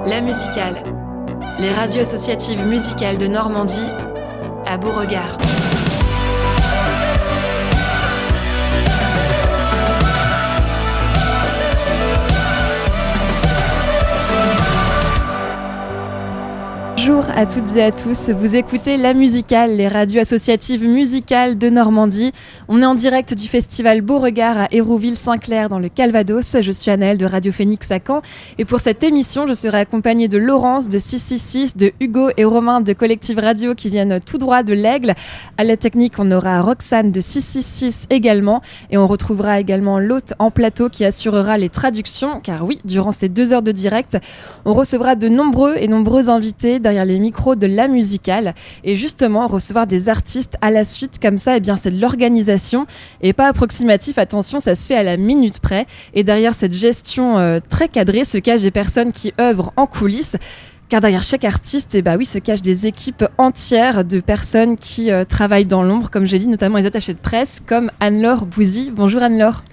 La musicale, les radios associatives musicales de Normandie à Beauregard. Bonjour à toutes et à tous, vous écoutez La Musicale, les radios associatives musicales de Normandie. On est en direct du festival Beauregard à Hérouville-Saint-Clair dans le Calvados. Je suis Anaëlle de Radio Phoenix à Caen et pour cette émission, je serai accompagnée de Laurence de 666, de Hugo et Romain de Collective Radio qui viennent tout droit de l'Aigle. À la technique, on aura Roxane de 666 également et on retrouvera également l'hôte en plateau qui assurera les traductions car oui, durant ces 2 heures de direct, on recevra de nombreux invités derrière les micros de La Musicale et justement recevoir des artistes à la suite comme ça, c'est de l'organisation et pas approximatif, attention, ça se fait à la minute près et derrière cette gestion très cadrée se cachent des personnes qui œuvrent en coulisses. Car derrière chaque artiste, se cachent des équipes entières de personnes qui travaillent dans l'ombre, comme j'ai dit, notamment les attachés de presse, comme Anne-Laure Bouzy. Bonjour Anne-Laure.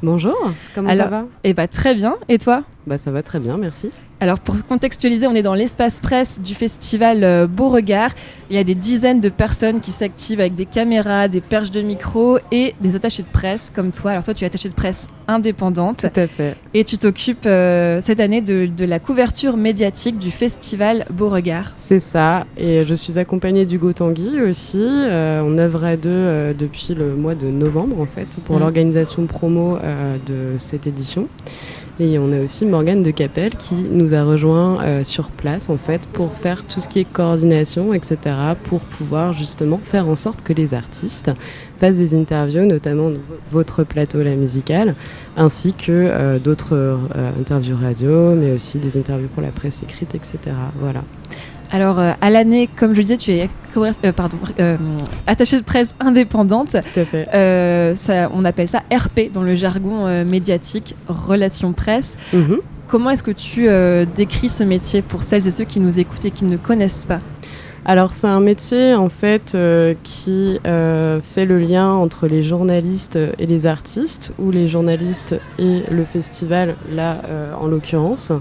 Bonjour, comment ça va ? Très bien, et toi ? Ça va très bien, merci. Alors pour contextualiser, on est dans l'espace presse du festival Beauregard. Il y a des dizaines de personnes qui s'activent avec des caméras, des perches de micro et des attachés de presse comme toi. Alors toi, tu es attachée de presse indépendante. Tout à fait. Et tu t'occupes cette année de la couverture médiatique du festival Beauregard. C'est ça. Et je suis accompagnée d'Hugo Tanguy aussi. On œuvre à deux depuis le mois de novembre en fait pour l'organisation promo de cette édition. Et on a aussi Morgane de Capelle qui nous a rejoint sur place en fait pour faire tout ce qui est coordination, etc. pour pouvoir justement faire en sorte que les artistes fassent des interviews, notamment votre plateau La Musicale, ainsi que d'autres interviews radio, mais aussi des interviews pour la presse écrite, etc. Voilà. Alors, à l'année, comme je le disais, tu es attachée de presse indépendante. Tout à fait. On appelle ça RP dans le jargon médiatique, relations presse. Comment est-ce que tu décris ce métier pour celles et ceux qui nous écoutent et qui ne connaissent pas ? Alors c'est un métier en fait qui fait le lien entre les journalistes et les artistes, ou les journalistes et le festival, là en l'occurrence.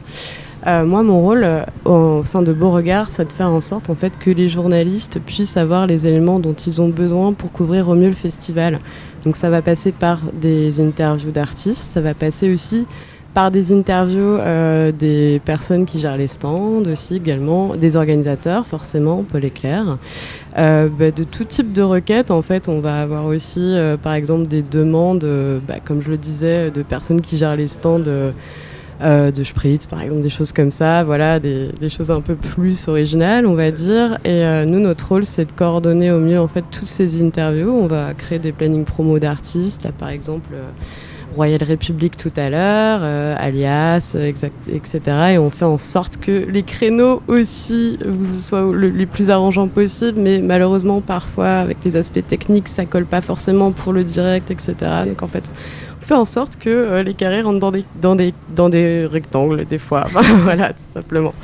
Moi, mon rôle au sein de Beauregard, c'est de faire en sorte en fait, que les journalistes puissent avoir les éléments dont ils ont besoin pour couvrir au mieux le festival. Donc ça va passer par des interviews d'artistes, ça va passer aussi par des interviews des personnes qui gèrent les stands aussi également, des organisateurs forcément, Paul Éclair. De tout type de requêtes, en fait, on va avoir aussi par exemple des demandes, comme je le disais, de personnes qui gèrent les stands de Spritz, par exemple, des choses comme ça, voilà, des choses un peu plus originales, on va dire. Et nous, notre rôle, c'est de coordonner au mieux, en fait, toutes ces interviews. On va créer des plannings promo d'artistes, là, par exemple, Royal République tout à l'heure, Alias, etc. Et on fait en sorte que les créneaux aussi soient les plus arrangeants possibles, mais malheureusement, parfois, avec les aspects techniques, ça colle pas forcément pour le direct, etc. Donc, en fait, fait en sorte que les carrés rentrent dans des rectangles des fois. Voilà, tout simplement.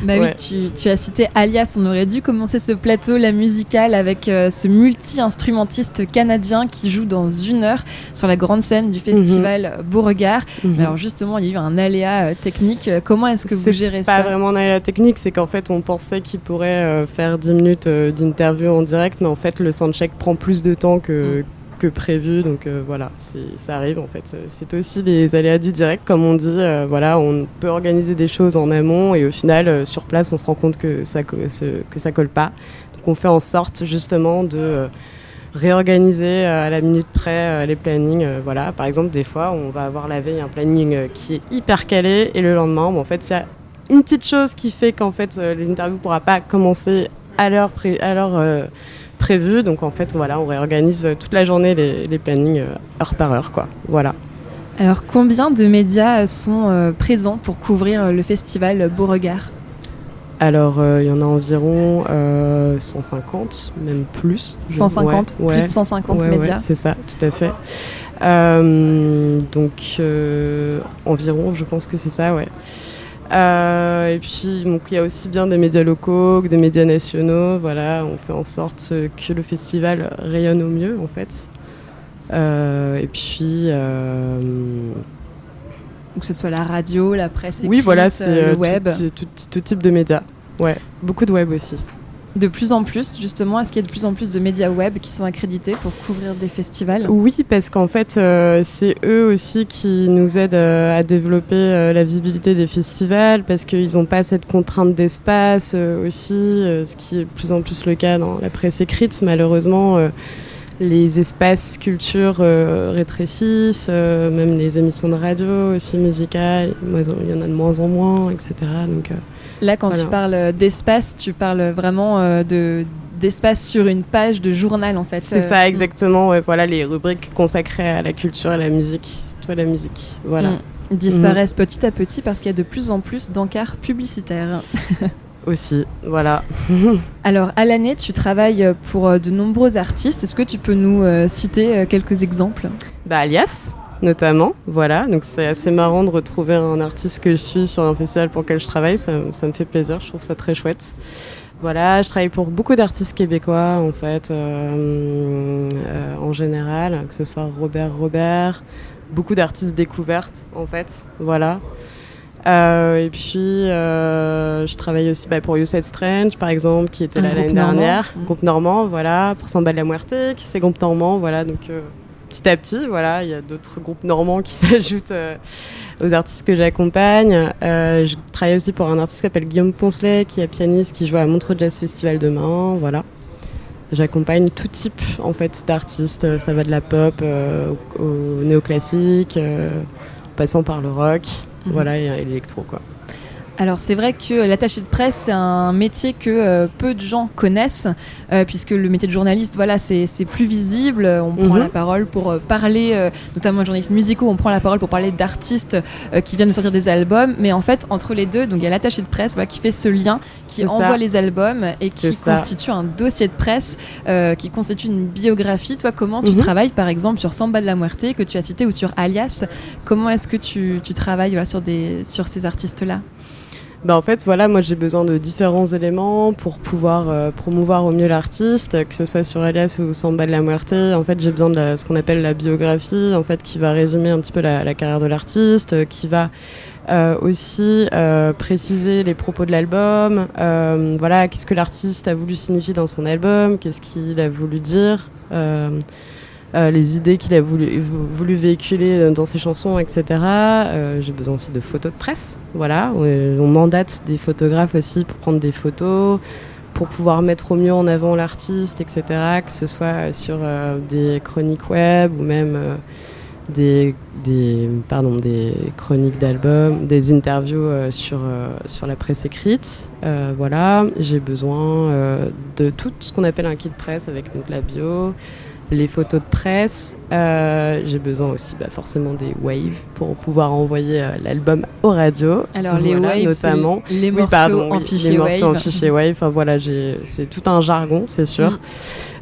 Oui, tu as cité Alias. On aurait dû commencer ce plateau La Musicale avec ce multi-instrumentiste canadien qui joue dans 1 heure sur la grande scène du festival Beauregard. Mais alors justement, il y a eu un aléa technique. Comment est-ce que vous gérez ça ? C'est pas vraiment un aléa technique, c'est qu'en fait, on pensait qu'il pourrait faire 10 minutes d'interview en direct, mais en fait, le soundcheck prend plus de temps que prévu, donc voilà, ça arrive en fait. C'est aussi les aléas du direct, comme on dit, on peut organiser des choses en amont et au final, sur place, on se rend compte que ça colle pas. Donc on fait en sorte justement de réorganiser à la minute près les plannings. Par exemple, des fois, on va avoir la veille un planning qui est hyper calé et le lendemain, en fait, il y a une petite chose qui fait qu'en fait, l'interview pourra pas commencer à l'heure prévu, donc en fait on réorganise toute la journée les plannings heure par heure, quoi. Voilà. Alors combien de médias sont présents pour couvrir le festival Beauregard ? Alors il y en a environ 150, même plus. 150, plus de 150 médias. Ouais, c'est ça, tout à fait. Donc environ, je pense que c'est ça, ouais. Et puis donc il y a aussi bien des médias locaux que des médias nationaux. Voilà, on fait en sorte que le festival rayonne au mieux en fait. Et puis Donc que ce soit la radio, la presse écrite, Oui, voilà, c'est le web. tout type de médias. Ouais, beaucoup de web aussi. De plus en plus, justement, est-ce qu'il y a de plus en plus de médias web qui sont accrédités pour couvrir des festivals ? Oui, parce qu'en fait, c'est eux aussi qui nous aident à développer la visibilité des festivals, parce qu'ils n'ont pas cette contrainte d'espace aussi, ce qui est de plus en plus le cas dans la presse écrite. Malheureusement, les espaces culture rétrécissent, même les émissions de radio aussi musicales, il y en a de moins en moins, etc. Donc, là, quand tu parles d'espace, tu parles vraiment d'espace sur une page de journal, en fait. C'est ça, exactement. Ouais, voilà, les rubriques consacrées à la culture et la musique. Toi, la musique, voilà. Disparaissent petit à petit parce qu'il y a de plus en plus d'encarts publicitaires. Aussi, voilà. Alors, à l'année, tu travailles pour de nombreux artistes. Est-ce que tu peux nous citer quelques exemples ? Alias, notamment, voilà. Donc, c'est assez marrant de retrouver un artiste que je suis sur un festival pour lequel je travaille. Ça me fait plaisir, je trouve ça très chouette. Voilà, je travaille pour beaucoup d'artistes québécois, en fait, en général, que ce soit Robert, beaucoup d'artistes découvertes, en fait, voilà. Et puis, je travaille aussi pour You Said Strange, par exemple, qui était là l'année dernière. Groupe normand, voilà. Pour Samba de la Muerte, qui c'est groupe normand, voilà. Donc, petit à petit, voilà, il y a d'autres groupes normands qui s'ajoutent aux artistes que j'accompagne. Je travaille aussi pour un artiste qui s'appelle Guillaume Poncelet, qui est pianiste, qui joue à Montreux Jazz Festival demain, voilà. J'accompagne tout type, en fait, d'artistes. Ça va de la pop au néoclassique, en passant par le rock. Voilà, et l'électro, quoi. Alors c'est vrai que l'attaché de presse, c'est un métier que peu de gens connaissent, puisque le métier de journaliste, voilà, c'est plus visible. On prend la parole pour parler, notamment les journalistes musicaux, on prend la parole pour parler d'artistes qui viennent de sortir des albums. Mais en fait, entre les deux, donc il y a l'attaché de presse qui fait ce lien, qui envoie les albums et qui constitue un dossier de presse, qui constitue une biographie. Toi, comment tu travailles, par exemple, sur Samba de la Muerte, que tu as cité, ou sur Alias ? Comment est-ce que tu travailles sur ces artistes-là ? En fait, voilà, moi j'ai besoin de différents éléments pour pouvoir promouvoir au mieux l'artiste, que ce soit sur Alias ou Samba de la Muerte. En fait, j'ai besoin de ce qu'on appelle la biographie, en fait, qui va résumer un petit peu la carrière de l'artiste, qui va aussi préciser les propos de l'album. Voilà, qu'est-ce que l'artiste a voulu signifier dans son album, qu'est-ce qu'il a voulu dire. Les idées qu'il a voulu véhiculer dans ses chansons, etc. J'ai besoin aussi de photos de presse. Voilà, on mandate des photographes aussi pour prendre des photos, pour pouvoir mettre au mieux en avant l'artiste, etc. Que ce soit sur des chroniques web ou même des chroniques d'albums, des interviews sur la presse écrite. Voilà, j'ai besoin de tout ce qu'on appelle un kit presse avec donc, la bio, les photos de presse. J'ai besoin aussi forcément des waves pour pouvoir envoyer l'album aux radios. Alors donc, les waves, notamment les morceaux en fichier wave. Enfin voilà, c'est tout un jargon, c'est sûr.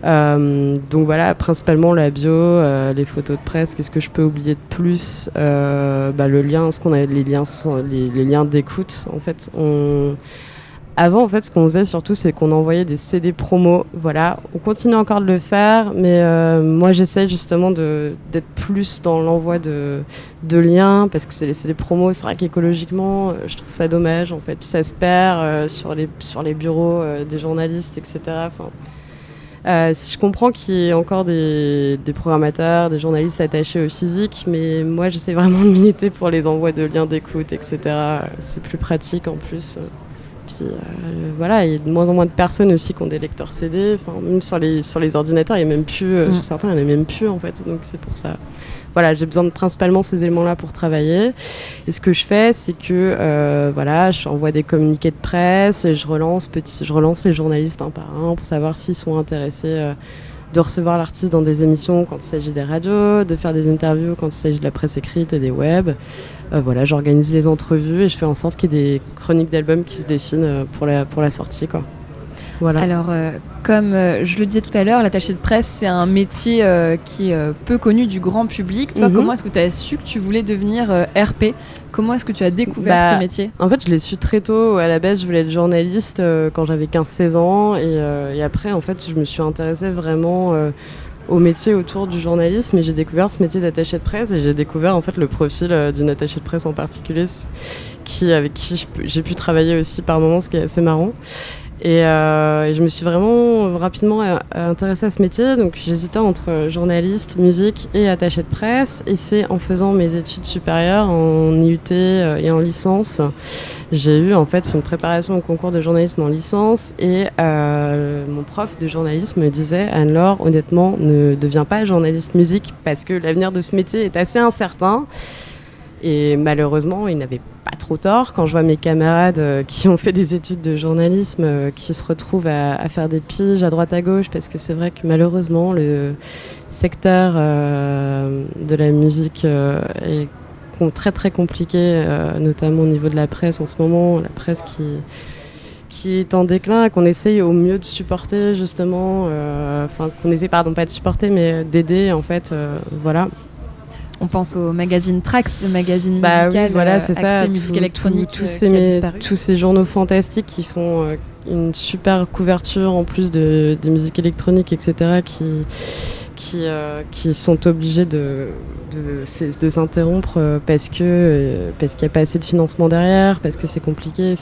Donc voilà, principalement la bio, les photos de presse. Qu'est-ce que je peux oublier de plus ? Le lien, les liens d'écoute. En fait, Avant, en fait, ce qu'on faisait surtout, c'est qu'on envoyait des CD promo. Voilà, on continue encore de le faire, mais moi, j'essaie justement d'être plus dans l'envoi de liens, parce que c'est les CD promos. C'est vrai qu'écologiquement, je trouve ça dommage, en fait. Puis ça se perd sur les bureaux des journalistes, etc. Je comprends qu'il y ait encore des programmateurs, des journalistes attachés au physique, mais moi, j'essaie vraiment de militer pour les envois de liens d'écoute, etc. C'est plus pratique en plus. Puis voilà, il y a de moins en moins de personnes aussi qui ont des lecteurs CD. Enfin, même sur les ordinateurs, il y a même plus. Sur certains, il n'y en a même plus en fait. Donc c'est pour ça. Voilà, j'ai besoin de principalement ces éléments-là pour travailler. Et ce que je fais, c'est que voilà, j'envoie des communiqués de presse et je relance les journalistes un par un pour savoir s'ils sont intéressés de recevoir l'artiste dans des émissions quand il s'agit des radios, de faire des interviews quand il s'agit de la presse écrite et des web. Voilà, j'organise les entrevues et je fais en sorte qu'il y ait des chroniques d'albums qui se dessinent pour la sortie, quoi. Voilà. Alors, comme je le disais tout à l'heure, l'attaché de presse, c'est un métier qui est peu connu du grand public. Toi, comment est-ce que tu as su que tu voulais devenir RP ? Comment est-ce que tu as découvert ce métier ? En fait, je l'ai su très tôt. À la base, je voulais être journaliste quand j'avais 15-16 ans. Et après, en fait, je me suis intéressée vraiment au métier autour du journalisme, et j'ai découvert ce métier d'attaché de presse, et j'ai découvert en fait le profil d'une attachée de presse en particulier avec qui j'ai pu travailler aussi par moments, ce qui est assez marrant. Et je me suis vraiment rapidement intéressée à ce métier, donc j'hésitais entre journaliste, musique et attaché de presse, et c'est en faisant mes études supérieures en IUT et en licence, j'ai eu en fait une préparation au concours de journalisme en licence, et mon prof de journalisme me disait: Anne-Laure, honnêtement, ne deviens pas journaliste musique parce que l'avenir de ce métier est assez incertain. Et malheureusement, il n'avait pas trop tort. Quand je vois mes camarades qui ont fait des études de journalisme, qui se retrouvent à faire des piges à droite à gauche, parce que c'est vrai que malheureusement, le secteur de la musique est très très compliqué, notamment au niveau de la presse en ce moment. La presse qui est en déclin, qu'on essaye au mieux de supporter justement, qu'on essaie pas de supporter, mais d'aider en fait, voilà. On pense au magazine Trax, le magazine musical, oui, voilà, c'est axé musique électronique qui a disparu. Tous ces journaux fantastiques qui font une super couverture en plus des musiques électroniques, etc., qui sont obligés de s'interrompre parce qu'il n'y a pas assez de financement derrière, parce que c'est compliqué.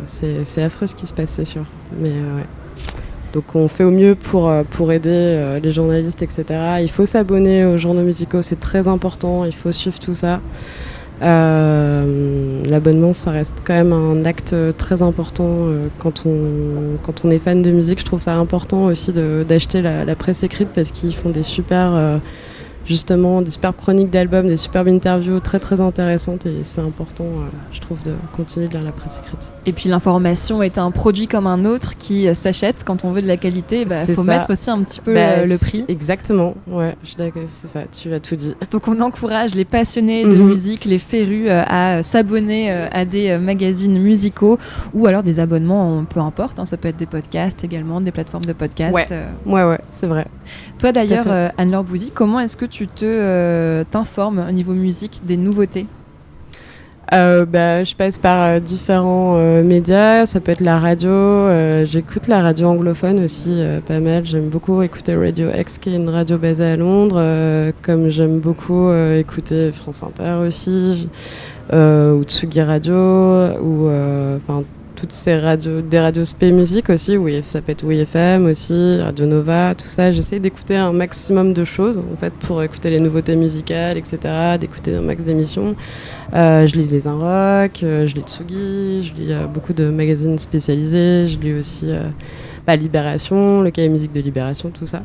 C'est affreux ce qui se passe, c'est sûr. Mais ouais. Donc on fait au mieux pour aider les journalistes, etc. Il faut s'abonner aux journaux musicaux, c'est très important, il faut suivre tout ça. L'abonnement, ça reste quand même un acte très important quand on est fan de musique. Je trouve ça important aussi d'acheter la presse écrite, parce qu'ils font des superbes chroniques d'albums, des superbes interviews très très intéressantes, et c'est important, je trouve, de continuer de lire la presse écrite. Et puis l'information est un produit comme un autre qui s'achète. Quand on veut de la qualité, faut mettre aussi un petit peu le prix. Exactement, ouais, je suis d'accord, c'est ça, tu as tout dit. Donc on encourage les passionnés de musique, les férus, à s'abonner à des magazines musicaux, ou alors des abonnements, peu importe, ça peut être des podcasts également, des plateformes de podcasts. Ouais, c'est vrai. Toi d'ailleurs, Anne-Laure Bouzy, comment est-ce que tu t'informes au niveau musique des nouveautés? Je passe par différents médias. Ça peut être la radio. J'écoute la radio anglophone aussi pas mal. J'aime beaucoup écouter Radio X, qui est une radio basée à Londres. Comme j'aime beaucoup écouter France Inter aussi, ou Tsugi Radio, ou toutes ces radios, des radios spé musique aussi, ça peut être WFM aussi, Radio Nova, tout ça. J'essaie d'écouter un maximum de choses en fait pour écouter les nouveautés musicales, etc., d'écouter un max d'émissions. Je lis les Inrock, je lis Tsugi, je lis beaucoup de magazines spécialisés, je lis aussi Libération, le cahier musique de Libération, tout ça.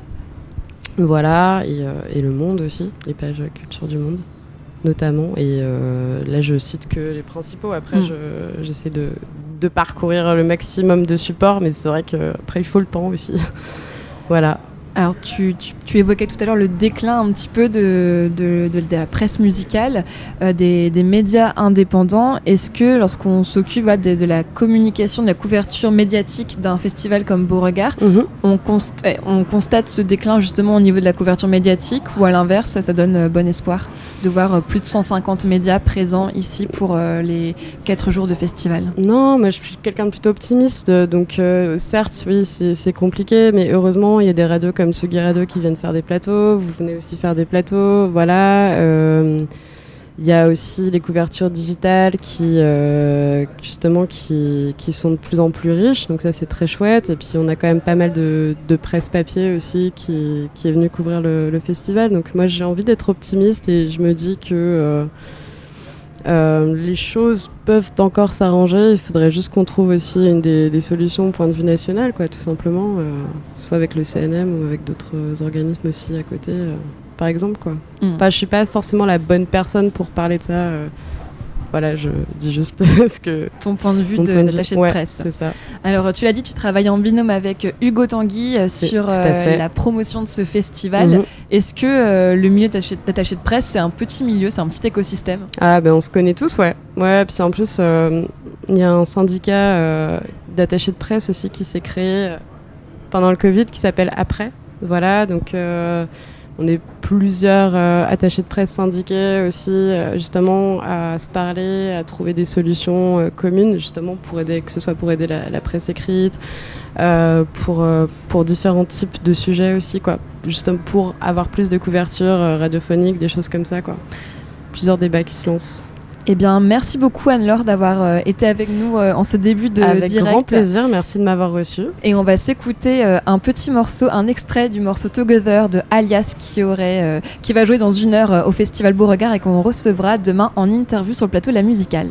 Voilà, et Le Monde aussi, les pages culture du Monde notamment. Et là, je cite que les principaux. Après, j'essaie de parcourir le maximum de supports, mais c'est vrai qu'après, il faut le temps aussi. Voilà. Alors, tu évoquais tout à l'heure le déclin un petit peu de la presse musicale, des médias indépendants. Est-ce que lorsqu'on s'occupe de la communication, de la couverture médiatique d'un festival comme Beauregard, on constate ce déclin justement au niveau de la couverture médiatique, ou à l'inverse, ça donne bon espoir de voir plus de 150 médias présents ici pour les 4 jours de festival? Non, moi je suis quelqu'un de plutôt optimiste, donc certes, oui, c'est compliqué, mais heureusement, il y a des radios comme Tsugi Radio qui viennent faire des plateaux, vous venez aussi faire des plateaux, voilà. Il y a aussi les couvertures digitales qui sont de plus en plus riches, donc ça c'est très chouette. Et puis on a quand même pas mal de presse papier aussi qui est venue couvrir le festival. Donc moi j'ai envie d'être optimiste, et je me dis que les choses peuvent encore s'arranger. Il faudrait juste qu'on trouve aussi des solutions au point de vue national, quoi, tout simplement, soit avec le CNM ou avec d'autres organismes aussi à côté, par exemple, quoi. Je suis pas forcément la bonne personne pour parler de ça. Voilà, je dis juste ce que... Ton point de vue d'attaché de presse. C'est ça. Alors, tu l'as dit, tu travailles en binôme avec Hugo Tanguy sur la promotion de ce festival. Est-ce que le milieu d'attaché de presse, c'est un petit milieu, c'est un petit écosystème? On se connaît tous, ouais. Ouais, puis en plus, il y a un syndicat d'attachés de presse aussi qui s'est créé pendant le Covid, qui s'appelle Après. Voilà, donc... on est plusieurs attachés de presse syndiqués aussi, justement, à se parler, à trouver des solutions communes, justement, pour aider, que ce soit pour aider la presse écrite, pour différents types de sujets aussi, quoi. Justement, pour avoir plus de couverture radiophonique, des choses comme ça, quoi. Plusieurs débats qui se lancent. Eh bien, merci beaucoup Anne-Laure d'avoir été avec nous en ce début de Avec direct. Avec grand plaisir, merci de m'avoir reçu. Et on va s'écouter un petit morceau, un extrait du morceau Together de Alias qui va jouer dans 1 heure au Festival Beauregard et qu'on recevra demain en interview sur le plateau La Musicale.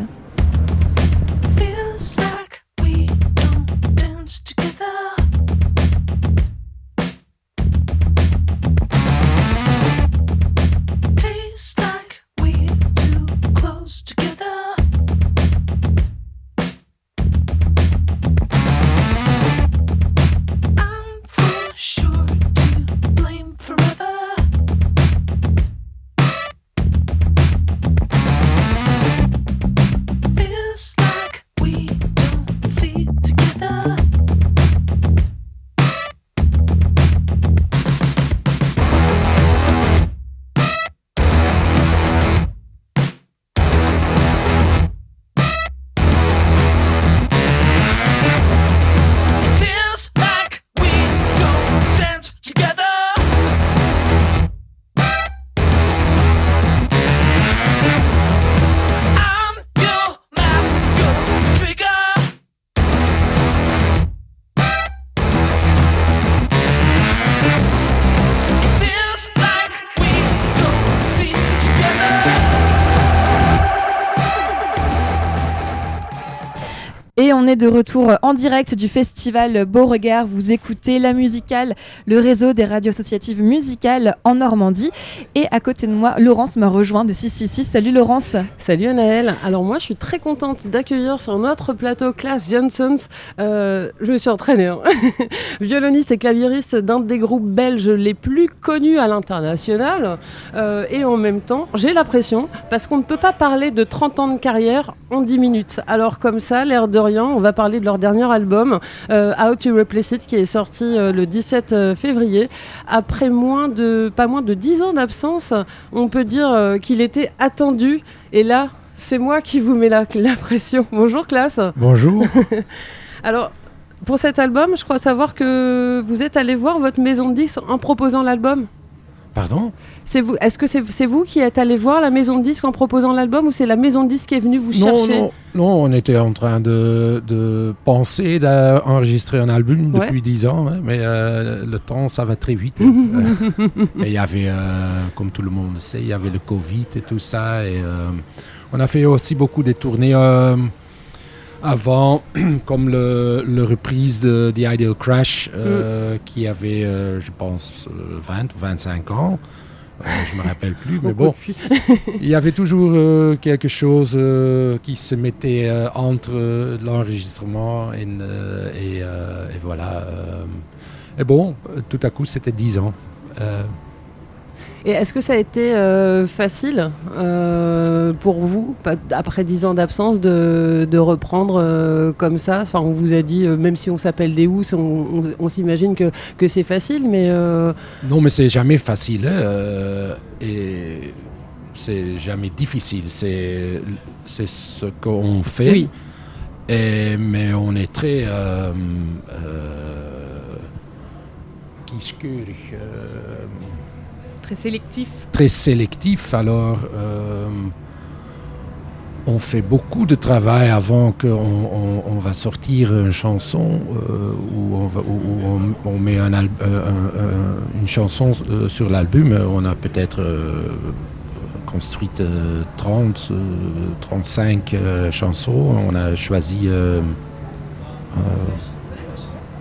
Et on est de retour en direct du festival Beauregard. Vous écoutez La Musicale, le réseau des radios associatives musicales en Normandie. Et à côté de moi, Laurence m'a rejoint de 666. Salut Laurence. Salut Anaëlle. Alors moi, je suis très contente d'accueillir sur notre plateau Claes Janssens. Je me suis entraînée. Violoniste et claviériste d'un des groupes belges les plus connus à l'international. Et en même temps, j'ai la pression parce qu'on ne peut pas parler de 30 ans de carrière en 10 minutes. Alors comme ça, l'air de rien, on va parler de leur dernier album, How to Replace It, qui est sorti le 17 février. Après pas moins de 10 ans d'absence, on peut dire qu'il était attendu. Et là, c'est moi qui vous mets la pression. Bonjour Claes. Bonjour. Alors, pour cet album, je crois savoir que vous êtes allé voir votre maison de disques en proposant l'album. Pardon ? Est-ce que c'est vous qui êtes allé voir la maison de disques en proposant l'album ou c'est la maison de disques qui est venue vous chercher ? Non, on était en train de penser d'enregistrer un album depuis 10 ans, hein, mais le temps, ça va très vite. Et il y avait, comme tout le monde le sait, il y avait le Covid et tout ça. Et on a fait aussi beaucoup de tournées avant, comme le reprise de The Ideal Crash, qui avait, je pense, 20 ou 25 ans. Je ne me rappelle plus, mais bon, il y avait toujours quelque chose qui se mettait entre l'enregistrement et voilà. Et bon, tout à coup, c'était 10 ans. Et est-ce que ça a été facile pour vous, après 10 ans d'absence, de reprendre comme ça ? Enfin, on vous a dit, même si on s'appelle des Housses, on s'imagine que c'est facile, mais... Non, mais c'est jamais facile. Et c'est jamais difficile. C'est ce qu'on fait. Oui. Mais on est très... kieskeurig. Très sélectif, alors on fait beaucoup de travail avant qu'on va sortir une chanson où on met une chanson sur l'album. On a peut-être construit 30, 35 chansons. On a choisi,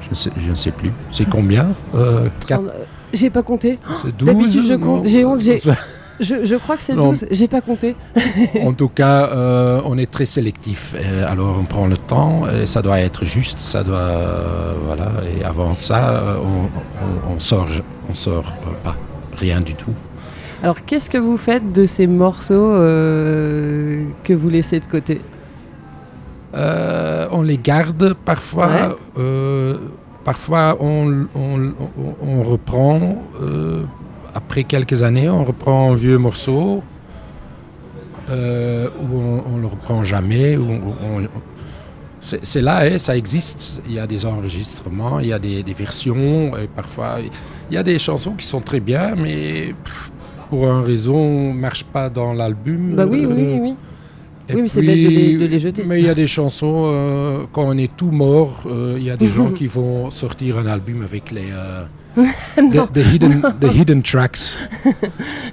je ne sais plus, c'est combien 4. J'ai pas compté. C'est 12. D'habitude, je compte. J'ai honte. Je crois que c'est 12. J'ai pas compté. En tout cas, on est très sélectif. Alors, on prend le temps. Et ça doit être juste. Ça doit, voilà. Et avant ça, on sort pas rien du tout. Alors, qu'est-ce que vous faites de ces morceaux que vous laissez de côté ? On les garde parfois. Ouais. Parfois, on reprend après quelques années, on reprend un vieux morceau où on ne le reprend jamais. C'est là, ça existe. Il y a des enregistrements, il y a des versions. Et parfois, il y a des chansons qui sont très bien, mais pour une raison, ne marchent pas dans l'album. Oui. Oui, mais c'est bête de les jeter. Mais il y a des chansons, quand on est tout mort, il y a des gens qui vont sortir un album avec les... the hidden tracks,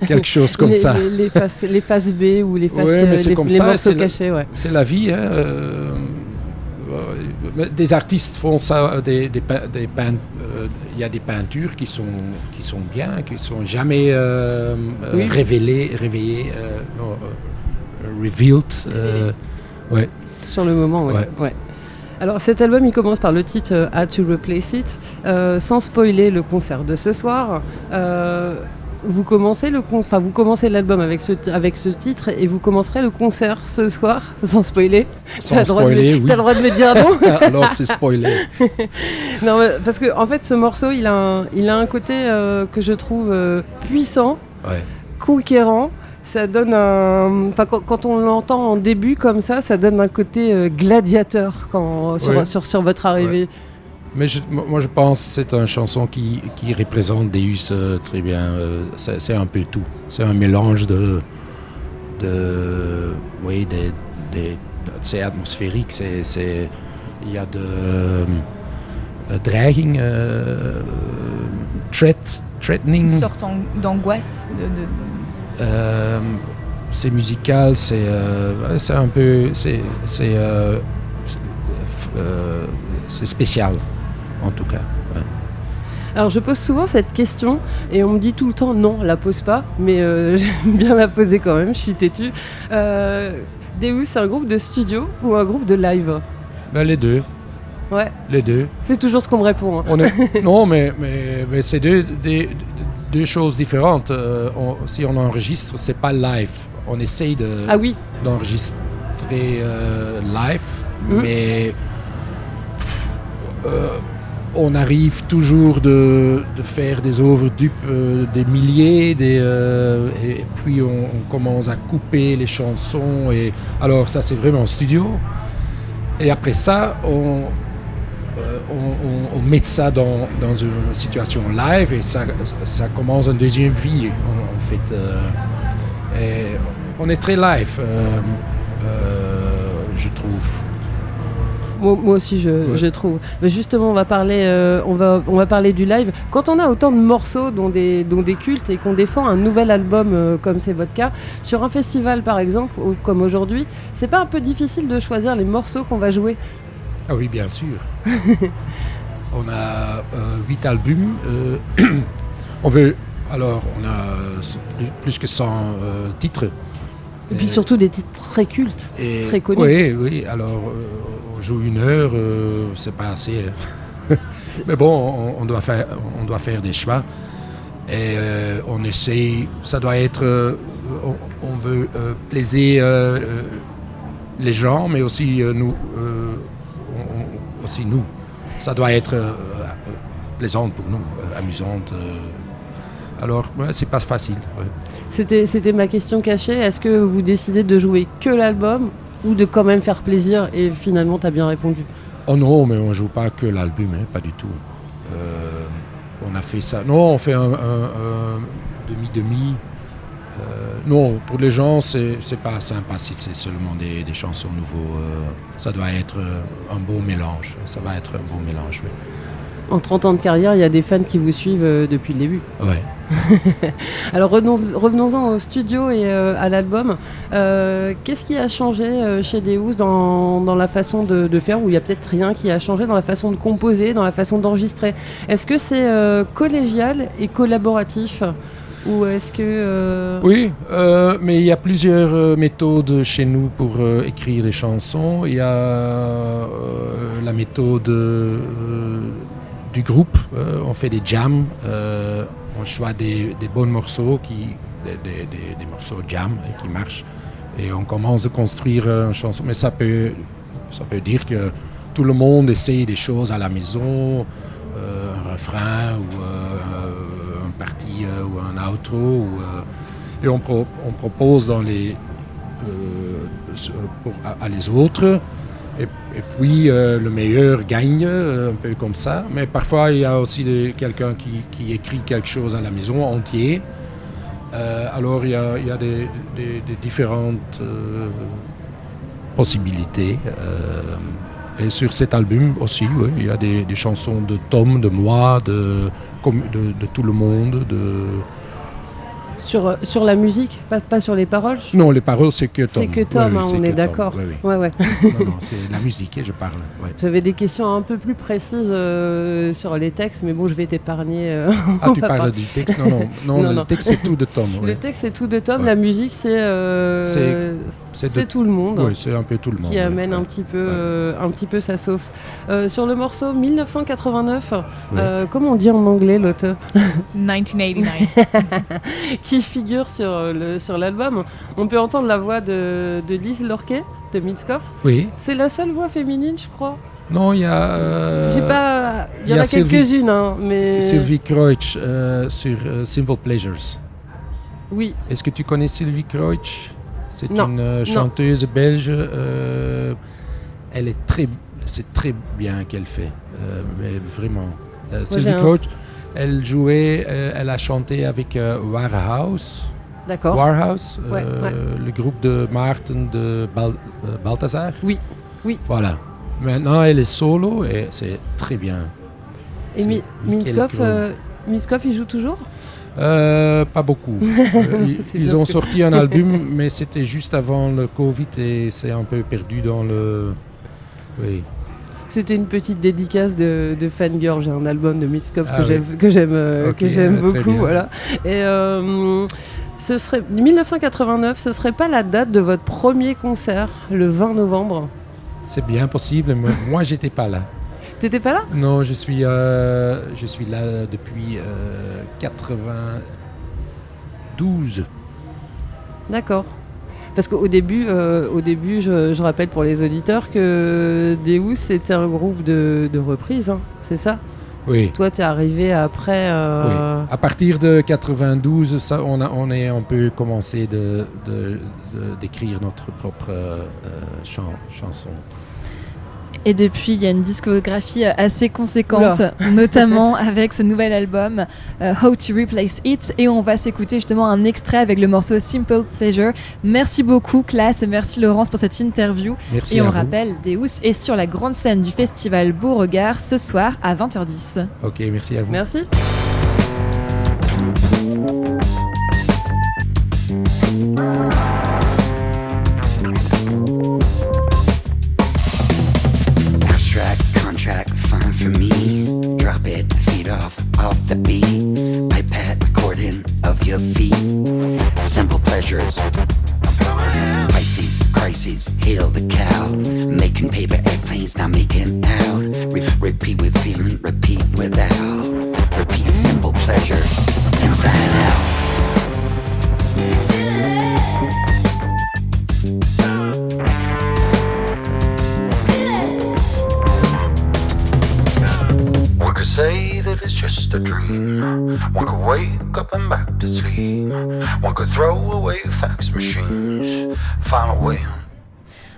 quelque chose comme ça. Les faces B ou les faces, les morceaux cachés. Ouais. C'est la vie. Des artistes font ça. Il y a des peintures qui sont bien, qui sont jamais révélées, revealed. Ouais. Sur le moment, ouais. Alors cet album, il commence par le titre Had to Replace It. Sans spoiler le concert de ce soir, vous commencez l'album avec ce titre et vous commencerez le concert ce soir, sans spoiler. Sans spoiler, oui. T'as le droit de me dire non. Alors c'est spoilé. Non, parce que en fait, ce morceau, il a un côté que je trouve puissant, conquérant. Ça donne quand on l'entend en début comme ça donne un côté gladiateur sur votre arrivée. Mais moi je pense que c'est une chanson qui représente Deus très bien. C'est un peu tout. C'est un mélange c'est atmosphérique. Il y a de dreiging, threatening. Une sorte d'angoisse c'est musical, c'est un peu, c'est spécial en tout cas. Ouais. Alors je pose souvent cette question et on me dit tout le temps non, la pose pas, mais j'aime bien la poser quand même. Je suis têtue. Deus, c'est un groupe de studio ou un groupe de live? Les deux. Ouais. Les deux. C'est toujours ce qu'on me répond. Hein. Non, mais c'est deux choses différentes. Si on enregistre, c'est pas live. On essaye d'enregistrer live, mais on arrive toujours de faire des overdubs, des milliers, et puis on commence à couper les chansons. Alors ça, c'est vraiment en studio. Et après ça, on met ça dans une situation live et ça commence une deuxième vie en fait. Et on est très live, je trouve. Moi aussi, je trouve. Mais justement, on va parler du live. Quand on a autant de morceaux, dont des cultes, et qu'on défend un nouvel album, comme c'est votre cas, sur un festival par exemple, comme aujourd'hui, c'est pas un peu difficile de choisir les morceaux qu'on va jouer? Ah oui, bien sûr. On a 8 albums. On a plus que 100 titres. Et puis surtout des titres très cultes, très connus. Oui. Alors, on joue 1 heure, c'est pas assez. Mais bon, on doit faire des choix. Et on essaie, ça doit être, on veut plaisir les gens, mais aussi nous. Aussi nous. Ça doit être plaisante pour nous, amusante. Alors, c'est pas facile. Ouais. C'était ma question cachée. Est-ce que vous décidez de jouer que l'album ou de quand même faire plaisir? Et finalement, tu as bien répondu. Oh non, mais on joue pas que l'album, pas du tout. On a fait ça. Non, on fait un demi-demi. Non, pour les gens, c'est pas sympa si c'est seulement des chansons nouveaux. Ça doit être un bon mélange. Ça va être un bon mélange, oui. En 30 ans de carrière, il y a des fans qui vous suivent depuis le début. Ouais. Alors revenons-en au studio et à l'album. Qu'est-ce qui a changé chez Deus dans la façon de faire, ou il n'y a peut-être rien qui a changé dans la façon de composer, dans la façon d'enregistrer? Est-ce que c'est collégial et collaboratif? Ou est-ce que... Oui, mais il y a plusieurs méthodes chez nous pour écrire des chansons. Il y a la méthode du groupe. On fait des jams. On choisit des bons morceaux, des morceaux jam qui marchent. Et on commence à construire une chanson. Mais ça peut dire que tout le monde essaye des choses à la maison, un refrain ou un partie ou un outro. Et on propose dans à les autres. Et puis le meilleur gagne, un peu comme ça. Mais parfois, il y a aussi quelqu'un qui écrit quelque chose à la maison entier. Alors, il y a des différentes possibilités. Et sur cet album aussi, oui, il y a des chansons de Tom, de moi, de tout le monde. Sur la musique, pas sur les paroles? Non, les paroles, c'est que Tom. C'est que Tom, oui, on est d'accord. Oui, oui. Ouais. Non, c'est la musique, je parle. Ouais. J'avais des questions un peu plus précises sur les textes, mais bon, je vais t'épargner. Tu parles du texte? Non, le texte, c'est tout de Tom. Le texte, c'est tout de Tom. Ouais. La musique, c'est tout le monde. Oui, c'est un peu tout le monde. Qui amène un petit peu sa sauce. Sur le morceau 1989, comment on dit en anglais l'auteur? 1989. Qui figure sur l'album. On peut entendre la voix de Lise Lorquet, de Mitskov. Oui. C'est la seule voix féminine, je crois. Non, il y a... Il y en a quelques-unes, mais... Sylvie Kreutsch sur Simple Pleasures. Oui. Est-ce que tu connais Sylvie Kreutsch? C'est une chanteuse belge. C'est très bien qu'elle fait, mais vraiment. Sylvie Kreutsch, elle a chanté avec Warhouse. D'accord. Warhouse, le groupe de Maarten de Balthazar. Oui. Voilà. Maintenant, elle est solo et c'est très bien. Et Mitskov, il joue toujours? Pas beaucoup. Ils ont sorti un album, mais c'était juste avant le Covid et c'est un peu perdu dans le... Oui. C'était une petite dédicace de Fangirl. J'ai un album de Mitskov que j'aime beaucoup. Voilà. Et ce serait 1989, ce serait pas la date de votre premier concert, le 20 novembre? C'est bien possible, mais moi j'étais pas là. T'étais pas là? Non, je suis là depuis 92. D'accord. Parce qu'au début, je rappelle pour les auditeurs que Deus c'était un groupe de reprises, hein, c'est ça? Oui. Toi, t'es arrivé après. Oui. À partir de 92, ça, on a un peu commencé d'écrire notre propre chanson. Et depuis, il y a une discographie assez conséquente, notamment avec ce nouvel album How to Replace It. Et on va s'écouter justement un extrait avec le morceau Simple Pleasure. Merci beaucoup, Classe, et merci Laurence pour cette interview. Merci et on rappelle, Deus est sur la grande scène du festival Beauregard ce soir à 20h10. Ok, merci à vous. Merci. Contract fine for me. Drop it, feet off the beat. iPad recording of your feet. Simple pleasures. Pisces, crises, hail the cow. Making paper airplanes, now making out. Repeat with feeling, repeat without. Repeat simple pleasures, inside out. Say that it's just a dream. One could wake up and back to sleep. One could throw away fax machines. Find a way.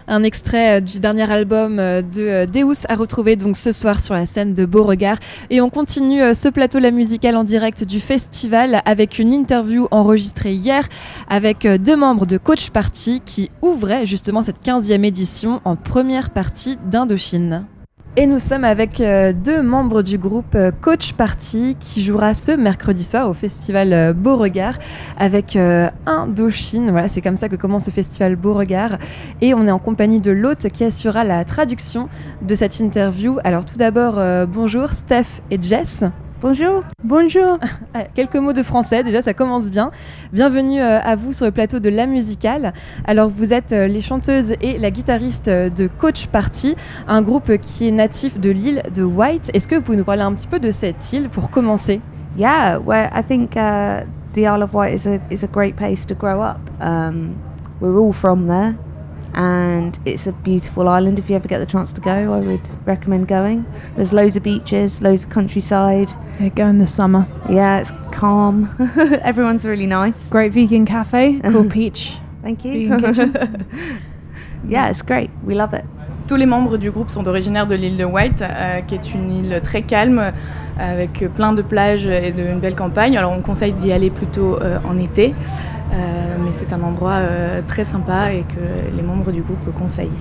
Un extrait du dernier album de Deus à retrouver donc ce soir sur la scène de Beauregard. Et on continue ce plateau La Musicale en direct du festival avec une interview enregistrée hier avec deux membres de Coach Party qui ouvraient justement cette 15e édition en première partie d'Indochine. Et nous sommes avec deux membres du groupe Coach Party qui jouera ce mercredi soir au festival Beauregard avec Indochine. Voilà, c'est comme ça que commence ce festival Beauregard. Et on est en compagnie de l'hôte qui assurera la traduction de cette interview. Alors tout d'abord, bonjour Steph et Jess. Bonjour. Bonjour. Quelques mots de français, déjà ça commence bien. Bienvenue à vous sur le plateau de La Musicale. Alors vous êtes les chanteuses et la guitariste de Coach Party, un groupe qui est natif de l'île de Wight. Est-ce que vous pouvez nous parler un petit peu de cette île pour commencer? Yeah, well, I think the Isle of Wight is a great place to grow up. We're all from there. and it's a beautiful island. If you ever get the chance to go, I would recommend going. There's loads of beaches, loads of countryside. Yeah, go in the summer. Yeah, it's calm. Everyone's really nice. Great vegan cafe called Peach. Thank you. Yeah, it's great. We love it. Tous les membres du groupe sont originaires de l'île de Wight, qui est une île très calme, avec plein de plages et une belle campagne. Alors on conseille d'y aller plutôt en été, mais c'est un endroit très sympa et que les membres du groupe conseillent.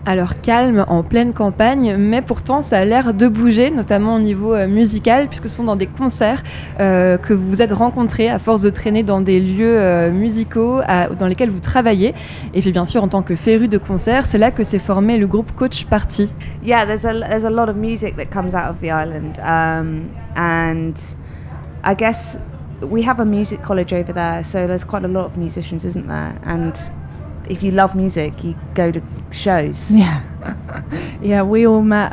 Alors calme, en pleine campagne, mais pourtant ça a l'air de bouger, notamment au niveau musical, puisque ce sont dans des concerts que vous vous êtes rencontrés à force de traîner dans des lieux musicaux dans lesquels vous travaillez. Et puis bien sûr, en tant que férus de concerts, c'est là que s'est formé le groupe Coach Party. Yeah, there's a lot of music that comes out of the island, and I guess we have a music college over there, so there's quite a lot of musicians, isn't there? And if you love music, you go to shows. Yeah. Yeah, we all met.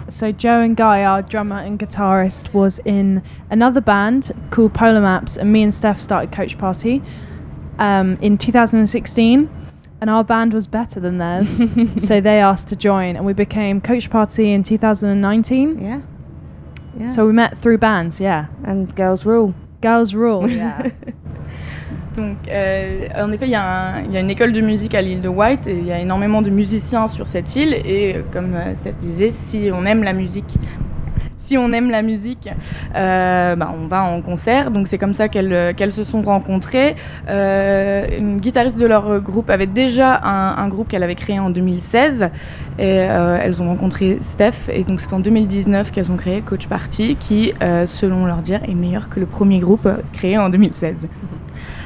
So Joe and Guy, our drummer and guitarist, was in another band called Polar Maps, and me and Steph started Coach Party in 2016. And our band was better than theirs, so they asked to join, and we became Coach Party in 2019. Yeah. So we met through bands, yeah. And Girls Rule. Girls Rule, yeah. Donc, en effet, il y a une école de musique à l'île de Wight et il y a énormément de musiciens sur cette île. Et comme Steph disait, si on aime la musique, on va en concert. Donc c'est comme ça qu'elles se sont rencontrées. Une guitariste de leur groupe avait déjà un groupe qu'elle avait créé en 2016 et elles ont rencontré Steph, et donc c'est en 2019 qu'elles ont créé Coach Party, qui selon leur dire est meilleur que le premier groupe créé en 2016.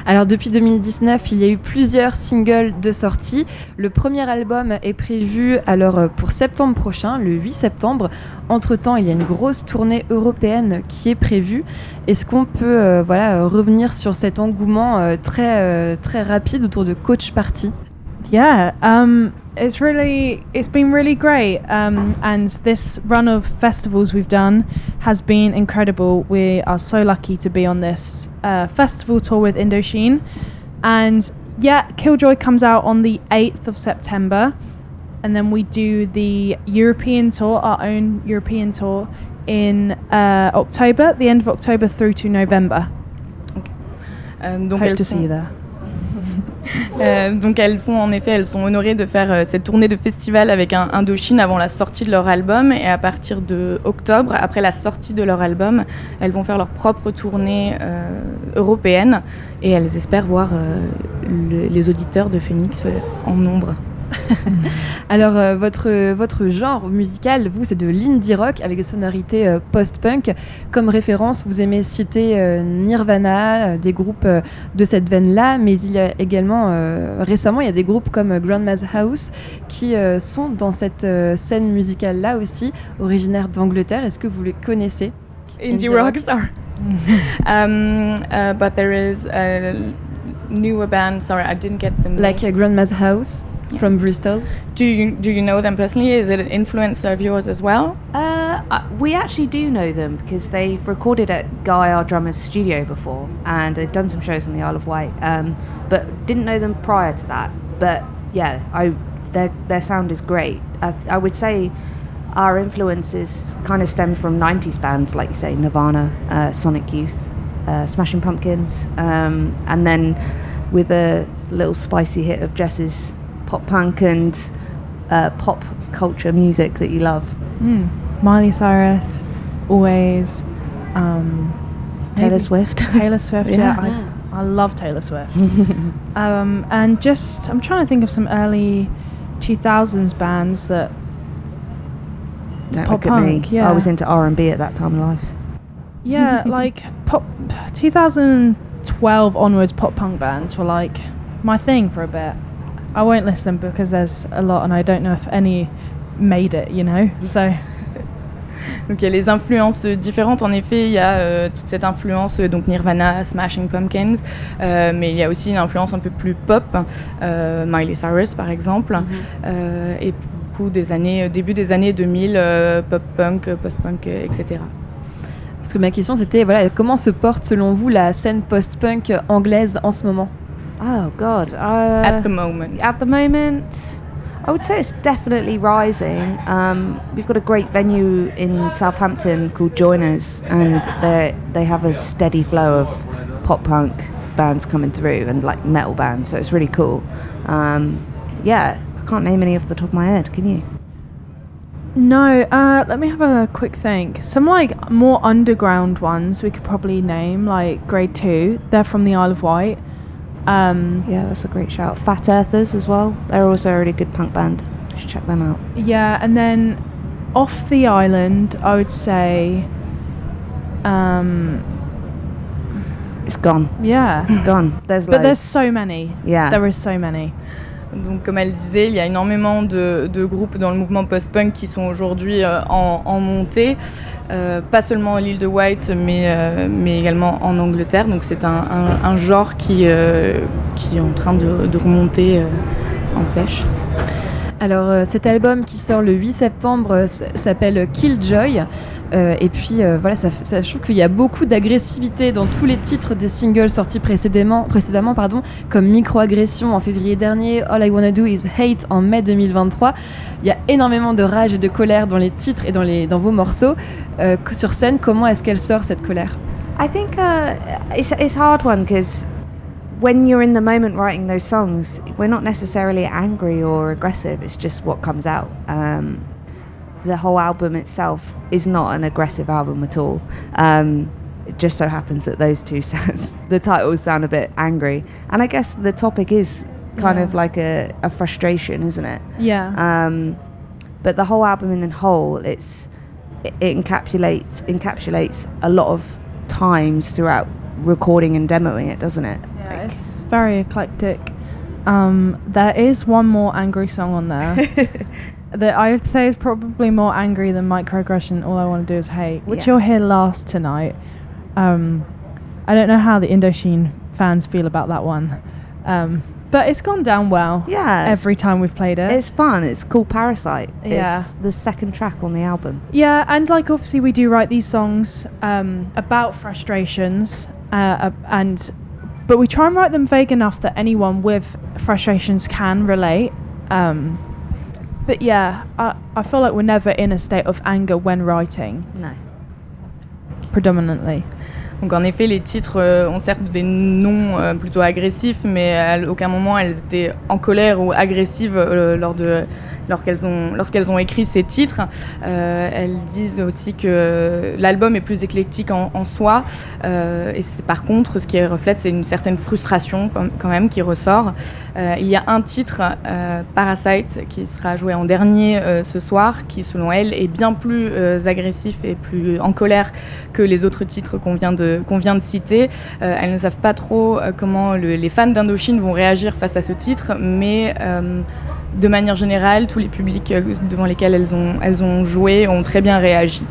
Alors depuis 2019, il y a eu plusieurs singles de sortie. Le premier album est prévu pour septembre prochain, le 8 septembre. Entre-temps, il y a une grosse tournée européenne qui est prévue. Est-ce qu'on peut revenir sur cet engouement très rapide autour de Coach Party? Yeah, it's been really great, and this run of festivals we've done has been incredible. We are so lucky to be on this festival tour with Indochine, and yeah, Killjoy comes out on the 8th of September, and then we do the European tour, our own European tour, in October, the end of October through to November. Okay. Donc Hope to see you there. Donc elles sont honorées de faire cette tournée de festival avec Indochine avant la sortie de leur album, et à partir de octobre, après la sortie de leur album, elles vont faire leur propre tournée européenne, et elles espèrent voir les auditeurs de Phoenix en nombre. Alors votre genre musical, vous, c'est de l'indie rock avec des sonorités post-punk. Comme référence, vous aimez citer Nirvana, des groupes de cette veine-là, mais il y a également récemment, il y a des groupes comme Grandma's House qui sont dans cette scène musicale-là aussi, originaires d'Angleterre. Est-ce que vous les connaissez? Indie rock star. But there is a newer band. Sorry, I didn't get them. Like Grandma's House. From Bristol. Do you know them personally? Is it an influencer of yours as well? We actually do know them because they've recorded at Guy, our drummer's studio before, and they've done some shows on the Isle of Wight. But didn't know them prior to that. But yeah, their sound is great. I would say our influences kind of stem from 90s bands, like you say, Nirvana, Sonic Youth, Smashing Pumpkins, and then with a little spicy hit of Jess's pop punk and pop culture music that you love. Miley Cyrus, always. Taylor Swift. Taylor Swift, yeah. I love Taylor Swift. And just, I'm trying to think of some early 2000s bands that Don't pop look punk. at me. Yeah. I was into R&B at that time of life. Yeah, like pop. 2012 onwards, pop punk bands were like my thing for a bit. I won't list them because there's a lot, and I don't know if any made it, you know. So. Donc il y a les influences différentes. En effet, il y a toute cette influence, donc Nirvana, Smashing Pumpkins, mais il y a aussi une influence un peu plus pop, Miley Cyrus par exemple, et beaucoup début des années 2000, pop-punk, post-punk, etc. Parce que ma question c'était, comment se porte selon vous la scène post-punk anglaise en ce moment? Oh God. At the moment. At the moment, I would say it's definitely rising. We've got a great venue in Southampton called Joiners, and they have a steady flow of pop punk bands coming through and like metal bands, so it's really cool. Yeah, I can't name any off the top of my head, can you? No, let me have a quick think. Some like more underground ones we could probably name, like Grade 2. They're from the Isle of Wight. Yeah, that's a great shout. Fat Earthers as well. They're also a really good punk band. You should check them out. Yeah, and then off the island, I would say, it's gone. Yeah, it's gone. There's but loads. there's so many. Yeah, there is so many. Donc, comme elle disait, il y a énormément de groupes dans le mouvement post-punk qui sont aujourd'hui en montée, pas seulement à l'île de Wight, mais également en Angleterre. Donc c'est un genre qui est en train de remonter en flèche. Alors cet album qui sort le 8 septembre s'appelle Killjoy. Et puis voilà, ça, je trouve qu'il y a beaucoup d'agressivité dans tous les titres des singles sortis précédemment, comme Microagression en février dernier, All I Wanna Do Is Hate en mai 2023. Il y a énormément de rage et de colère dans les titres et dans vos morceaux. Sur scène, comment est-ce qu'elle sort cette colère? I think it's a hard one because when you're in the moment writing those songs, we're not necessarily angry or aggressive. It's just what comes out. The whole album itself is not an aggressive album at all. It just so happens that those two the titles sound a bit angry. And I guess the topic is kind of like a frustration, isn't it? Yeah. But the whole album in whole, it encapsulates a lot of times throughout recording and demoing it, doesn't it? Yeah, it's very eclectic. There is one more angry song on there. That I would say is probably more angry than Microaggression, All I Want to Do Is Hate, which you'll hear last tonight. I don't know how the Indochine fans feel about that one, but it's gone down well. Yeah, every time we've played it. It's fun. It's called Parasite. Yeah. It's the second track on the album. Yeah, and like obviously we do write these songs about frustrations, but we try and write them vague enough that anyone with frustrations can relate. But yeah, I feel like we're never in a state of anger when writing. No. Predominantly. Donc en effet, les titres ont certes des noms plutôt agressifs, mais à aucun moment elles étaient en colère ou agressives lorsqu'elles ont écrit ces titres. Elles disent aussi que l'album est plus éclectique en soi, et par contre, ce qui reflète, c'est une certaine frustration quand même qui ressort. Il y a un titre, Parasite, qui sera joué en dernier ce soir, qui selon elle est bien plus agressif et plus en colère que les autres titres qu'on vient de citer. Elles ne savent pas trop comment les fans d'Indochine vont réagir face à ce titre, mais de manière générale, tous les publics devant lesquels elles ont joué ont très bien réagi.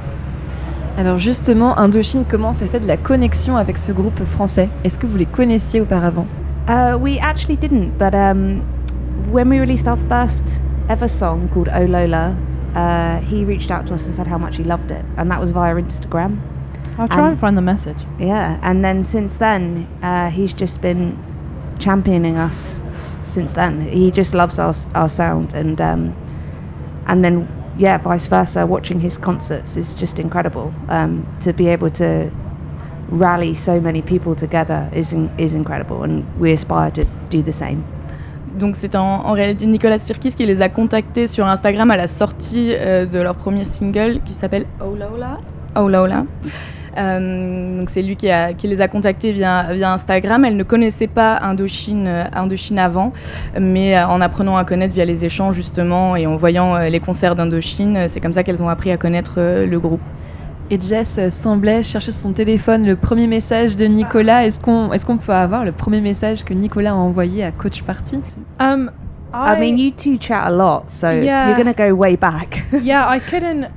Alors justement, Indochine, comment s'est fait de la connexion avec ce groupe français? Est-ce que vous les connaissiez auparavant? We actually didn't, but when we released our first ever song called Oh Lola, he reached out to us and said how much he loved it, and that was via Instagram. I'll try and find the message. Yeah, and then since then, he's just been championing us since then. He just loves our sound, and then vice versa. Watching his concerts is just incredible. To be able to rally so many people together is incredible, and we aspire to do the same. Donc c'est en réalité Nicolas Sirkis qui les a contactés sur Instagram à la sortie de leur premier single qui s'appelle Oh Lola. Oh Lola. Donc c'est lui qui les a contactés via Instagram. Elle ne connaissait pas Indochine avant, mais en apprenant à connaître via les échanges justement et en voyant les concerts d'Indochine, c'est comme ça qu'elles ont appris à connaître le groupe. Et Jess semblait chercher sur son téléphone le premier message de Nicolas. Est-ce qu'on peut avoir le premier message que Nicolas a envoyé à Coach Party? I mean, you two chat a lot, so you're going to go way back. Yeah, I couldn't...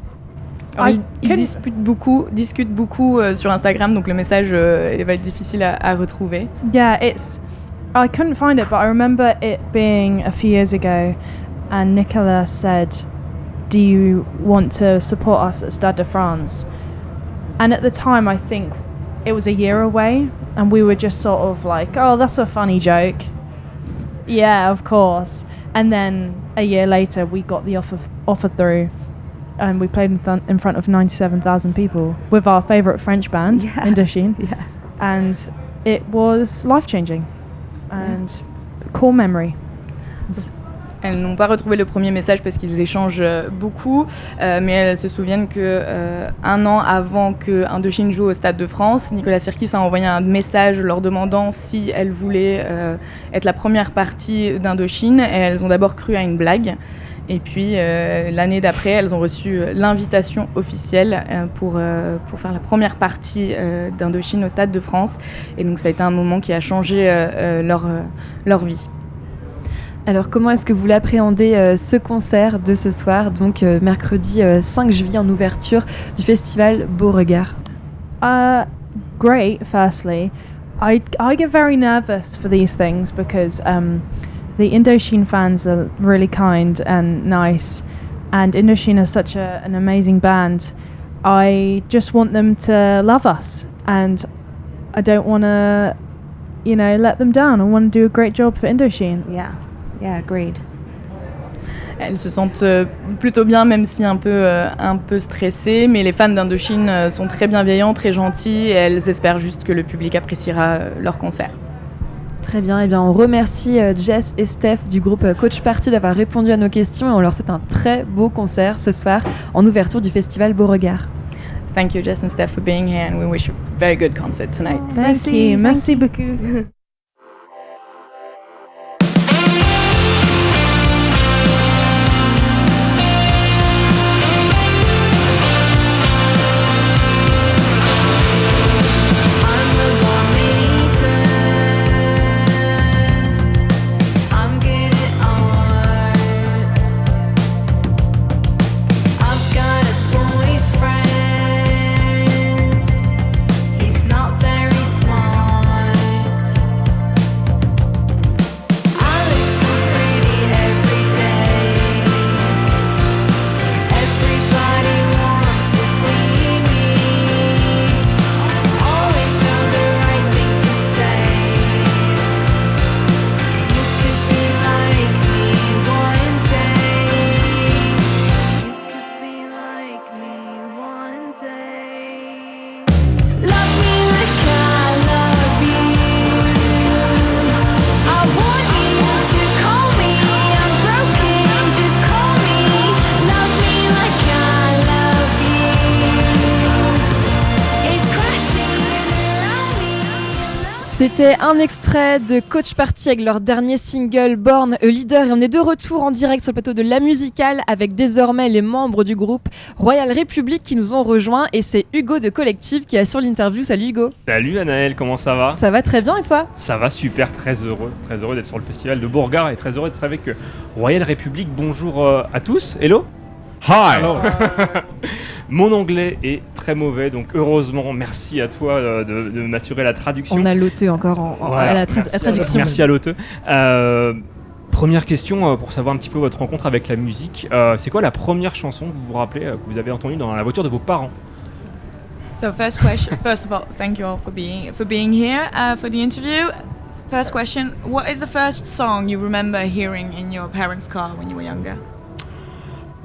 Ils discutent beaucoup sur Instagram, donc le message va être difficile à retrouver. Yeah, I couldn't find it, but I remember it being a few years ago, and Nicola said, "Do you want to support us at Stade de France?" And at the time, I think it was a year away, and we were just sort of like, "Oh, that's a funny joke." Yeah, of course. And then a year later, we got the offer through, and we played in front of 97,000 people with our favourite French band, Indochine. Yeah. And it was life-changing and core memory. Elles n'ont pas retrouvé le premier message parce qu'ils échangent beaucoup, mais elles se souviennent que 1 an avant que Indochine joue au Stade de France, Nicolas Sirkis a envoyé un message leur demandant si elles voulaient être la première partie d'Indochine, et elles ont d'abord cru à une blague. Et puis l'année d'après, elles ont reçu l'invitation officielle pour faire la première partie d'Indochine au Stade de France, et donc ça a été un moment qui a changé leur vie. Alors comment est-ce que vous l'appréhendez ce concert de ce soir, donc mercredi 5 juillet en ouverture du festival Beauregard? Great, firstly. I get very nervous for these things because the Indochine fans are really kind and nice, and Indochine is such an amazing band. I just want them to love us, and I don't want to, let them down. I want to do a great job for Indochine. Yeah, agreed. Elles se sentent plutôt bien, même si un peu stressées, mais les fans d'Indochine sont très bienveillants, très gentils, et elles espèrent juste que le public appréciera leur concert. Très bien, et bien on remercie Jess et Steph du groupe Coach Party d'avoir répondu à nos questions, et on leur souhaite un très beau concert ce soir en ouverture du festival Beauregard. Thank you, Jess and Steph, for being here, and we wish you a very good concert tonight. Merci beaucoup. C'était un extrait de Coach Party avec leur dernier single Born a Leader, et on est de retour en direct sur le plateau de La Musicale avec désormais les membres du groupe Royal Republic qui nous ont rejoints, et c'est Hugo de Collective qui assure l'interview. Salut Hugo. Salut Anaëlle, comment ça va? Ça va très bien, et toi? Ça va super, très heureux d'être sur le festival de Beauregard et très heureux d'être avec Royal Republic. Bonjour à tous, hello. Hi. Mon anglais est très mauvais, donc heureusement, merci à toi de m'assurer la traduction. On a l'auteur encore à la traduction. Merci à l'auteur. Première question pour savoir un petit peu votre rencontre avec la musique. C'est quoi la première chanson que vous vous rappelez, que vous avez entendue dans la voiture de vos parents? So first question, first of all, thank you all for being here for the interview. First question, what is the first song you remember hearing in your parents' car when you were younger?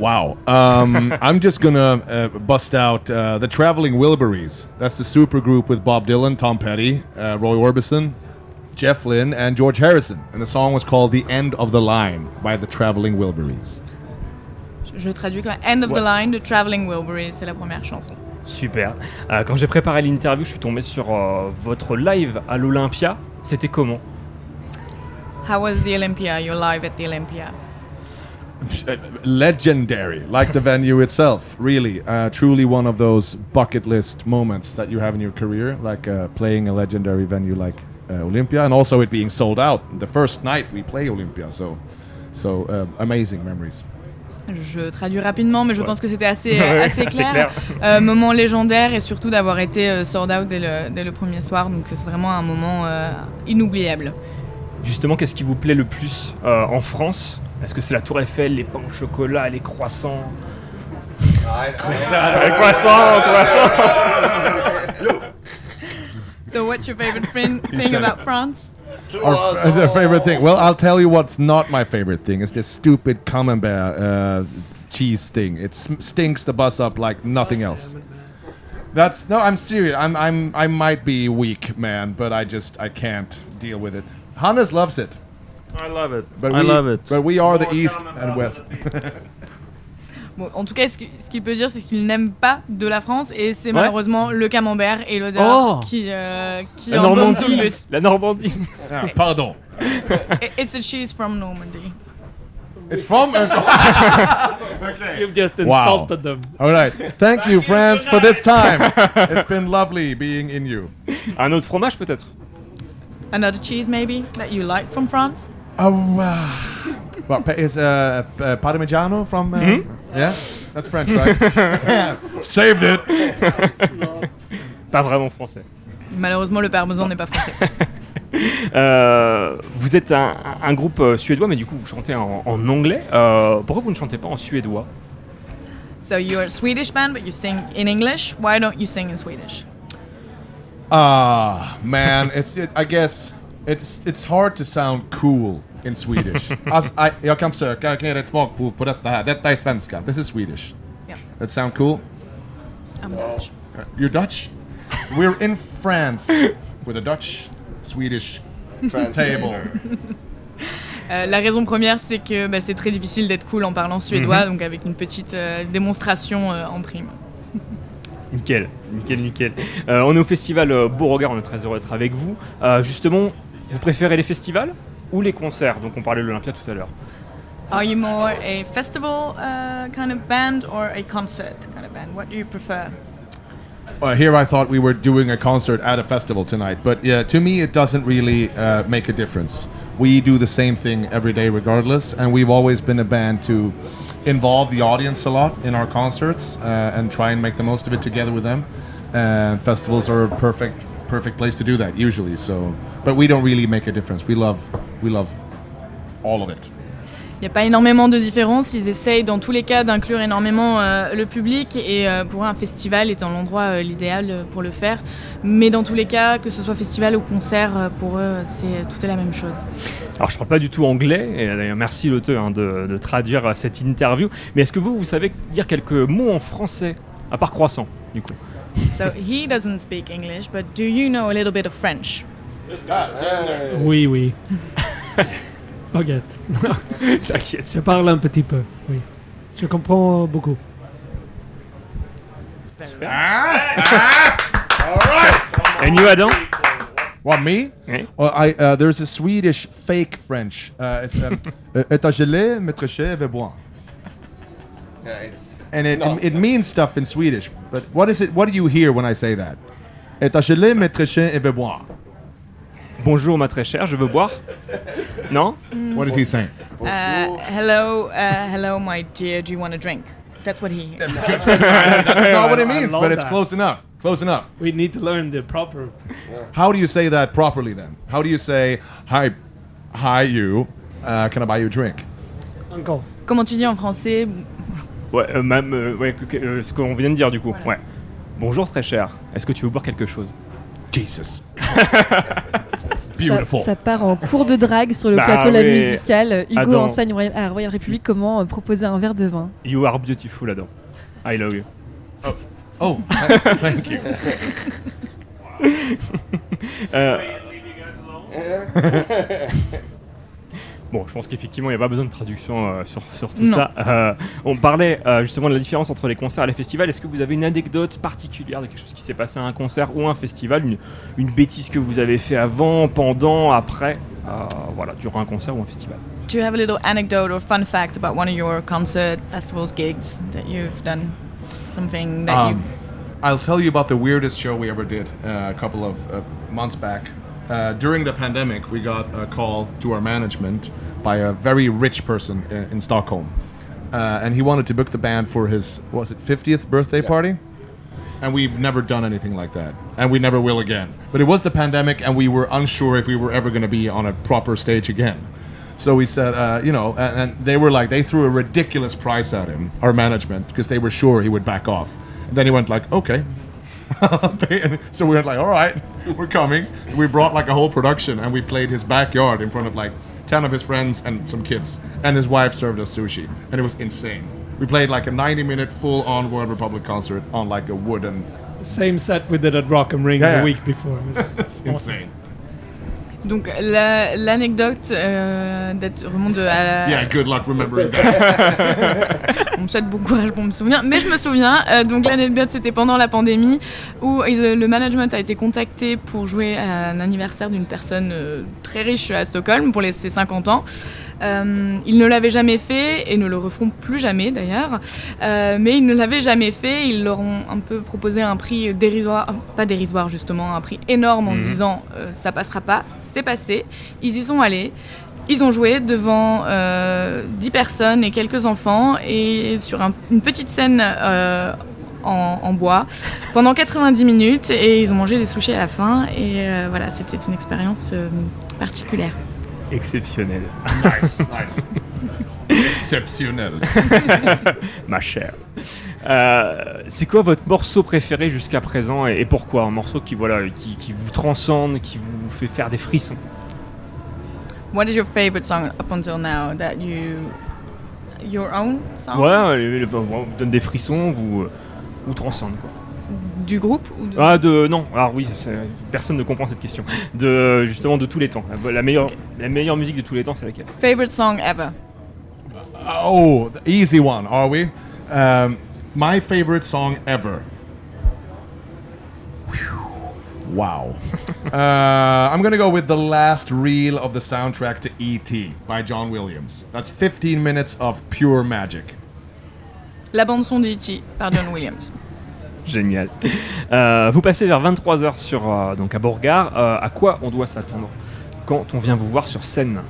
Wow. I'm just gonna bust out the Traveling Wilburys. That's the super group with Bob Dylan, Tom Petty, Roy Orbison, Jeff Lynne, and George Harrison. And the song was called The End of the Line by the Traveling Wilburys. Je traduis comme End of the Line de Traveling Wilburys, c'est la première chanson. Super. Quand j'ai préparé l'interview, je suis tombé sur votre live à l'Olympia. C'était comment? How was the Olympia, your live at the Olympia? Legendary, like the venue itself. Really, truly one of those bucket list moments that you have in your career, like playing a legendary venue like Olympia, and also it being sold out the first night we play Olympia. So amazing memories. Je traduis rapidement, mais je pense que c'était assez clair. Moment légendaire, et surtout d'avoir été sold out dès le premier soir, donc c'est vraiment un moment inoubliable. Justement, qu'est-ce qui vous plaît le plus en France? Est-ce que c'est la Tour Eiffel, les pains au chocolat, les croissants? Croissants. So what's your favorite thing about France? The favorite thing. Well, I'll tell you what's not my favorite thing. It's this stupid camembert cheese thing. It stinks the bus up like nothing else. I'm serious. I might be weak, man, but I can't deal with it. Hannes loves it. I love it. But we are the East and West. Bon, en tout cas, ce qu'il peut dire, c'est qu'il n'aime pas de la France et c'est malheureusement le camembert et l'odeur qui la embaume tout le bus. La Normandie. Ah, pardon. It's a cheese from Normandy. It's from. Okay. You've just insulted them. All right. Thank you, France, for this time. It's been lovely being in you. Un autre fromage peut-être. Another cheese maybe that you like from France? Well, is Parmigiano from? Yeah, that's French, right? Saved it. Pas vraiment français. Malheureusement, le parmesan n'est pas français. Vous êtes un groupe suédois, mais du coup vous chantez en anglais. Pourquoi vous ne chantez pas en suédois? So you're a Swedish band, but you sing in English. Why don't you sing in Swedish? Man, I guess it's hard to sound cool in Swedish. Jag kan försöka, jag kan ge ett smakprov på detta här. Detta är svenska. This is Swedish. Yeah. That sound cool? I'm Dutch. You're Dutch? We're in France with a Dutch-Swedish table. La raison première, c'est que c'est très difficile d'être cool en parlant suédois, donc avec une petite démonstration en prime. Nickel. On est au festival Beauregard, on est très heureux d'être avec vous. Justement, vous préférez les festivals ou les concerts? Donc on parlait de l'Olympia tout à l'heure. Are you more a festival kind of band or a concert kind of band? What do you prefer? Here I thought we were doing a concert at a festival tonight, but yeah, to me it doesn't really make a difference. We do the same thing every day regardless, and we've always been a band to involve the audience a lot in our concerts and try and make the most of it together with them. And festivals are a perfect place to do that usually. So, but we don't really make a difference. We love all of it. Il n'y a pas énormément de différence, ils essayent dans tous les cas d'inclure énormément le public et pour eux un festival étant l'endroit l'idéal pour le faire. Mais dans tous les cas, que ce soit festival ou concert, pour eux tout est la même chose. Alors je ne parle pas du tout anglais, et d'ailleurs merci l'auteur de traduire cette interview, mais est-ce que vous savez dire quelques mots en français, à part croissant du coup? So he doesn't speak English, but do you know a little bit of French? Oui. Baguette. T'inquiète. Je parle un petit peu, oui. Je comprends beaucoup. Super. All right. And you, Adam? What, me? Yeah. Well, there's a Swedish fake French. It's étagélé, maître bois. And it means stuff in Swedish. But what is it? What do you hear when I say that? Étagélé, maître bois. Bonjour ma très chère, je veux boire. Non? What is he saying? Hello, my dear. Do you want a drink? That's what he. That's not what it means, but it's close enough. Close enough. We need to learn the proper. How do you say that properly then? How do you say hi, you? Can I buy you a drink? Uncle. Comment tu dis en français? Ce qu'on vient de dire du coup. Voilà. Ouais. Bonjour très cher. Est-ce que tu veux boire quelque chose? Jesus. Beautiful. Ça part en cours de drague sur le plateau La Musicale. Hugo enseigne à Royal République comment proposer un verre de vin. You are beautiful, Adam. I love you. Oh, thank you. Bon, je pense qu'effectivement, il n'y a pas besoin de traduction sur tout ça. On parlait justement de la différence entre les concerts et les festivals. Est-ce que vous avez une anecdote particulière de quelque chose qui s'est passé à un concert ou un festival, une bêtise que vous avez fait avant, pendant, après, durant un concert ou un festival? Do you have a little anecdote or fun fact about one of your concert, festivals, gigs that you've done? Something that I'll tell you about the weirdest show we ever did a couple of months back. During the pandemic, we got a call to our management by a very rich person in Stockholm. And he wanted to book the band for his, 50th birthday party? And we've never done anything like that. And we never will again. But it was the pandemic, and we were unsure if we were ever going to be on a proper stage again. So we said, and they were like, they threw a ridiculous price at him, our management, because they were sure he would back off. And then he went like, okay. So we were like, all right, we're coming. We brought like a whole production and we played his backyard in front of like 10 of his friends and some kids. And his wife served us sushi. And it was insane. We played like a 90-minute full-on World Republic concert on like a wooden... Same set we did at Rock am Ring the week before. It's insane. Donc l'anecdote remonte à la... Yeah, good luck remembering that. On me souhaite bon courage pour me souvenir, mais je me souviens. Donc l'anecdote, c'était pendant la pandémie où le management a été contacté pour jouer à un anniversaire d'une personne très riche à Stockholm pour ses 50 ans. Ils ne l'avaient jamais fait et ne le referont plus jamais d'ailleurs, mais ils ne l'avaient jamais fait. Ils leur ont un peu proposé un prix dérisoire, pas dérisoire justement, un prix énorme en disant ça passera pas. C'est passé, ils y sont allés, ils ont joué devant 10 personnes et quelques enfants et sur une petite scène en bois pendant 90 minutes et ils ont mangé des sushis à la fin et voilà, c'était une expérience particulière. Exceptionnel. Nice. Exceptionnel. Ma chère. C'est quoi votre morceau préféré jusqu'à présent et pourquoi? Un morceau qui vous transcende, qui vous fait faire des frissons. What is your favorite song up until now that your own song? Ouais, vous donne des frissons, vous transcende quoi. Du groupe ou de... Non, alors oui, personne ne comprend cette question. Justement de tous les temps. La meilleure musique de tous les temps, c'est laquelle? Favorite song ever? Oh, the easy one, are we? My favorite song ever. Wow. I'm gonna go with the last reel of the soundtrack to E.T. by John Williams. That's 15 minutes of pure magic. La bande-son d'E.T. par John Williams. Génial. Vous passez vers 23h donc à Beauregard. À quoi on doit s'attendre quand on vient vous voir sur scène?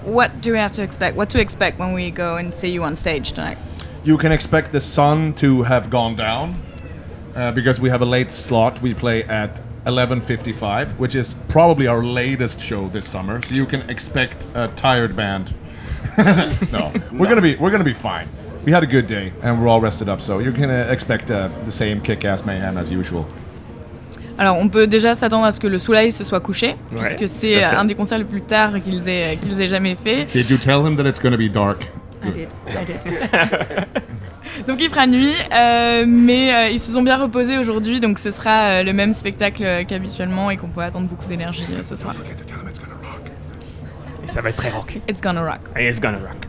What do we have to expect? What to expect when we go and see you on stage tonight? You can expect the sun to have gone down because we have a late slot. We play at 11:55, which is probably our latest show this summer. So you can expect a tired band. No, we're gonna be fine. We had a good day and we're all rested up, so you can expect the same kick-ass mayhem as usual. Alors, on peut déjà s'attendre à ce que le soleil se soit couché, puisque c'est un des concerts les plus tard qu'ils aient jamais fait. Did you tell him that it's going to be dark? I did. Donc il fera nuit, mais ils se sont bien reposés aujourd'hui, donc ce sera le même spectacle qu'habituellement et qu'on peut attendre beaucoup d'énergie ce soir. Et ça va être très rock. It's gonna rock. It's gonna rock.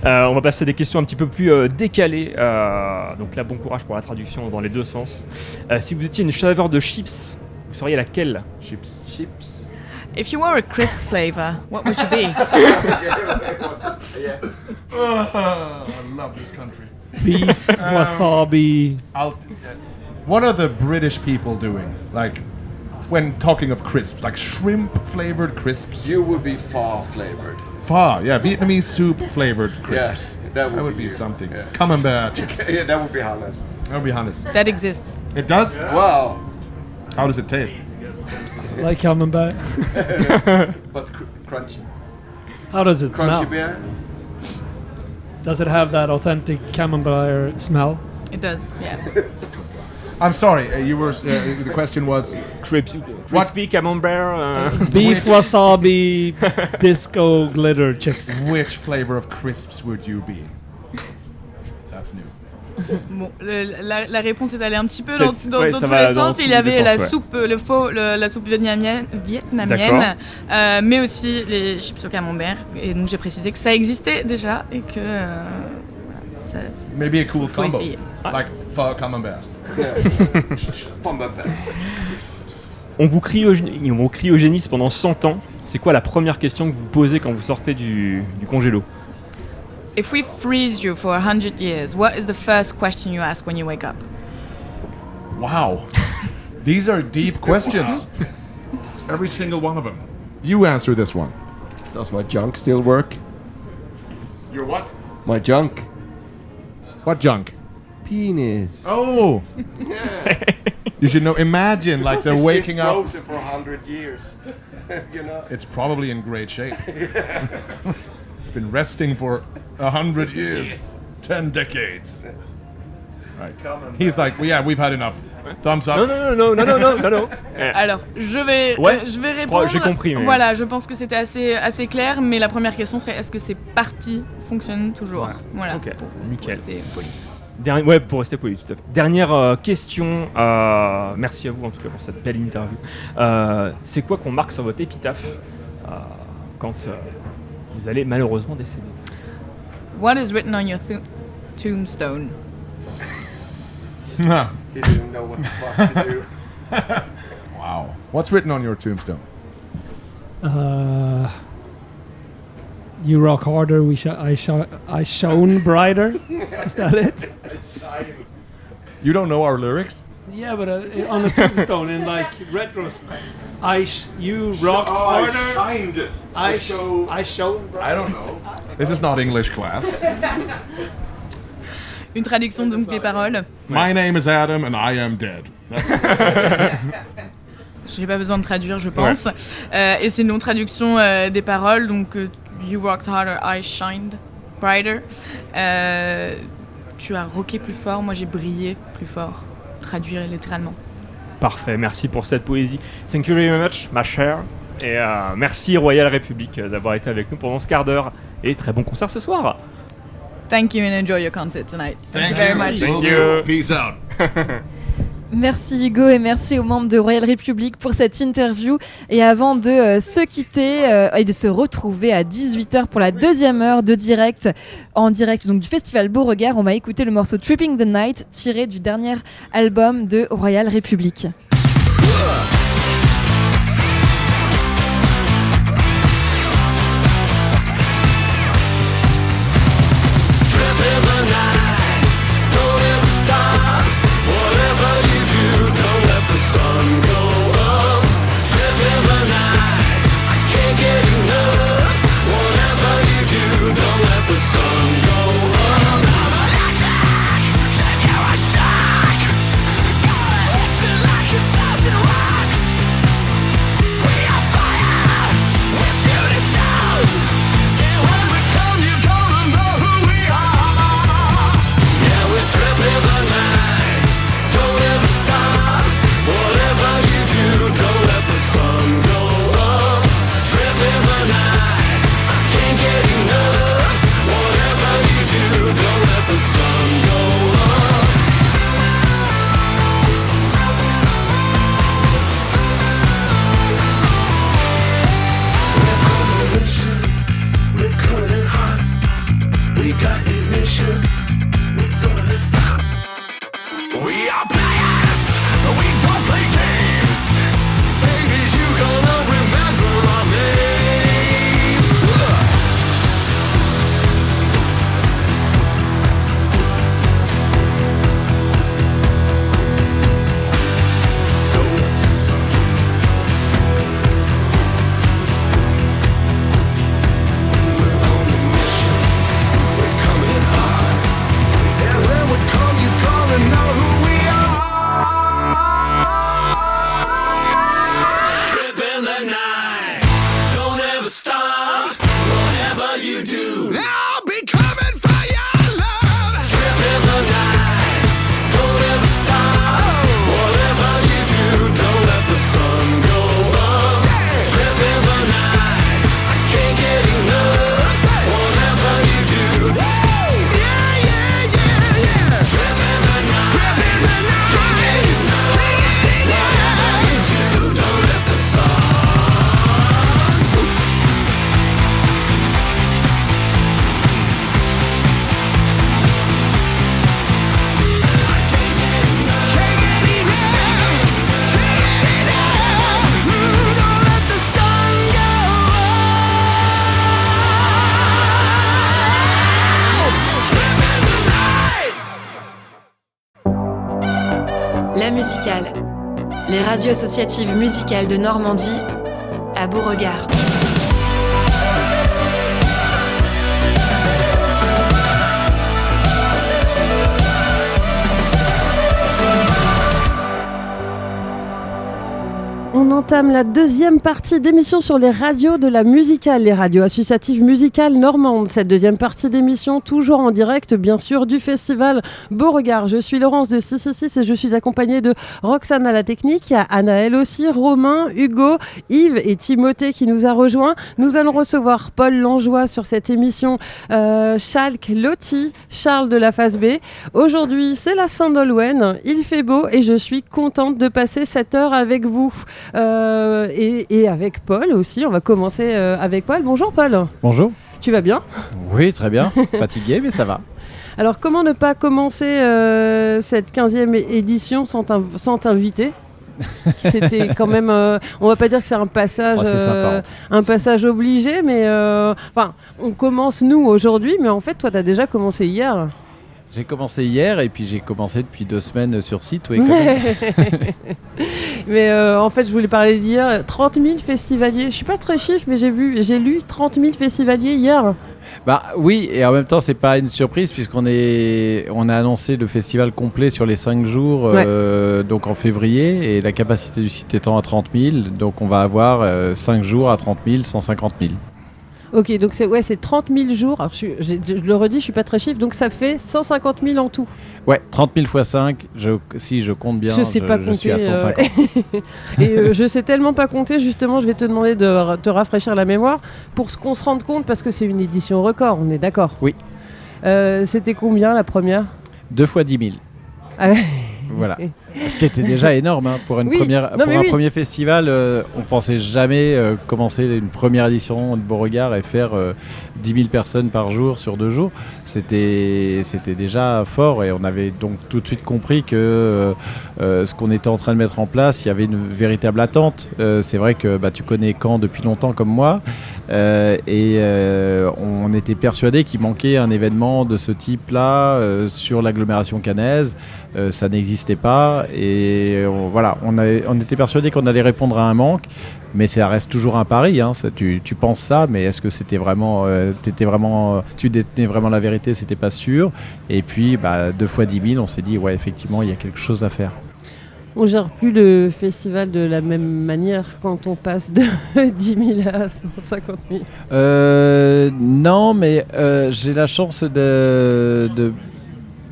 On va passer à des questions un petit peu plus décalées. Donc là, bon courage pour la traduction dans les deux sens. Si vous étiez une saveur de chips, vous seriez laquelle? Chips. If you were a crisp flavor, what would you be? I love this country. Beef, wasabi. What are the British people doing? Like, when talking of crisps, like shrimp-flavored crisps? You would be pho-flavored. Pho, yeah, Vietnamese soup-flavored crisps. Yeah, that would be something. Yeah. Camembert chips. Yeah, that would be Hannes. That would be Hannes. That exists. It does? Yeah. Wow. How does it taste? Like camembert. But crunchy. How does it smell? Crunchy beer? Does it have that authentic camembert smell? It does, yeah. I'm sorry, the question was... Crispy camembert? Beef, wasabi, disco glitter chips. Which flavor of crisps would you be? That's new. Bon, la réponse est allée un petit peu dans tous les sens. Il y avait la soupe, la soupe vietnamienne, mais aussi les chips au camembert. Et donc j'ai précisé que ça existait déjà et que ça. Maybe a cool combo, essayer. like pho camembert. On vous cryogénise pendant 100 ans. C'est quoi la première question que vous posez quand vous sortez du congélo? If we freeze you for 100 years, what is the first question you ask when you wake up? Wow. These are deep questions. Every single one of them. You answer this one. Does my junk still work? Your what? My junk. What junk? Penis. Oh. You should know. Imagine like they're waking up. Frozen for 100 years. You know. It's probably in great shape. It's been resting for 100 years, 10 decades. He's like, well, yeah, we've had enough. Thumbs up. Non. Alors, je vais répondre. J'ai compris. Mais... Voilà, je pense que c'était assez clair, mais la première question serait est-ce que ces parties fonctionnent toujours? Voilà. Ok, nickel. Pour rester poli. Pour rester poli, tout à fait. Dernière question. Merci à vous en tout cas pour cette belle interview. C'est quoi qu'on marque sur votre épitaphe quand vous allez malheureusement décéder? What is written on your tombstone? He didn't know what the fuck to do. Wow. What's written on your tombstone? You rock harder. I shone brighter. Is that it? You don't know our lyrics? Yeah, but on the tombstone in like retrospect, you rocked harder. I shone brighter. I don't know. This is not English class. Une traduction donc des paroles. My name is Adam and I am dead. J'ai pas besoin de traduire, je pense. Et c'est une non-traduction des paroles, donc you worked harder, I shined brighter. Tu as rocké plus fort, moi j'ai brillé plus fort. Traduire littéralement. Parfait, merci pour cette poésie. Thank you very much, ma chère. Et merci Royal République d'avoir été avec nous pendant ce quart d'heure. Et très bon concert ce soir. Thank you and enjoy your concert tonight. Thank you very much. Thank you. Peace out. Merci Hugo et merci aux membres de Royal République pour cette interview. Et avant de se quitter et de se retrouver à 18h pour la deuxième heure de direct, en direct donc du festival Beauregard, on va écouter le morceau Tripping the Night tiré du dernier album de Royal République. La musicale, les radios associatives musicales de Normandie à Beauregard. On entame la deuxième partie d'émission sur les radios de la musicale, les radios associatives musicales normandes. Cette deuxième partie d'émission, toujours en direct, bien sûr, du festival Beauregard. Je suis Laurence de 666 et je suis accompagnée de Roxane à la technique. Il y a Anaël aussi, Romain, Hugo, Yves et Timothée qui nous a rejoints. Nous allons recevoir Paul Langeois sur cette émission, Schalk, Lottie, Charles de la Phase B. Aujourd'hui, c'est la Saint-Nolwenn. Il fait beau et je suis contente de passer cette heure avec vous. Et avec Paul aussi. On va commencer avec Paul. Bonjour Paul. Bonjour. Tu vas bien ? Oui, très bien. Fatigué, mais ça va. Alors, comment ne pas commencer cette 15e édition sans t'inviter ? C'était quand même, on va pas dire que c'est un passage, un passage obligé, mais on commence nous aujourd'hui, mais en fait, toi, tu as déjà commencé hier. J'ai commencé hier et puis j'ai commencé depuis 2 semaines sur site. Oui, mais en fait, je voulais parler d'hier. 30 000 festivaliers. Je suis pas très chiffre, mais j'ai lu 30 000 festivaliers hier. Bah oui, et en même temps, c'est pas une surprise puisqu'on a annoncé le festival complet sur les 5 jours, donc en février, et la capacité du site étant à 30 000, donc on va avoir 5 jours à 30 000, 150 000. Ok, donc c'est 30 000 jours. Alors je le redis, je suis pas très chiffre, donc ça fait 150 000 en tout. Ouais, 30 000 x 5, si je compte bien, je sais pas compter, je suis à 150. Et je sais tellement pas compter, justement, je vais te demander de te rafraîchir la mémoire pour qu'on se rende compte, parce que c'est une édition record, on est d'accord ? Oui. C'était combien la première ? 2 fois 10 000. Ah ouais. Voilà. Ce qui était déjà énorme pour un premier festival. On pensait jamais commencer une première édition de Beauregard et faire 10 000 personnes par jour sur 2 jours. C'était déjà fort et on avait donc tout de suite compris que ce qu'on était en train de mettre en place, il y avait une véritable attente. C'est vrai que tu connais Caen depuis longtemps comme moi. On était persuadé qu'il manquait un événement de ce type-là sur l'agglomération caennaise. Ça n'existait pas et on était persuadé qu'on allait répondre à un manque, mais ça reste toujours un pari. Tu penses ça, mais est-ce que c'était vraiment, tu détenais vraiment la vérité? C'était pas sûr. Et puis 2 fois 10 000, on s'est dit ouais, effectivement, il y a quelque chose à faire. On gère plus le festival de la même manière quand on passe de 10 000 à 150 000 ? Non, mais j'ai la chance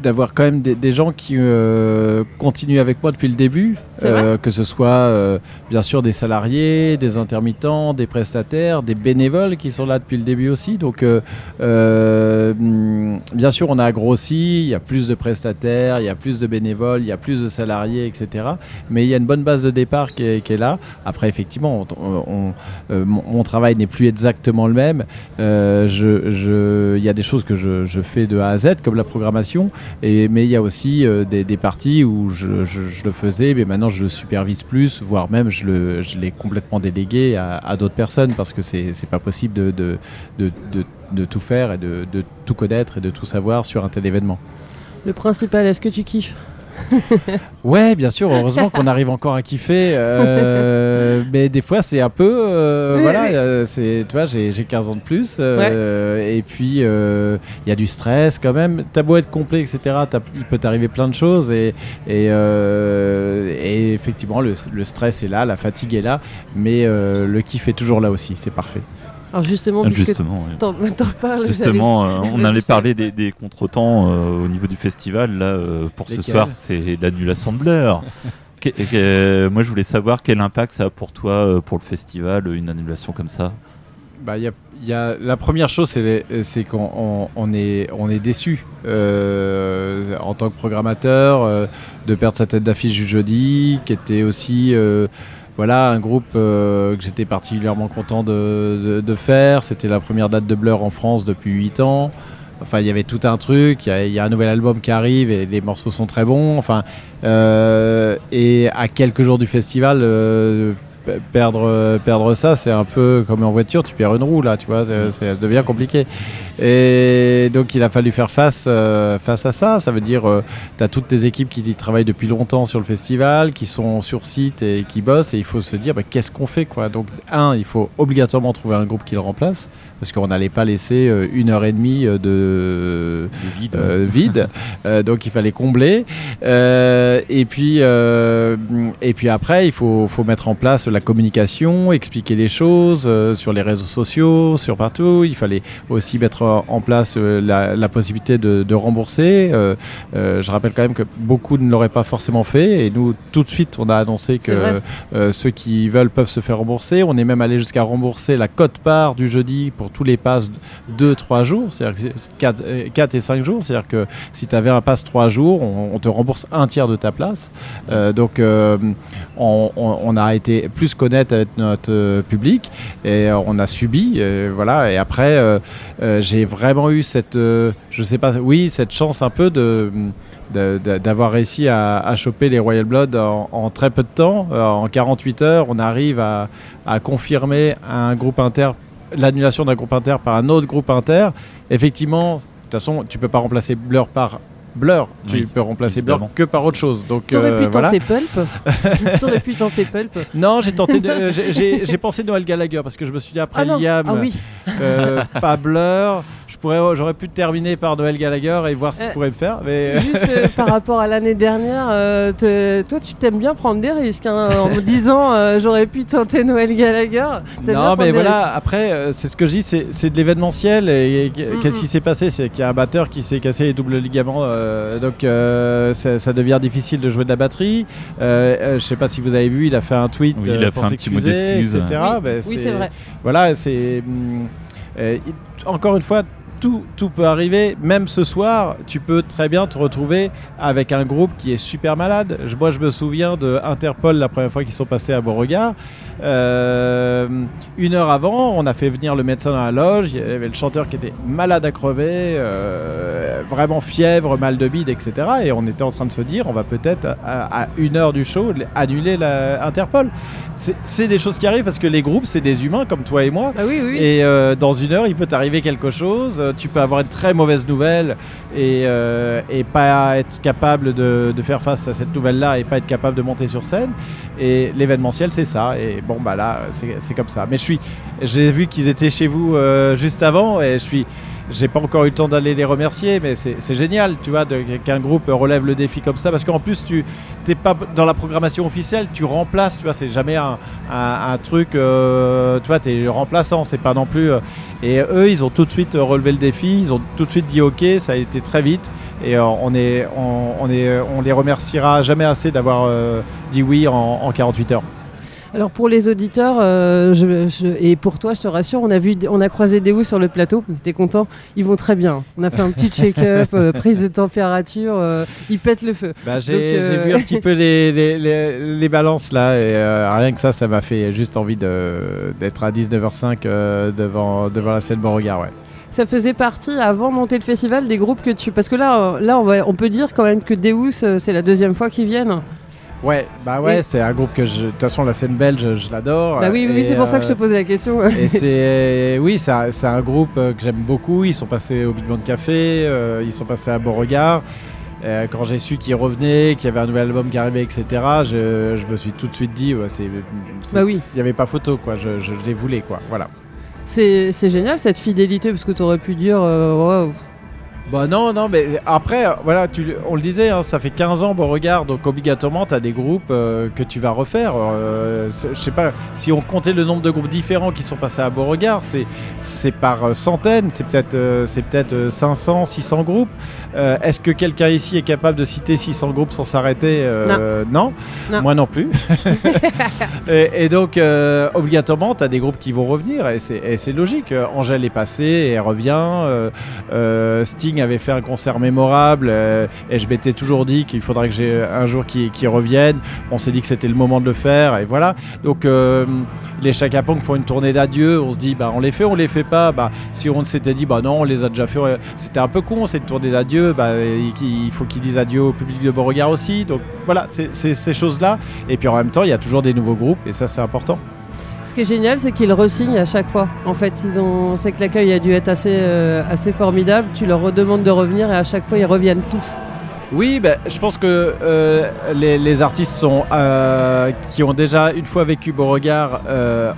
d'avoir quand même des gens qui continuent avec moi depuis le début, que ce soit bien sûr des salariés, des intermittents, des prestataires, des bénévoles qui sont là depuis le début aussi. Donc bien sûr on a grossi, il y a plus de prestataires, il y a plus de bénévoles, il y a plus de salariés, etc. Mais il y a une bonne base de départ qui est là. Après effectivement mon travail n'est plus exactement le même. Il y a des choses que je fais de A à Z comme la programmation. Mais il y a aussi des parties où je le faisais, mais maintenant je le supervise plus, voire même je l'ai complètement délégué à d'autres personnes parce que c'est pas possible de tout faire et de tout connaître et de tout savoir sur un tel événement. Le principal, est-ce que tu kiffes ? Ouais, bien sûr, heureusement qu'on arrive encore à kiffer, mais des fois c'est un peu tu vois, j'ai 15 ans de plus et puis il y a du stress quand même. T'as beau être complet, etc., il peut t'arriver plein de choses et effectivement le stress est là, la fatigue est là, mais le kiff est toujours là aussi, c'est parfait. Alors justement, t'en parles. Justement, on allait parler des contretemps au niveau du festival. Là, pour ce soir, c'est l'annulation de Blur. Moi, je voulais savoir quel impact ça a pour toi, pour le festival, une annulation comme ça. La première chose, c'est qu'on est déçu en tant que programmateur de perdre sa tête d'affiche du jeudi, qui était aussi un groupe que j'étais particulièrement content de faire. C'était la première date de Blur en France depuis 8 ans. Enfin, il y avait tout un truc. Il y a un nouvel album qui arrive et les morceaux sont très bons. Enfin, et à quelques jours du festival, perdre ça, c'est un peu comme en voiture, tu perds une roue là, tu vois, ça devient compliqué. Et donc il a fallu faire face à ça. Ça veut dire tu as toutes tes équipes qui travaillent depuis longtemps sur le festival, qui sont sur site et qui bossent, et il faut se dire qu'est-ce qu'on fait quoi. Donc il faut obligatoirement trouver un groupe qui le remplace, parce qu'on n'allait pas laisser 1h30 de vide. Donc il fallait combler, et puis après il faut mettre en place la communication, expliquer les choses sur les réseaux sociaux, sur partout. Il fallait aussi mettre en place la possibilité de rembourser. Je rappelle quand même que beaucoup ne l'auraient pas forcément fait et nous, tout de suite, on a annoncé que ceux qui veulent peuvent se faire rembourser. On est même allé jusqu'à rembourser la quote-part du jeudi pour tous les passes 2-3 jours, c'est-à-dire 4 et 5 jours. C'est-à-dire que si tu avais un pass 3 jours, on te rembourse un tiers de ta place. Donc on a été plus qu'honnête avec notre public et on a subi. Voilà. Et après, j'ai vraiment eu cette chance un peu d'avoir réussi à choper les Royal Blood en très peu de temps. En 48 heures, on arrive à confirmer un groupe inter, l'annulation d'un groupe inter par un autre groupe inter. Effectivement, de toute façon, tu ne peux pas remplacer Blur par Blur, tu peux remplacer Blur que par autre chose. Donc t'aurais pu voilà. tenter Pulp. T'aurais pu tenter Pulp. Non, j'ai pensé Noël Gallagher parce que je me suis dit après Liam, pas Blur. J'aurais pu terminer par Noël Gallagher et voir ce qu'il pourrait me faire. Mais... Juste par rapport à l'année dernière, toi tu t'aimes bien prendre des risques en me disant j'aurais pu tenter Noël Gallagher. Non mais voilà, après c'est ce que je dis, c'est de l'événementiel et qu'est-ce qui s'est passé, c'est qu'il y a un batteur qui s'est cassé les doubles ligaments, donc ça devient difficile de jouer de la batterie. Je sais pas si vous avez vu, il a fait un tweet il a pour fait un petit mot d'excuse, etc. Oui, c'est vrai. Voilà, c'est encore une fois. Tout peut arriver, même ce soir, tu peux très bien te retrouver avec un groupe qui est super malade. Moi, je me souviens de Interpol la première fois qu'ils sont passés à Beauregard. 1 heure avant, on a fait venir le médecin dans la loge. Il y avait le chanteur qui était malade à crever, vraiment fièvre, mal de bide, etc. Et on était en train de se dire, on va peut-être à 1 heure du show annuler Interpol. C'est des choses qui arrivent parce que les groupes, c'est des humains comme toi et moi. Ah oui. Et dans 1 heure, il peut t'arriver quelque chose. Tu peux avoir une très mauvaise nouvelle et pas être capable de faire face à cette nouvelle-là et pas être capable de monter sur scène. Et l'événementiel, c'est ça. Et bon, bah là, c'est comme ça. Mais j'ai vu qu'ils étaient chez vous juste avant et j'ai pas encore eu le temps d'aller les remercier, mais c'est génial, tu vois, qu'un groupe relève le défi comme ça, parce qu'en plus, tu t'es pas dans la programmation officielle, tu remplaces, tu vois, c'est jamais un truc, tu vois, t'es remplaçant, c'est pas non plus... et eux, ils ont tout de suite relevé le défi, ils ont tout de suite dit OK, ça a été très vite, et on les remerciera jamais assez d'avoir dit oui en 48 heures. Alors pour les auditeurs et pour toi, je te rassure, on a croisé Deus sur le plateau, on était contents, ils vont très bien. On a fait un petit check-up, prise de température, ils pètent le feu. J'ai vu un petit peu les balances là et rien que ça m'a fait juste envie d'être à 19h05 devant la scène Beauregard, ouais. Ça faisait partie, avant de monter le festival, des groupes que parce que là on peut dire quand même que Deus, c'est la 2e fois qu'ils viennent. Ouais, c'est un groupe que de toute façon la scène belge, je l'adore. Bah oui, c'est pour ça que je te posais la question. Et c'est un groupe que j'aime beaucoup. Ils sont passés au Big Band Café, ils sont passés à Beauregard. Quand j'ai su qu'ils revenaient, qu'il y avait un nouvel album qui arrivait, etc., je me suis tout de suite dit, il n'y avait pas photo, quoi. Je les voulais, quoi. Voilà. C'est génial cette fidélité, parce que tu aurais pu dire Bah non, mais après, voilà, on le disait, hein, ça fait 15 ans Beauregard, donc obligatoirement, tu as des groupes que tu vas refaire. Je sais pas, si on comptait le nombre de groupes différents qui sont passés à Beauregard, c'est par centaines, c'est peut-être 500, 600 groupes. Est-ce que quelqu'un ici est capable de citer 600 groupes sans s'arrêter? Non. Moi non plus. et donc, obligatoirement, tu as des groupes qui vont revenir, et c'est logique. Angèle est passée, et elle revient. Sting avait fait un concert mémorable et je m'étais toujours dit qu'il faudrait que j'ai un jour qui revienne. On s'est dit que c'était le moment de le faire et voilà. Donc les Chaka Ponk font une tournée d'adieu, on se dit on les fait pas. Si on s'était dit non, on les a déjà fait, c'était un peu con cette tournée d'adieu. Il faut qu'ils disent adieu au public de Beauregard aussi. Donc voilà, c'est ces choses-là. Et puis en même temps, il y a toujours des nouveaux groupes et ça c'est important. Ce qui est génial, c'est qu'ils re-signent à chaque fois. En fait, c'est que l'accueil a dû être assez formidable. Tu leur redemandes de revenir et à chaque fois, ils reviennent tous. Oui, je pense que les artistes qui ont déjà une fois vécu Beauregard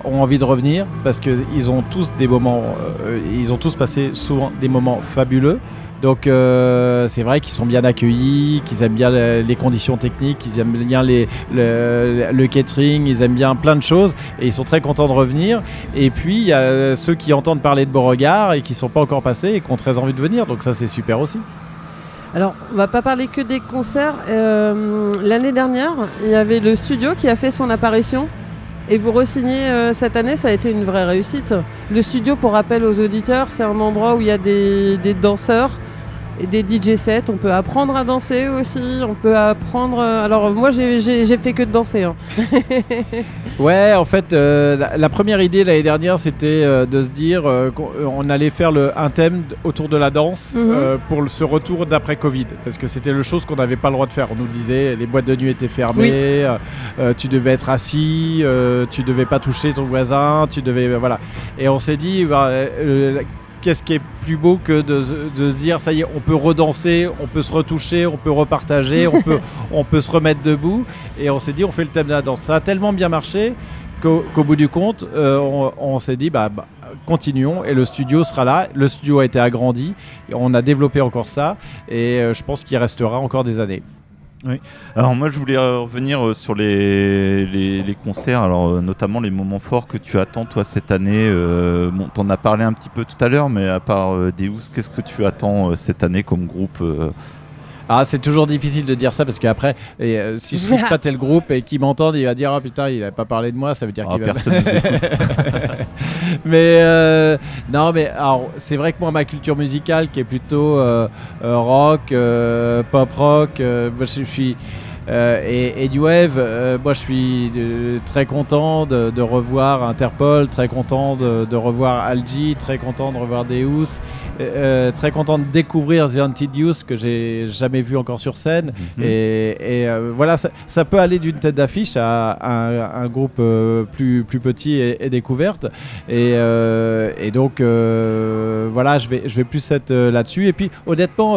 ont envie de revenir parce qu'ils ont tous des moments, ils ont tous passé souvent des moments fabuleux. Donc c'est vrai qu'ils sont bien accueillis, qu'ils aiment bien les conditions techniques, qu'ils aiment bien le catering, ils aiment bien plein de choses et ils sont très contents de revenir. Et puis il y a ceux qui entendent parler de Beauregard et qui ne sont pas encore passés et qui ont très envie de venir, donc ça c'est super aussi. Alors, on va pas parler que des concerts. L'année dernière, il y avait le studio qui a fait son apparition. Et vous re-signez cette année, ça a été une vraie réussite. Le studio, pour rappel aux auditeurs, c'est un endroit où il y a des danseurs et des DJ sets. On peut apprendre à danser aussi. On peut apprendre... Alors, moi, j'ai fait que de danser. Hein. Ouais, en fait, la première idée l'année dernière, c'était de se dire qu'on allait faire un thème autour de la danse pour ce retour d'après-Covid. Parce que c'était le chose qu'on n'avait pas le droit de faire. On nous disait, les boîtes de nuit étaient fermées, tu devais être assis, tu devais pas toucher ton voisin, tu devais... voilà. Et on s'est dit... qu'est-ce qui est plus beau que de se dire ça y est, on peut redanser, on peut se retoucher, on peut repartager, on peut se remettre debout. Et on s'est dit, on fait le thème de la danse. Ça a tellement bien marché qu'au bout du compte, on s'est dit, continuons. Et le studio sera là. Le studio a été agrandi. On a développé encore ça. Et je pense qu'il restera encore des années. Oui. Alors moi je voulais revenir sur les concerts, alors notamment les moments forts que tu attends toi cette année. Bon, t'en as parlé un petit peu tout à l'heure, mais à part Deus, qu'est-ce que tu attends cette année comme groupe Ah, c'est toujours difficile de dire ça parce qu'après, si je cite pas tel groupe et qu'il m'entend, il va dire oh putain, il a pas parlé de moi, ça veut dire qu'il va... personne nous écoute. Mais non, mais alors c'est vrai que moi ma culture musicale qui est plutôt rock, pop rock, je suis et New Wave, moi je suis très content de revoir Interpol, très content de revoir Algie, très content de revoir Deus, très content de découvrir The Antidius que j'ai jamais vu encore sur scène. Et voilà, ça peut aller d'une tête d'affiche à un groupe plus petit et découverte. Et donc voilà, je vais plus être là-dessus. Et puis honnêtement,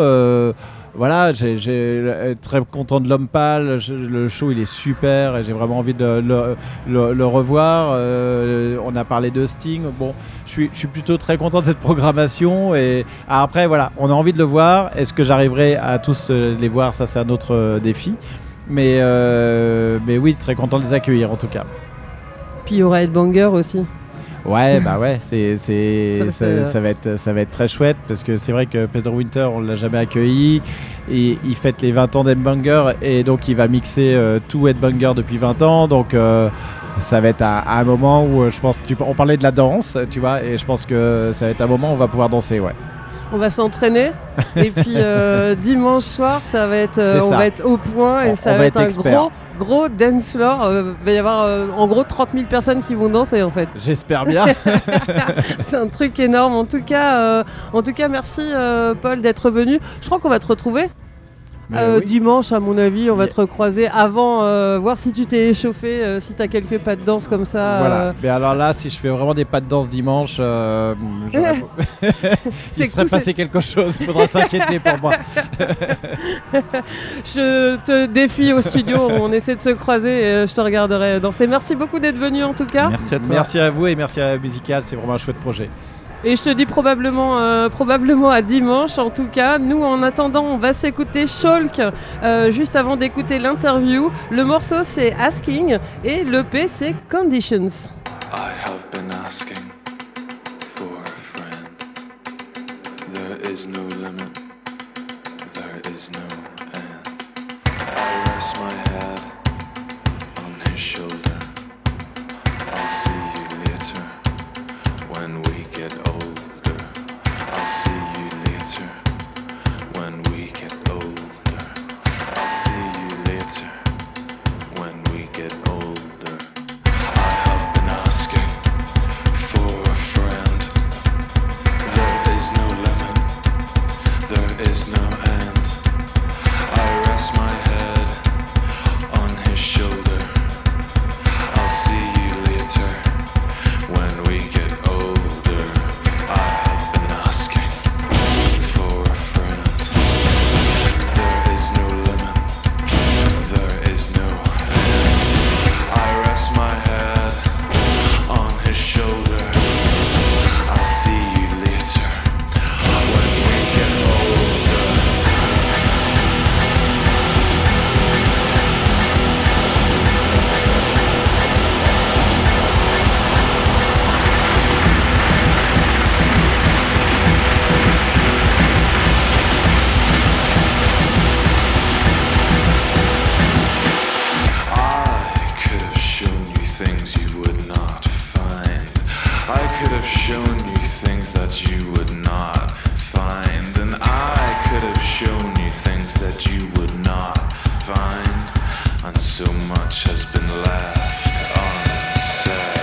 voilà, j'ai très content de L'Homme Pâle, le show il est super et j'ai vraiment envie de le revoir. On a parlé de Sting, bon, je suis plutôt très content de cette programmation et après voilà, on a envie de le voir. Est-ce que j'arriverai à tous les voir? Ça c'est un autre défi, mais oui, très content de les accueillir en tout cas. Puis il y aura Headbanger aussi. Ouais, bah ouais, ça va être très chouette parce que c'est vrai que Peter Winter, on l'a jamais accueilli et il fête les 20 ans d'Headbanger et donc il va mixer tout Headbanger depuis 20 ans, donc ça va être un moment où je pense, on parlait de la danse, tu vois, et je pense que ça va être un moment où on va pouvoir danser, ouais. On va s'entraîner et puis dimanche soir, ça va être, on va être au point et ça va être un gros dance floor. Il va y avoir en gros 30 000 personnes qui vont danser en fait. J'espère bien. C'est un truc énorme. En tout cas, merci Paul d'être venu. Je crois qu'on va te retrouver. Oui. Dimanche, à mon avis, on va te recroiser avant, voir si tu t'es échauffé, si tu as quelques pas de danse comme ça. Voilà. Mais alors là, si je fais vraiment des pas de danse dimanche, il serait passé quelque chose. Il faudra s'inquiéter pour moi. Je te défie au studio, on essaie de se croiser et je te regarderai danser. Merci beaucoup d'être venu en tout cas. Merci à toi. Merci à vous et merci à la Musical, c'est vraiment un chouette projet. Et je te dis probablement à dimanche en tout cas. Nous en attendant on va s'écouter Shulk juste avant d'écouter l'interview. Le morceau c'est Asking et l'EP c'est Conditions. I have been asking for a friend. There is no limit. There is no end. I rest my head on his shoulder. I'll see you later when we get older. I'll see you later when we get older. I'll see you later when we get older. I have been asking for a friend. There is no limit. There and so much has been left unsaid.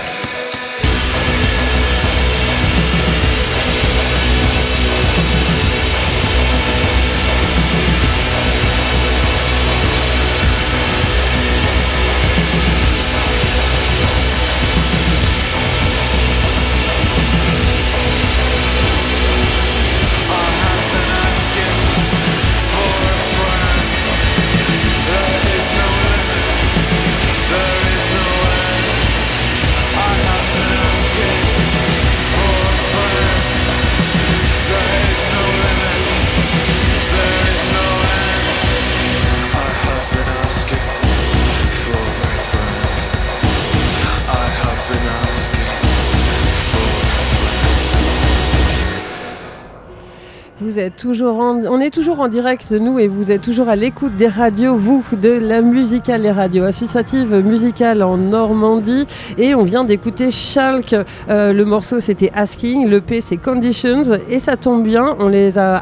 Vous êtes on est toujours en direct, nous, et vous êtes toujours à l'écoute des radios, vous, de la musicale, les radios associatives musicales en Normandie. Et on vient d'écouter Schalk. Le morceau, c'était Asking. L'EP, c'est Conditions. Et ça tombe bien,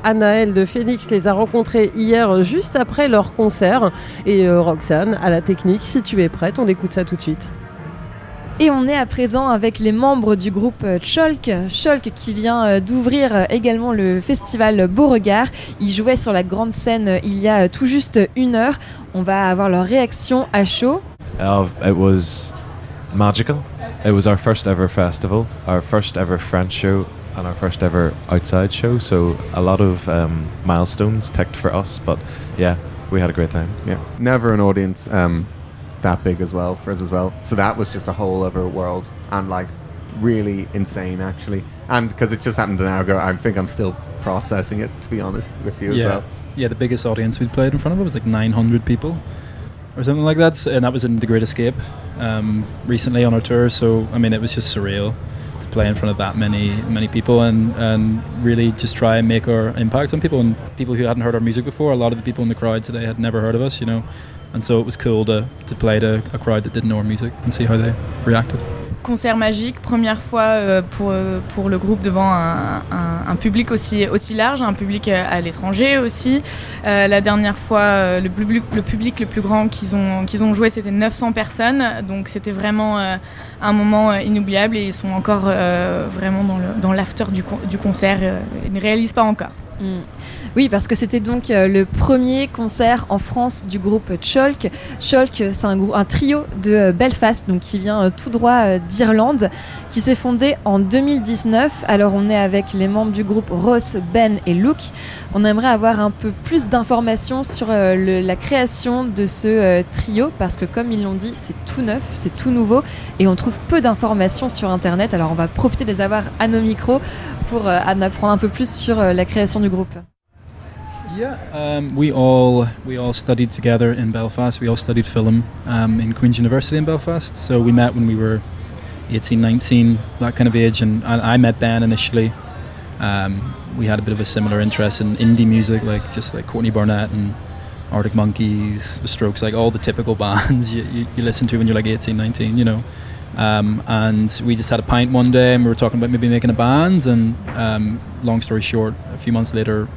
Anaël de Phoenix les a rencontrés hier, juste après leur concert. Et Roxane, à la technique, si tu es prête, on écoute ça tout de suite. Et on est à présent avec les membres du groupe Schalk qui vient d'ouvrir également le festival Beauregard. Ils jouaient sur la grande scène il y a tout juste 1 heure. On va avoir leur réaction à chaud. It was magical. It was our first ever festival, our first ever French show and our first ever outside show. So a lot of milestones ticked for us, but yeah, we had a great time. Yeah, never an audience that big as well for us as well, so that was just a whole other world and like really insane actually, and because it just happened an hour ago, I think I'm still processing it, to be honest with you. As well. Yeah, the biggest audience we'd played in front of was like 900 people or something like that, and that was in The Great Escape recently on our tour. So I mean, it was just surreal to play in front of that many people and really just try and make our impact on people, and people who hadn't heard our music before. A lot of the people in the crowd today had never heard of us, you know, and so it was cool to play to a crowd that didn't know our music and see how they reacted. Concert magique, première fois pour le groupe devant un public aussi large, un public à l'étranger aussi. La dernière fois, le public le plus grand qu'ils ont joué, c'était 900 personnes, donc c'était vraiment un moment inoubliable, et ils sont encore vraiment dans l'after du concert, ils ne réalisent pas encore. Oui, parce que c'était donc le premier concert en France du groupe Schalk. Schalk, c'est un trio de Belfast, donc qui vient tout droit d'Irlande, qui s'est fondé en 2019. Alors on est avec les membres du groupe Ross, Ben et Luke. On aimerait avoir un peu plus d'informations sur la création de ce trio, parce que comme ils l'ont dit, c'est tout neuf, c'est tout nouveau, et on trouve peu d'informations sur Internet. Alors on va profiter de les avoir à nos micros pour en apprendre un peu plus sur la création du groupe. Yeah, we all studied together in Belfast. We all studied film in Queen's University in Belfast. So we met when we were 18, 19, that kind of age. And I met Ben initially. We had a bit of a similar interest in indie music, like Courtney Barnett and Arctic Monkeys, The Strokes, like all the typical bands you listen to when you're like 18, 19, you know. And we just had a pint one day and we were talking about maybe making a band. And long story short, a few months later,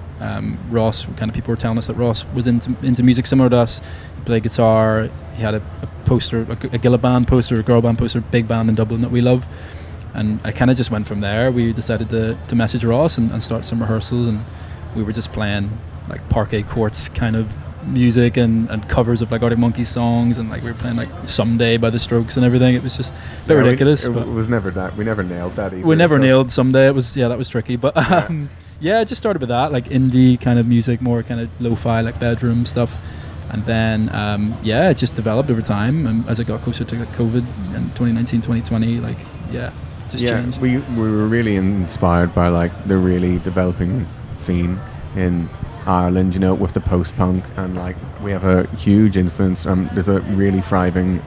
Ross, kind of people were telling us that Ross was into music similar to us. He played guitar. He had a poster, a Gilla band poster, a girl band poster, big band in Dublin that we love. And I kind of just went from there. We decided to message Ross and start some rehearsals, and we were just playing like parquet courts kind of music and covers of like Arctic Monkeys songs, and like we were playing like Someday by The Strokes and everything. It was just a bit ridiculous. It was never that. We never nailed that either. We never nailed Someday. It was that was tricky, but yeah, it just started with that, like indie kind of music, more kind of lo-fi, like bedroom stuff. And then, it just developed over time as it got closer to COVID in 2019, 2020, like, changed. We were really inspired by, like, the really developing scene in Ireland, you know, with the post-punk, and, like, we have a huge influence. There's a really thriving,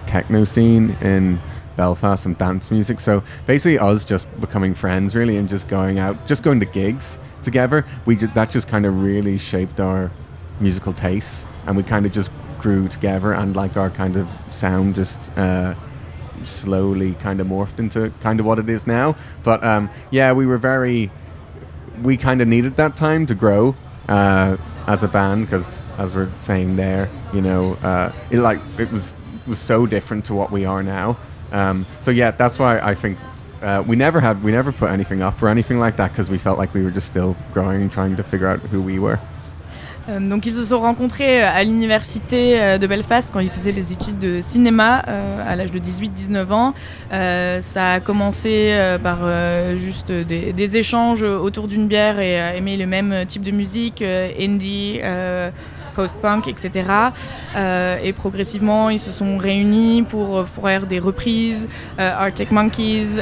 techno scene in Belfast and dance music. So basically us just becoming friends, really, and just going to gigs together, that just kind of really shaped our musical tastes, and we kind of just grew together, and like our kind of sound just slowly kind of morphed into kind of what it is now. But we kind of needed that time to grow as a band, because as we're saying there. It was so different to what we are now. So yeah, that's why I think we never put anything up or anything like that, because we felt like we were just still growing and trying to figure out who we were. Donc ils se sont rencontrés à l'université de Belfast quand ils faisaient des études de cinéma à l'âge de 18-19 ans. Ça a commencé par juste des échanges autour d'une bière et aimer le même type de musique, indie, post-punk, etc. Et progressivement, ils se sont réunis pour faire des reprises, Arctic Monkeys,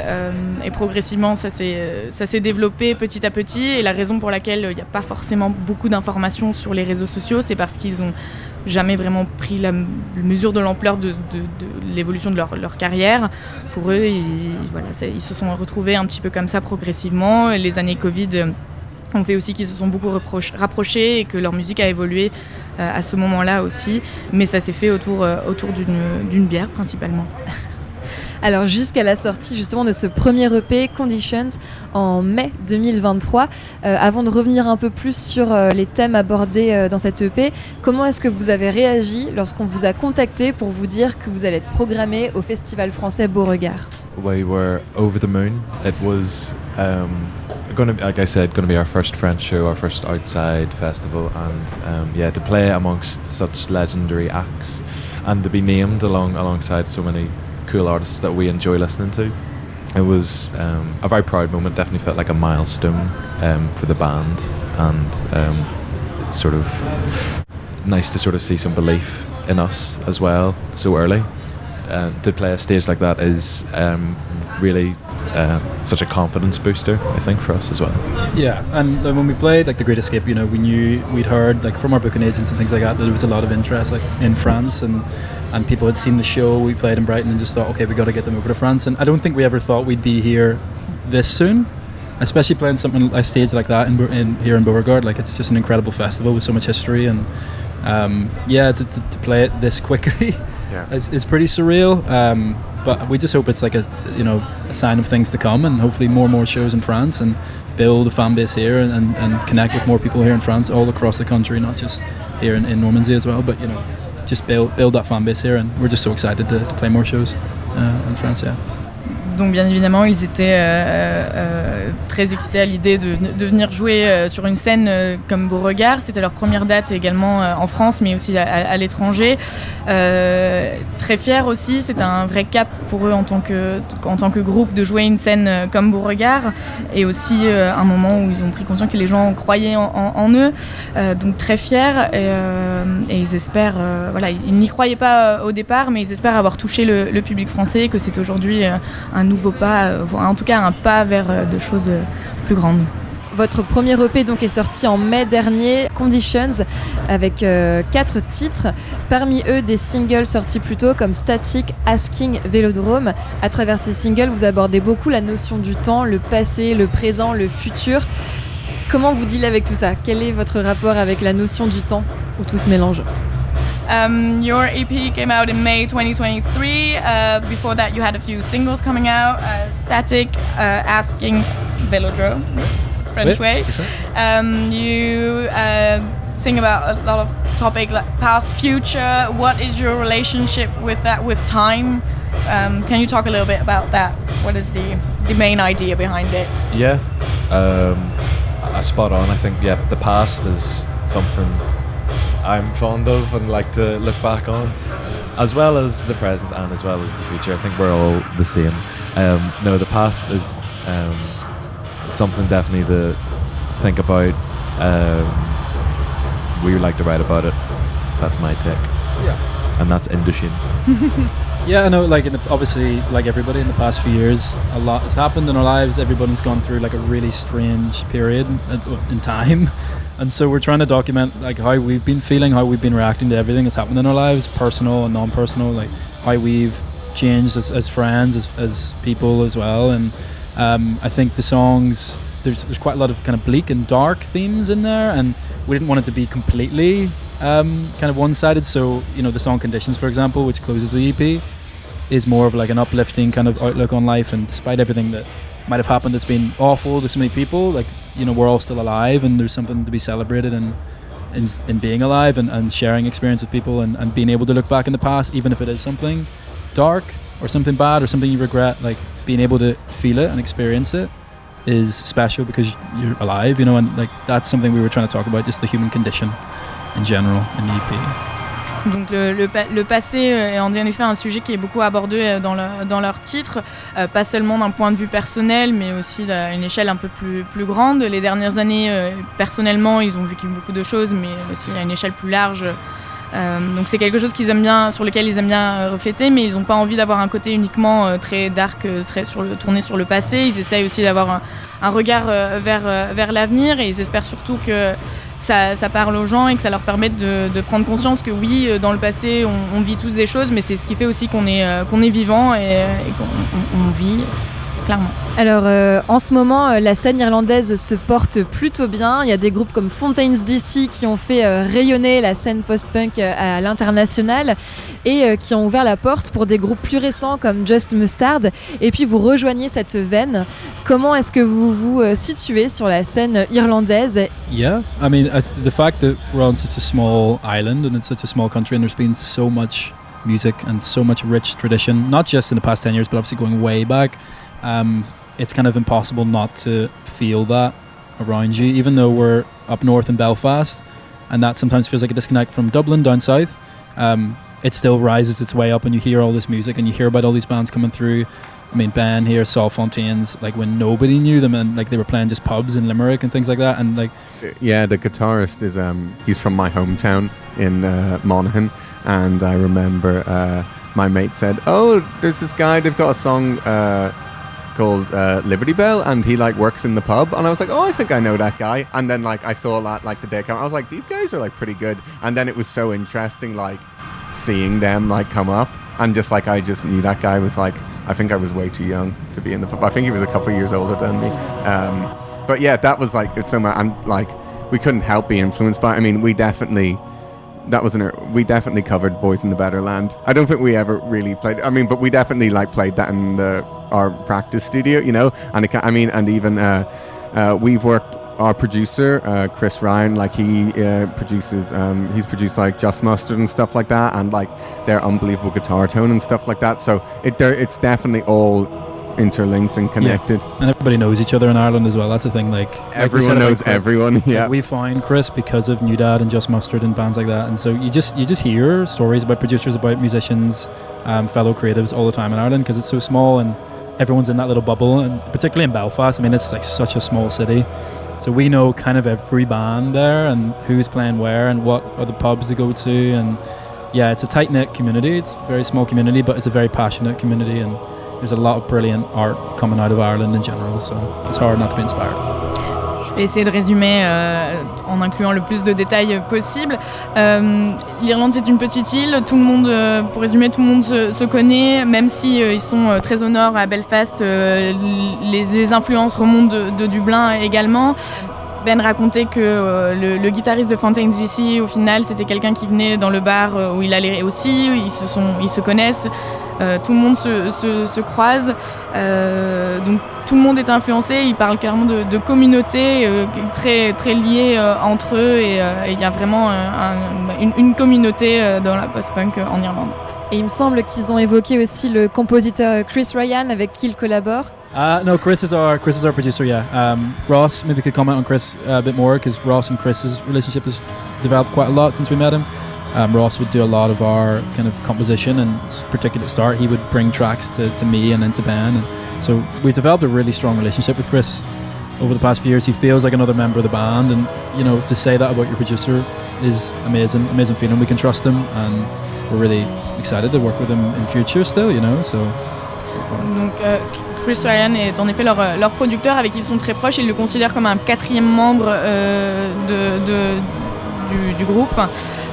et progressivement, ça s'est développé petit à petit. Et la raison pour laquelle il n'y a pas forcément beaucoup d'informations sur les réseaux sociaux, c'est parce qu'ils n'ont jamais vraiment pris la mesure de l'ampleur de l'évolution de leur carrière. Pour eux, ils se sont retrouvés un petit peu comme ça progressivement. Les années Covid ont fait aussi qu'ils se sont beaucoup rapprochés et que leur musique a évolué à ce moment-là aussi. Mais ça s'est fait autour d'une bière principalement. Alors jusqu'à la sortie justement de ce premier EP Conditions en mai 2023, avant de revenir un peu plus sur les thèmes abordés dans cet EP, comment est-ce que vous avez réagi lorsqu'on vous a contacté pour vous dire que vous allez être programmé au Festival français Beauregard? We were over the moon. It was like I said, going to be our first French show, our first outside festival, and to play amongst such legendary acts and to be named alongside so many cool artists that we enjoy listening to. It was a very proud moment, definitely felt like a milestone for the band, and sort of nice to sort of see some belief in us as well so early. To play a stage like that is really such a confidence booster, I think, for us as well. Yeah, and when we played like The Great Escape, we'd heard like from our booking agents and things like that there was a lot of interest like in France, and people had seen the show we played in Brighton and just thought, okay, we got to get them over to France. And I don't think we ever thought we'd be here this soon, especially playing something a stage like that here in Beauregard. Like, it's just an incredible festival with so much history, and to play it this quickly is pretty surreal. But we just hope it's like a sign of things to come, and hopefully more shows in France, and build a fan base here, and connect with more people here in France, all across the country, not just here in Normandy as well, but just build that fan base here, and we're just so excited to play more shows in France. Donc bien évidemment, ils étaient très excités à l'idée de venir jouer sur une scène comme Beauregard. C'était leur première date également en France, mais aussi à l'étranger. Très fiers aussi, c'était un vrai cap pour eux en tant que groupe de jouer une scène comme Beauregard, et aussi un moment où ils ont pris conscience que les gens croyaient en eux. Donc très fiers, et ils espèrent, ils n'y croyaient pas au départ, mais ils espèrent avoir touché le public français, que c'est aujourd'hui un nouveau pas, en tout cas un pas vers de choses plus grandes. Votre premier EP donc est sorti en mai dernier, Conditions, avec 4 titres. Parmi eux, des singles sortis plus tôt comme Static, Asking, Vélodrome. À travers ces singles, vous abordez beaucoup la notion du temps, le passé, le présent, le futur. Comment vous dealez avec tout ça? Quel est votre rapport avec la notion du temps où tout se mélange? Your EP came out in May 2023. Before that, you had a few singles coming out, Static, Asking, Velodrome, French way. You sing about a lot of topics like past, future. What is your relationship with that, with time? Can you talk a little bit about that? What is the main idea behind it? Yeah, spot on. I think the past is something I'm fond of and like to look back on, as well as the present and as well as the future. I think we're all the same. No, the past is something definitely to think about. We like to write about it. That's my take. Yeah. And that's Indochin. Yeah, I know, like obviously, like everybody in the past few years, a lot has happened in our lives. Everybody's gone through like a really strange period in time. And so we're trying to document like how we've been feeling, how we've been reacting to everything that's happened in our lives, personal and non-personal, like how we've changed as friends, as people as well. And I think the songs, there's quite a lot of kind of bleak and dark themes in there, and we didn't want it to be completely kind of one-sided. So, the song Conditions, for example, which closes the EP, is more of like an uplifting kind of outlook on life, and despite everything that might have happened that's been awful to so many people, like, we're all still alive, and there's something to be celebrated, and in being alive and sharing experience with people and being able to look back in the past, even if it is something dark or something bad or something you regret, like being able to feel it and experience it is special because you're alive, you know, and like that's something we were trying to talk about, just the human condition in general in the EP. Donc le passé est en effet un sujet qui est beaucoup abordé dans leur titre, pas seulement d'un point de vue personnel, mais aussi à une échelle un peu plus grande. Les dernières années, personnellement, ils ont vécu beaucoup de choses, mais aussi à une échelle plus large. Donc c'est quelque chose sur lequel ils aiment bien refléter, mais ils n'ont pas envie d'avoir un côté uniquement très dark, tourné sur le passé. Ils essayent aussi d'avoir un regard vers l'avenir, et ils espèrent surtout que ça parle aux gens et que ça leur permette de prendre conscience que oui, dans le passé, on vit tous des choses, mais c'est ce qui fait aussi qu'on est vivant et qu'on vit. Clairement. Alors en ce moment, la scène irlandaise se porte plutôt bien. Il y a des groupes comme Fontaines DC qui ont fait rayonner la scène post-punk à l'international et qui ont ouvert la porte pour des groupes plus récents comme Just Mustard. Et puis vous rejoignez cette veine. Comment est-ce que vous vous situez sur la scène irlandaise? Yeah, I mean, the fact that we're on such a small island and it's such a small country and there's been so much music and so much rich tradition, not just in the past 10 years, but obviously going way back. It's kind of impossible not to feel that around you, even though we're up north in Belfast, and that sometimes feels like a disconnect from Dublin down south. It still rises its way up, and you hear all this music, and you hear about all these bands coming through. I mean, Ben here, Saul Fontaines, like when nobody knew them, and like they were playing just pubs in Limerick and things like that, and like. Yeah, the guitarist is he's from my hometown in Monaghan, and I remember my mate said, "Oh, there's this guy. They've got a song." Called Liberty Bell, and he like works in the pub, and I was like, oh, I think I know that guy. And then like I saw that like the day come, I was like, these guys are like pretty good. And then it was so interesting like seeing them like come up, and just like I just knew that guy was like, I think I was way too young to be in the pub. I think he was a couple of years older than me. But yeah, that was like it's so much, and like we couldn't help be influenced by it. I mean, we definitely covered Boys in the Better Land. I don't think we ever really played. I mean, but we definitely like played that in our practice studio, you know. And and even we've worked. Our producer, Chris Ryan, like he produces. He's produced like Just Mustard and stuff like that, and like their unbelievable guitar tone and stuff like that. So it's definitely all interlinked and connected. Yeah. And everybody knows each other in Ireland as well. That's the thing. Like everyone knows everyone. Yeah. We found Chris because of New Dad and Just Mustard and bands like that. And so you just hear stories about producers, about musicians, fellow creatives all the time in Ireland because it's so small and everyone's in that little bubble. And particularly in Belfast, I mean, it's like such a small city. So we know kind of every band there and who's playing where and what are the pubs they go to. And yeah, it's a tight-knit community. It's a very small community, but it's a very passionate community. And there's a lot of brilliant art coming out of Ireland in general, so it's hard not to be inspired. Je vais essayer de résumer en incluant le plus de détails possible. L'Irlande, c'est une petite île. Tout le monde, pour résumer, tout le monde se connaît, même si ils sont très au nord à Belfast. Les influences remontent de Dublin également. Ben racontait que le guitariste de Fontaines DC, au final, c'était quelqu'un qui venait dans le bar où il allait aussi. Ils se connaissent. Tout le monde se croise, donc tout le monde est influencé. Ils parlent clairement de communautés très, très liées entre eux et il y a vraiment une communauté dans la post-punk en Irlande. Et il me semble qu'ils ont évoqué aussi le compositeur Chris Ryan avec qui ils collaborent. No, Chris is our producer, yeah. Ross, maybe could comment on Chris a bit more because Ross and Chris's relationship has developed quite a lot since we met him. Ross would do a lot of our kind of composition, and particularly at the start he would bring tracks to me and then to Ben, and so we've developed a really strong relationship with Chris over the past few years. He feels like another member of the band, and you know, to say that about your producer is amazing feeling. We can trust him and we're really excited to work with him in future still, you know, so. Donc Chris Ryan est en effet leur producteur avec qui ils sont très proches. Ils le considèrent comme un quatrième membre du groupe.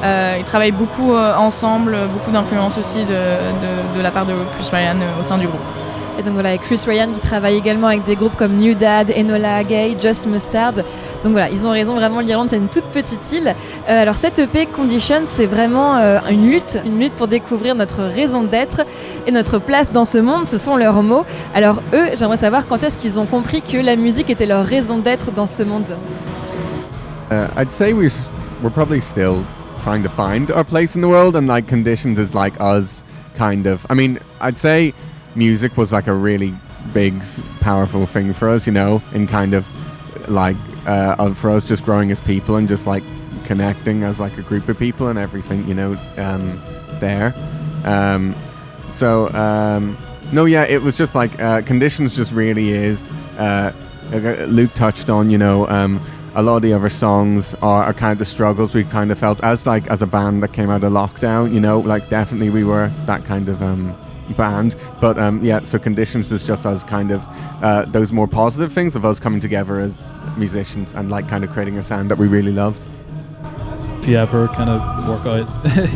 Ils travaillent beaucoup ensemble, beaucoup d'influence aussi de la part de Chris Ryan au sein du groupe. Et donc voilà, Chris Ryan qui travaille également avec des groupes comme New Dad, Enola Gay, Just Mustard. Donc voilà, ils ont raison, vraiment l'Irlande c'est une toute petite île. Alors cette EP Condition, c'est vraiment une lutte pour découvrir notre raison d'être et notre place dans ce monde, ce sont leurs mots. Alors eux, j'aimerais savoir quand est-ce qu'ils ont compris que la musique était leur raison d'être dans ce monde. I'd say we're probably still trying to find our place in the world, and like Conditions is like us kind of. I mean, I'd say music was like a really big, powerful thing for us, you know, in kind of like for us just growing as people and just like connecting as like a group of people and everything, you know, there. No, yeah, it was just like Conditions just really is. Luke touched on, you know, a lot of the other songs are kind of the struggles we kind of felt as a band that came out of lockdown, you know, like definitely we were that kind of band, but yeah, so Conditions is just us kind of those more positive things of us coming together as musicians and like kind of creating a sound that we really loved. If you ever kind of work out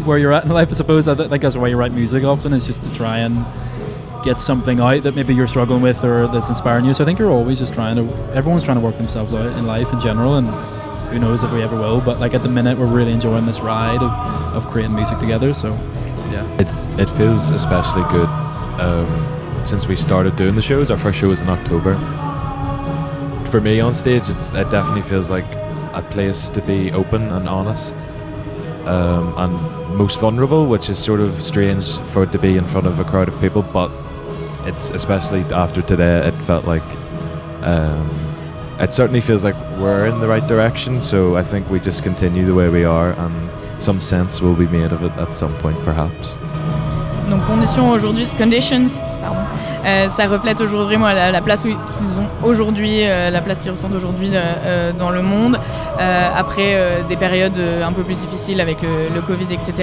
where you're at in life, I suppose, I think that's why you write music often, is just to try and get something out that maybe you're struggling with or that's inspiring you. So I think you're always just everyone's trying to work themselves out in life in general, and who knows if we ever will, but like at the minute we're really enjoying this ride of creating music together, so yeah. It feels especially good since we started doing the shows. Our first show was in October. For me on stage, it definitely feels like a place to be open and honest and most vulnerable, which is sort of strange for it to be in front of a crowd of people, but it's especially after today, it felt like it certainly feels like we're in the right direction, so I think we just continue the way we are and some sense will be made of it at some point perhaps. Donc Conditions, ça reflète aujourd'hui vraiment la place qu'ils ont aujourd'hui, la place qu'ils ressentent aujourd'hui dans le monde, après des périodes un peu plus difficiles avec le Covid, etc.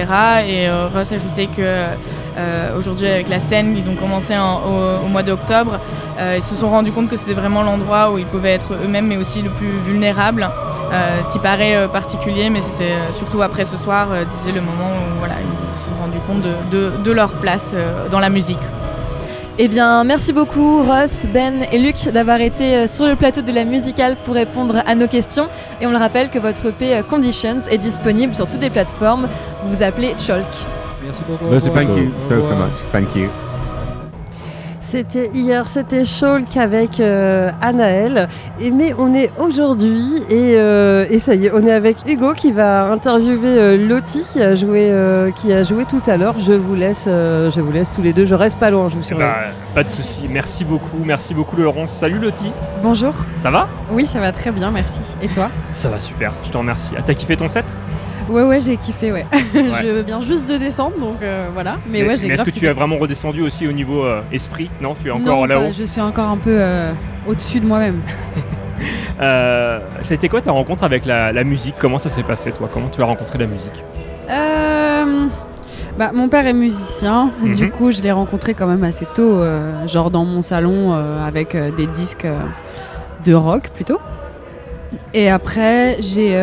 Et Ross ajoutait que aujourd'hui avec la scène, ils ont commencé au mois d'octobre, ils se sont rendus compte que c'était vraiment l'endroit où ils pouvaient être eux-mêmes, mais aussi le plus vulnérable, ce qui paraît particulier, mais c'était surtout après ce soir, disait le moment où voilà, ils se sont rendus compte de leur place dans la musique. Eh bien, merci beaucoup Ross, Ben et Luc d'avoir été sur le plateau de la musicale pour répondre à nos questions. Et on le rappelle que votre EP Conditions est disponible sur toutes les plateformes. Vous vous appelez Chalk. Merci beaucoup. Thank you so much. Thank you. C'était Chalk avec Anaël, mais on est aujourd'hui et ça y est, on est avec Hugo qui va interviewer Lottie qui a joué tout à l'heure. Je vous laisse tous les deux, je reste pas loin, je vous surveille. Pas de souci, merci beaucoup Laurence. Salut Lottie. Bonjour. Ça va ? Oui, ça va très bien, merci. Et toi ? Ça va super, je te remercie. Ah, t'as kiffé ton set ? Ouais, j'ai kiffé, ouais. Je viens juste de descendre, donc voilà. Mais ouais, j'ai est-ce que tu as vraiment redescendu aussi au niveau esprit ? Non, tu es encore là-haut ? Non, je suis encore un peu au-dessus de moi-même. Ça a été quoi ta rencontre avec la musique ? Comment ça s'est passé, toi ? Comment tu as rencontré la musique ? Mon père est musicien, du coup je l'ai rencontré quand même assez tôt, genre dans mon salon avec des disques de rock plutôt. Et après, j'ai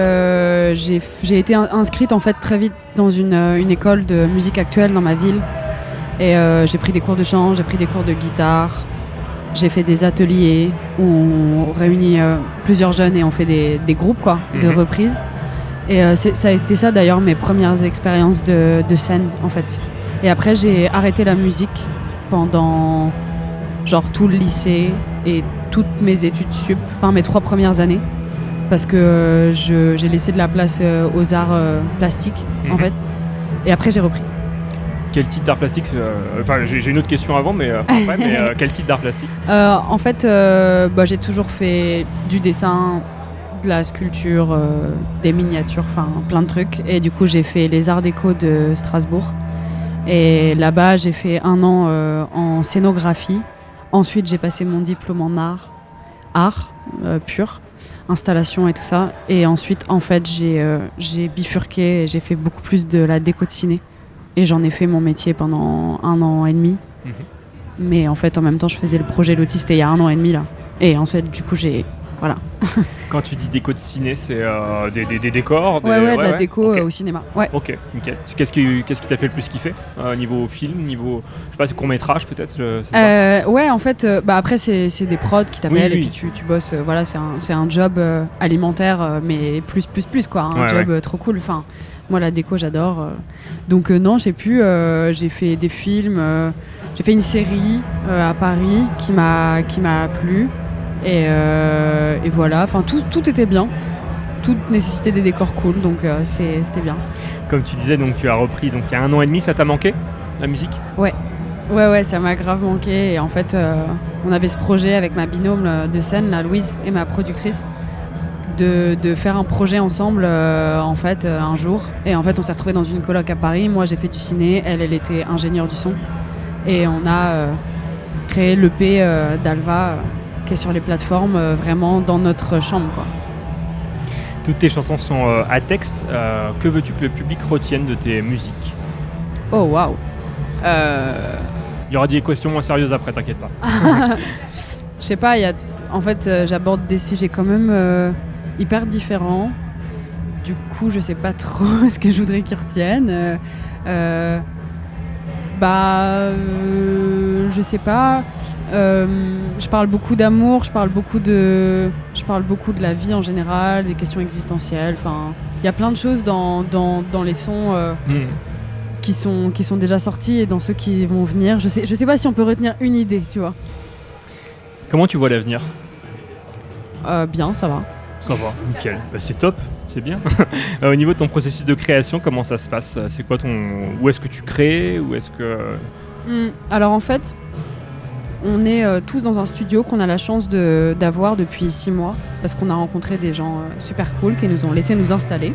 été inscrite en fait très vite dans une école de musique actuelle dans ma ville. Et j'ai pris des cours de chant, j'ai pris des cours de guitare. J'ai fait des ateliers où on réunit plusieurs jeunes et on fait des groupes quoi, de reprises. Et ça a été ça d'ailleurs mes premières expériences de scène en fait. Et après, j'ai arrêté la musique pendant genre tout le lycée et toutes mes études sup, enfin mes 3 premières années. Parce que j'ai laissé de la place aux arts plastiques, en fait. Et après, j'ai repris. Quel type d'art plastique Enfin, j'ai une autre question avant, mais quel type d'art plastique En fait, j'ai toujours fait du dessin, de la sculpture, des miniatures, enfin plein de trucs. Et du coup, j'ai fait les arts déco de Strasbourg. Et là-bas, j'ai fait 1 an en scénographie. Ensuite, j'ai passé mon diplôme en art pur. Installation et tout ça, et ensuite en fait j'ai bifurqué et j'ai fait beaucoup plus de la déco de ciné et j'en ai fait mon métier pendant 1 an et demi. Mais en fait en même temps je faisais le projet Lottie, c'était il y a 1 an et demi là, et ensuite du coup voilà. Quand tu dis déco de ciné, c'est des décors de la déco au cinéma. Ouais. Ok, nickel. Qu'est-ce qui t'a fait le plus kiffer niveau film, niveau, je sais pas, court-métrage peut-être Ouais, en fait, après c'est des prods qui t'appellent et puis tu bosses, voilà, c'est un job alimentaire, mais plus quoi, job trop cool. Enfin, moi la déco j'adore. Donc non, j'ai fait des films, j'ai fait une série à Paris qui m'a plu. Et voilà, enfin tout était bien. toutes nécessitaient des décors cool, donc c'était bien. Comme tu disais, donc tu as repris donc il y a 1 an et demi, ça t'a manqué la musique? Ouais, ça m'a grave manqué. Et en fait, on avait ce projet avec ma binôme de scène, la Louise, et ma productrice, de faire un projet ensemble en fait un jour. Et en fait, on s'est retrouvés dans une coloc à Paris. Moi, j'ai fait du ciné, elle était ingénieure du son. Et on a créé l'EP d'Alva qui est sur les plateformes, vraiment dans notre chambre, quoi. Toutes tes chansons sont à texte. Que veux-tu que le public retienne de tes musiques? Oh waouh. Il y aura des questions moins sérieuses après, t'inquiète pas. Je sais pas, en fait, j'aborde des sujets quand même hyper différents. Du coup, je sais pas trop ce que je voudrais qu'ils retiennent. Je sais pas. Je parle beaucoup d'amour, je parle beaucoup de la vie en général, des questions existentielles. Enfin, il y a plein de choses dans les sons qui sont déjà sortis et dans ceux qui vont venir. Je sais pas si on peut retenir une idée, tu vois. Comment tu vois l'avenir? Bien, ça va. Ça va, nickel. C'est top, c'est bien. Au niveau de ton processus de création, comment ça se passe? C'est quoi où est-ce que tu crées? Où est-ce que... Alors en fait, on est tous dans un studio qu'on a la chance d'avoir depuis 6 mois parce qu'on a rencontré des gens super cool qui nous ont laissé nous installer.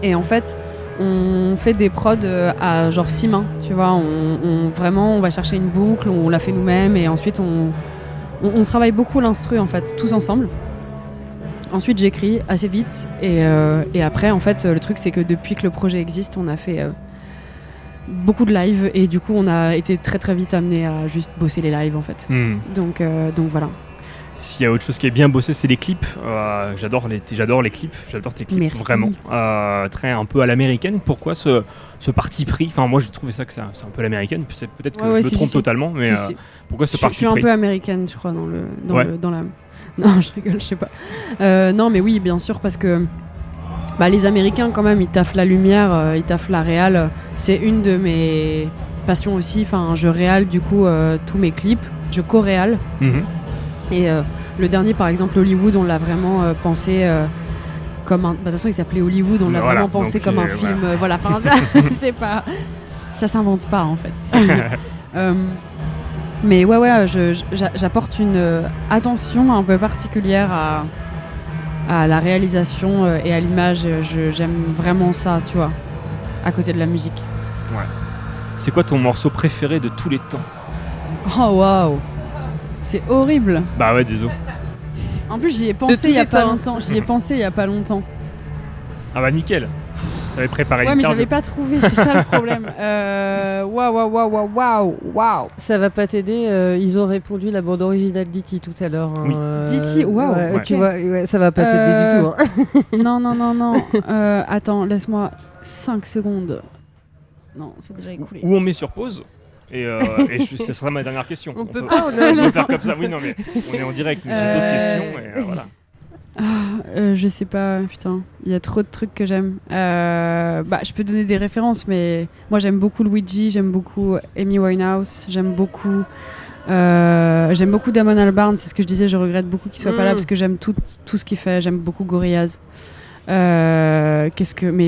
Et en fait, on fait des prods à genre 6 mains, tu vois. On va chercher une boucle, on la fait nous-mêmes et ensuite on travaille beaucoup l'instru en fait, tous ensemble. Ensuite, j'écris assez vite et après, en fait, le truc c'est que depuis que le projet existe, on a fait beaucoup de lives et du coup, on a été très très vite amené à juste bosser les lives en fait. Donc voilà. S'il y a autre chose qui est bien bossé, c'est les clips. J'adore les clips, j'adore tes clips. Merci. Vraiment. Très un peu à l'américaine. Pourquoi ce parti pris? Enfin, moi j'ai trouvé ça que c'est un peu à l'américaine. Peut-être que je me trompe totalement, mais pourquoi ce parti pris? Je suis un peu américaine, je crois, dans la... Non, je rigole, je sais pas. Non, mais oui, bien sûr, parce que les Américains, quand même, ils taffent la lumière, ils taffent la réal. C'est une de mes passions aussi. Enfin, je réal, du coup, tous mes clips. Je co-réal. Et le dernier, par exemple, Hollywood, on l'a vraiment pensé comme un... de toute façon, il s'appelait Hollywood, on l'a vraiment pensé comme un film... Voilà, enfin, c'est pas... Ça s'invente pas, en fait. Mais j'apporte une attention un peu particulière à la réalisation et à l'image. J'aime vraiment ça, tu vois, à côté de la musique. Ouais. C'est quoi ton morceau préféré de tous les temps? Oh waouh, c'est horrible. Bah ouais, désolé. En plus, j'y ai pensé il y a pas longtemps. Ah bah nickel. T'avais préparé une mais carte. j'avais pas trouvé, c'est ça le problème. Waouh. Ça va pas t'aider, ils ont répondu la bande originale d'E.T. tout à l'heure. Oui. D'E.T., waouh. Ouais, tu vois, ça va pas t'aider du tout. Hein. Non. Attends, laisse-moi 5 secondes. Non, c'est déjà écoulé. Ou on met sur pause. Et ce sera ma dernière question. On peut pas, on peut faire comme ça. Oui, non, mais on est en direct, mais j'ai d'autres questions. Et voilà. Je sais pas, putain, il y a trop de trucs que j'aime. Je peux donner des références, mais moi j'aime beaucoup Luigi, j'aime beaucoup Amy Winehouse, j'aime beaucoup Damon Albarn. C'est ce que je disais, je regrette beaucoup qu'il soit pas là parce que j'aime tout ce qu'il fait. J'aime beaucoup Gorillaz. Mais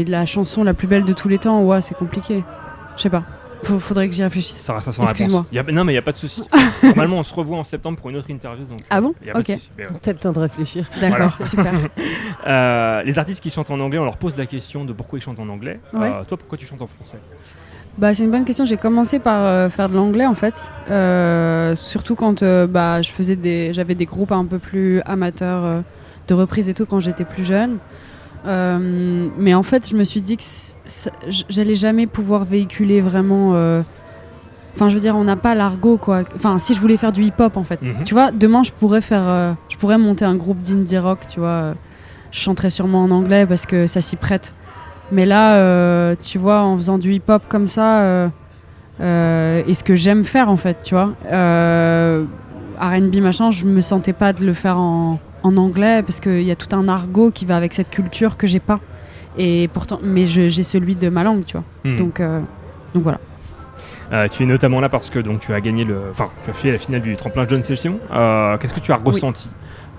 la chanson la plus belle de tous les temps, ouais, c'est compliqué. Je sais pas. Faudrait que j'y réfléchisse. Ça reste à son Excuse-moi. réponse. Non, mais il n'y a pas de souci. Normalement, on se revoit en septembre pour une autre interview. Donc, ah bon? Y a pas de souci. T'as le temps de réfléchir. D'accord, super. Les artistes qui chantent en anglais, on leur pose la question de pourquoi ils chantent en anglais. Ouais. Toi, pourquoi tu chantes en français? C'est une bonne question. J'ai commencé par faire de l'anglais en fait. Surtout quand j'avais des groupes un peu plus amateurs de reprises et tout quand j'étais plus jeune. Mais en fait, je me suis dit que j'allais jamais pouvoir véhiculer vraiment. Enfin, je veux dire, on n'a pas l'argot, quoi. Enfin, si je voulais faire du hip-hop, en fait. Tu vois, demain, je pourrais monter un groupe d'indie rock, tu vois. Je chanterais sûrement en anglais parce que ça s'y prête. Mais là, tu vois, en faisant du hip-hop comme ça, et ce que j'aime faire, en fait, tu vois, R&B, machin, je me sentais pas de le faire en anglais parce qu'il y a tout un argot qui va avec cette culture que j'ai pas. Et pourtant, mais j'ai celui de ma langue, tu vois. Donc voilà. Tu es notamment là parce que donc tu as gagné tu as fait la finale du tremplin John Session. Qu'est-ce que tu as ressenti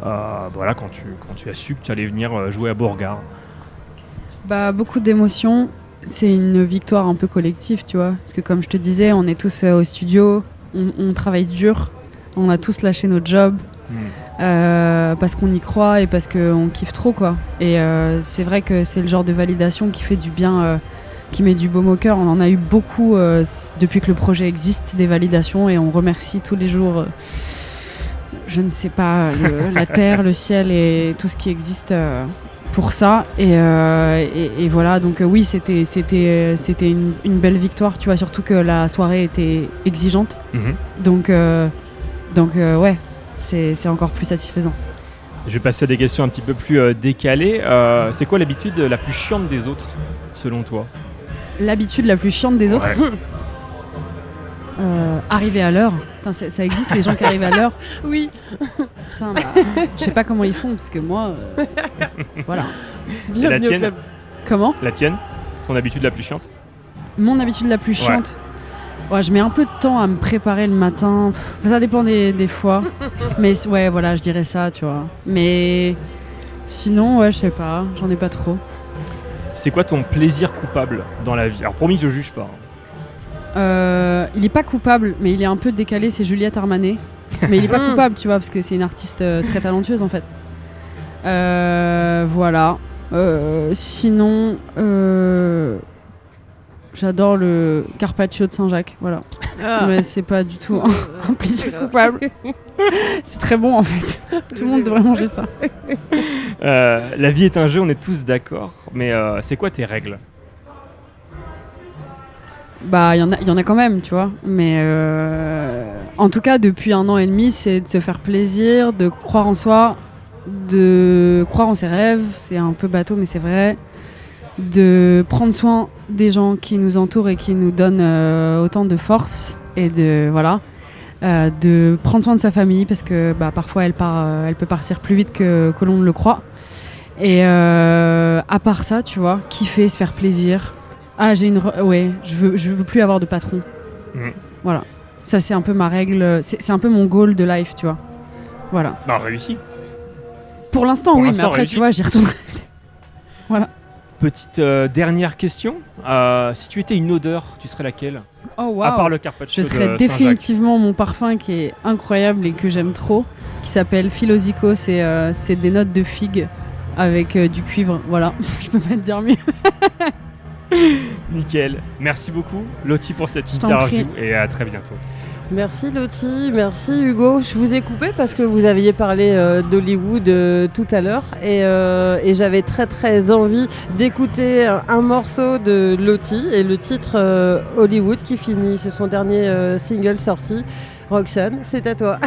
voilà, quand tu as su que tu allais venir jouer à Beauregard? Bah, beaucoup d'émotions. C'est une victoire un peu collective, tu vois. Parce que comme je te disais, on est tous au studio, on travaille dur, on a tous lâché notre job. Parce qu'on y croit et parce qu'on kiffe trop, quoi. Et c'est vrai que c'est le genre de validation qui fait du bien, qui met du baume au cœur. On en a eu beaucoup depuis que le projet existe, des validations, et on remercie tous les jours, je ne sais pas, la terre, le ciel et tout ce qui existe pour ça. Et voilà, donc oui, c'était une belle victoire, tu vois, surtout que la soirée était exigeante. Donc ouais. C'est encore plus satisfaisant. Je vais passer à des questions un petit peu plus décalées. C'est quoi l'habitude la plus chiante des autres, selon toi? L'habitude la plus chiante des autres? Arriver à l'heure. Putain, ça existe, les gens qui arrivent à l'heure? Oui. Putain, bah, je sais pas comment ils font, parce que moi... voilà. Et la tienne? Comment? La tienne? Ton habitude la plus chiante? Mon habitude la plus chiante? Ouais, je mets un peu de temps à me préparer le matin. Ça dépend des fois. Mais ouais, voilà, je dirais ça, tu vois. Mais sinon, ouais, je sais pas. J'en ai pas trop. C'est quoi ton plaisir coupable dans la vie? Alors, promis, je juge pas. Il est pas coupable, mais il est un peu décalé. C'est Juliette Armanet. Mais il est pas coupable, tu vois, parce que c'est une artiste très talentueuse, en fait. Voilà. Sinon... j'adore le carpaccio de Saint-Jacques, voilà. Mais c'est pas du tout un plaisir coupable. C'est très bon en fait. Tout le monde devrait manger ça. La vie est un jeu, on est tous d'accord. Mais c'est quoi tes règles? Bah, il y en a quand même, tu vois. Mais en tout cas, depuis 1 an et demi, c'est de se faire plaisir, de croire en soi, de croire en ses rêves. C'est un peu bateau, mais c'est vrai. De prendre soin des gens qui nous entourent et qui nous donnent autant de force et de prendre soin de sa famille, parce que bah, parfois elle peut partir plus vite que l'on ne le croit. Et à part ça, tu vois, kiffer, se faire plaisir. Je veux plus avoir de patron. Voilà, ça c'est un peu ma règle, c'est un peu mon goal de life, tu vois. Voilà. Bah réussi. Pour l'instant, oui, mais après, réussi. tu vois, j'y retourne. Voilà. Petite dernière question. Si tu étais une odeur, tu serais laquelle? Oh wow. À part le carpaccio Je de serais Saint-Jacques. définitivement mon parfum qui est incroyable et que j'aime trop, qui s'appelle Philosico. C'est des notes de figue avec du cuivre. Voilà, je peux pas te dire mieux. Nickel. Merci beaucoup, Lottie, pour cette Je t'en interview prie. et à très bientôt. Merci Lottie, merci Hugo. Je vous ai coupé parce que vous aviez parlé d'Hollywood tout à l'heure et j'avais très très envie d'écouter un morceau de Lottie et le titre Hollywood qui finit. C'est son dernier single sorti. Roxane, c'est à toi.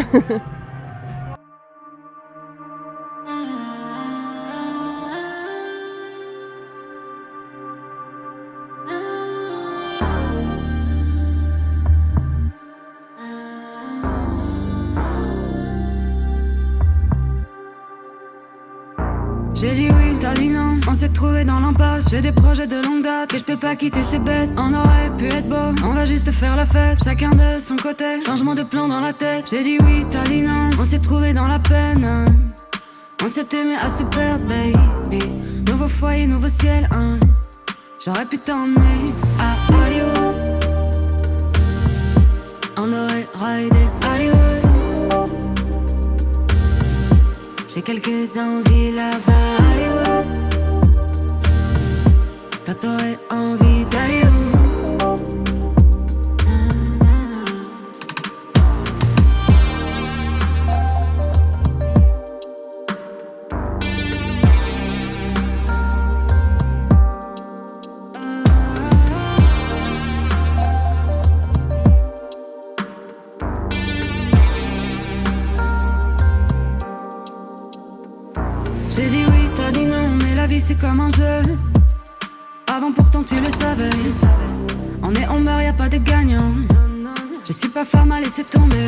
J'ai dit oui, t'as dit non, on s'est trouvé dans l'impasse. J'ai des projets de longue date, et je peux pas quitter ces bêtes. On aurait pu être beau, on va juste faire la fête. Chacun de son côté, changement de plan dans la tête. J'ai dit oui, t'as dit non, on s'est trouvé dans la peine. On s'est aimé à se perdre, baby. Nouveau foyer, nouveau ciel, hein. J'aurais pu t'emmener à Hollywood. On aurait raidé Hollywood. J'ai quelques envies là-bas, Hollywood. Toi t'aurais envie d'aller où? J'ai dit oui, t'as dit non, mais la vie c'est comme un jeu. Avant pourtant tu le savais. On est, on meurt, y'a pas de gagnant. Je suis pas femme à laisser tomber.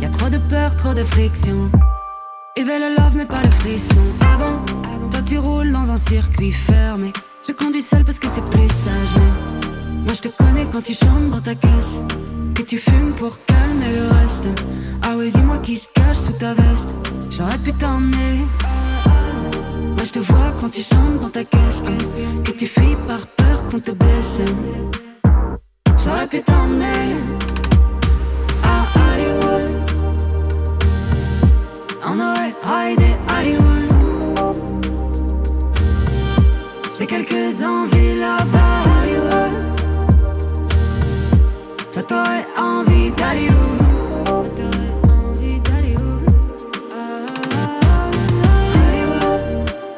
Y'a trop de peur, trop de friction. Ils veulent le love mais pas le frisson. Ah bon, toi tu roules dans un circuit fermé. Je conduis seul parce que c'est plus sage, mais Moi je te connais quand tu chantes dans ta caisse, que tu fumes pour calmer le reste. Ah ouais, dis-moi qui se cache sous ta veste. J'aurais pu t'emmener. Moi je te vois quand tu chantes dans ta caisse, que tu fuis par peur qu'on te blesse. J'aurais pu t'emmener à Hollywood. On aurait raidé Hollywood. J'ai quelques envies là-bas Hollywood. Toi t'aurais envie d'aller où? Toi t'aurais envie d'aller où? Hollywood,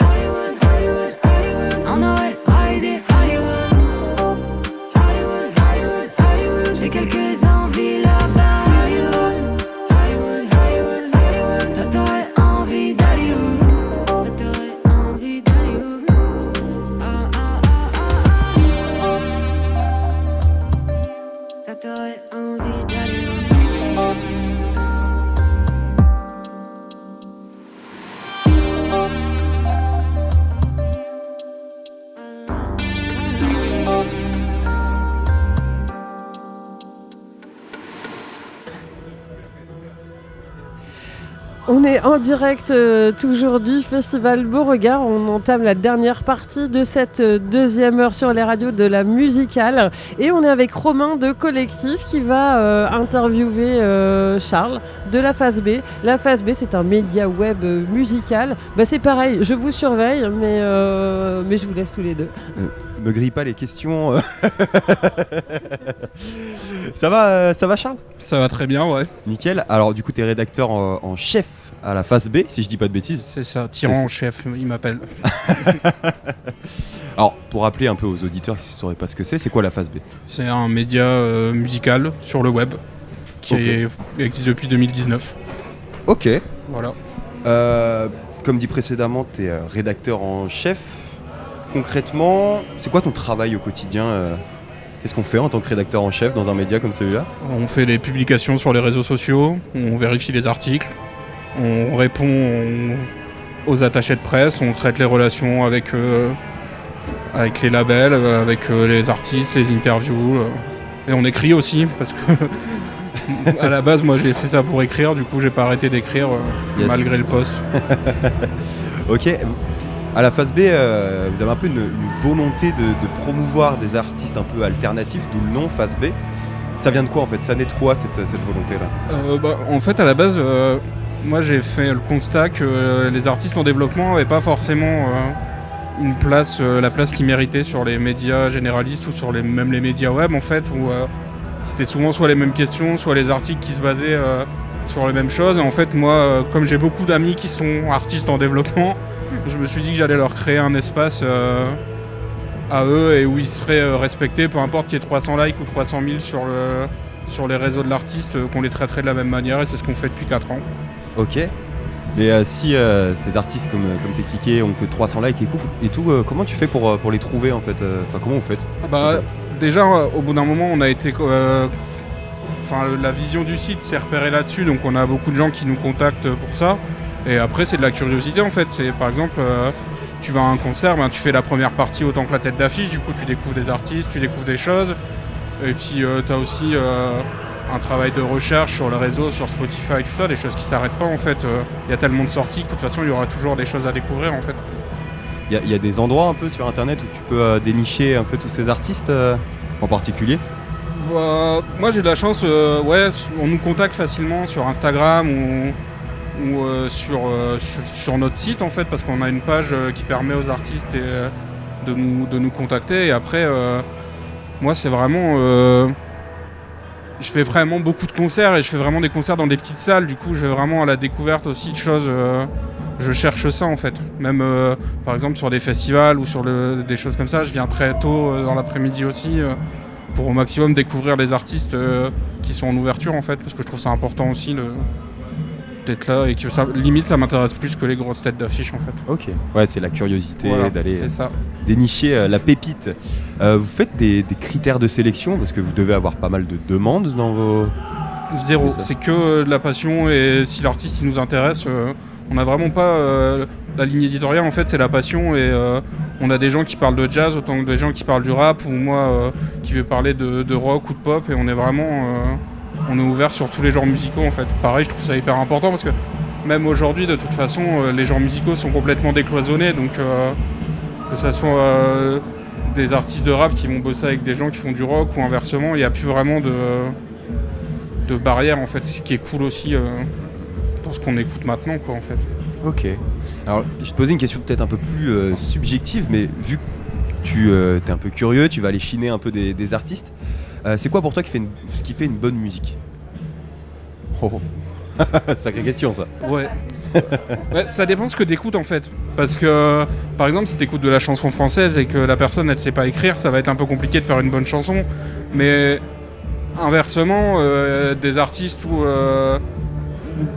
Hollywood, Hollywood, Hollywood. On aurait raidé Hollywood. Hollywood, Hollywood, Hollywood. J'ai quelques envies là-bas Hollywood. Hollywood, Hollywood, Hollywood. Toi t'aurais envie d'aller où? Toi t'aurais envie d'aller où? Toi t'aurais envie d'aller où? On est en direct toujours du Festival Beauregard. On entame la dernière partie de cette deuxième heure sur les radios de la musicale. Et on est avec Romain de Collectif qui va interviewer Charles de la Phase B. La Phase B, c'est un média web musical. Bah, c'est pareil, je vous surveille, mais je vous laisse tous les deux. Me grille pas les questions. Ça va Charles? Ça va très bien, ouais. Nickel. Alors du coup, t'es rédacteur en chef à la Phase B, si je dis pas de bêtises. C'est ça, tyran en chef, il m'appelle. Alors, pour rappeler un peu aux auditeurs qui ne sauraient pas ce que c'est quoi la Phase B? C'est un média musical sur le web qui existe depuis 2019. Ok. Voilà. Comme dit précédemment, t'es rédacteur en chef. Concrètement, c'est quoi ton travail au quotidien? Qu'est-ce qu'on fait en tant que rédacteur en chef dans un média comme celui-là? On fait les publications sur les réseaux sociaux, on vérifie les articles, on répond aux attachés de presse, on traite les relations avec les labels, avec les artistes, les interviews. Et on écrit aussi, parce que à la base, moi j'ai fait ça pour écrire, du coup j'ai pas arrêté d'écrire malgré le poste. Ok. À la Phase B, vous avez un peu une volonté de promouvoir des artistes un peu alternatifs, d'où le nom Phase B. Ça vient de quoi en fait? Ça naît de quoi cette volonté-là? En fait, à la base, moi j'ai fait le constat que les artistes en développement n'avaient pas forcément la place qu'ils méritaient sur les médias généralistes ou sur même les médias web en fait, où c'était souvent soit les mêmes questions, soit les articles qui se basaient sur les mêmes choses. Et en fait, moi, comme j'ai beaucoup d'amis qui sont artistes en développement, je me suis dit que j'allais leur créer un espace à eux et où ils seraient respectés, peu importe qu'il y ait 300 likes ou 300 000 sur les réseaux de l'artiste, qu'on les traiterait de la même manière, et c'est ce qu'on fait depuis 4 ans. Ok. Mais si ces artistes, comme t'expliquais, ont que 300 likes et tout, comment tu fais pour les trouver en fait? Comment vous faites? Déjà, au bout d'un moment, on a été... la vision du site s'est repérée là-dessus, donc on a beaucoup de gens qui nous contactent pour ça. Et après, c'est de la curiosité en fait. C'est par exemple, tu vas à un concert, tu fais la première partie autant que la tête d'affiche, du coup tu découvres des artistes, tu découvres des choses. Et puis tu as aussi un travail de recherche sur le réseau, sur Spotify, tout ça, des choses qui s'arrêtent pas en fait. Il y a tellement de sorties que de toute façon il y aura toujours des choses à découvrir en fait. Il y a des endroits un peu sur internet où tu peux dénicher un peu tous ces artistes en particulier? Moi j'ai de la chance, on nous contacte facilement sur Instagram ou sur notre site en fait, parce qu'on a une page qui permet aux artistes de nous contacter. Et après, moi c'est vraiment... je fais vraiment beaucoup de concerts et je fais vraiment des concerts dans des petites salles. Du coup, je vais vraiment à la découverte aussi de choses. Je cherche ça en fait. Même par exemple sur des festivals ou sur des choses comme ça, je viens très tôt dans l'après-midi aussi pour au maximum découvrir les artistes qui sont en ouverture en fait, parce que je trouve ça important aussi d'être là et que ça, limite ça m'intéresse plus que les grosses têtes d'affiche en fait. Ok, ouais, c'est la curiosité d'aller dénicher la pépite. Vous faites des critères de sélection parce que vous devez avoir pas mal de demandes dans vos... Zéro, c'est que de la passion, et si l'artiste il nous intéresse, On n'a vraiment pas la ligne éditoriale, en fait, c'est la passion et on a des gens qui parlent de jazz autant que des gens qui parlent du rap ou moi qui vais parler de rock ou de pop et on est vraiment on est ouvert sur tous les genres musicaux en fait. Pareil, je trouve ça hyper important parce que même aujourd'hui, de toute façon, les genres musicaux sont complètement décloisonnés, donc que ça soit des artistes de rap qui vont bosser avec des gens qui font du rock ou inversement, il n'y a plus vraiment de barrière en fait, ce qui est cool aussi dans ce qu'on écoute maintenant quoi en fait. Ok. Alors je te posais une question peut-être un peu plus subjective, mais vu que tu es un peu curieux, tu vas aller chiner un peu des artistes, c'est quoi pour toi ce qui fait une bonne musique? Oh. Sacrée question ça. Ouais. Ouais, ça dépend ce que t'écoutes en fait. Parce que par exemple si t'écoutes de la chanson française et que la personne elle sait pas écrire, ça va être un peu compliqué de faire une bonne chanson. Mais inversement, des artistes ou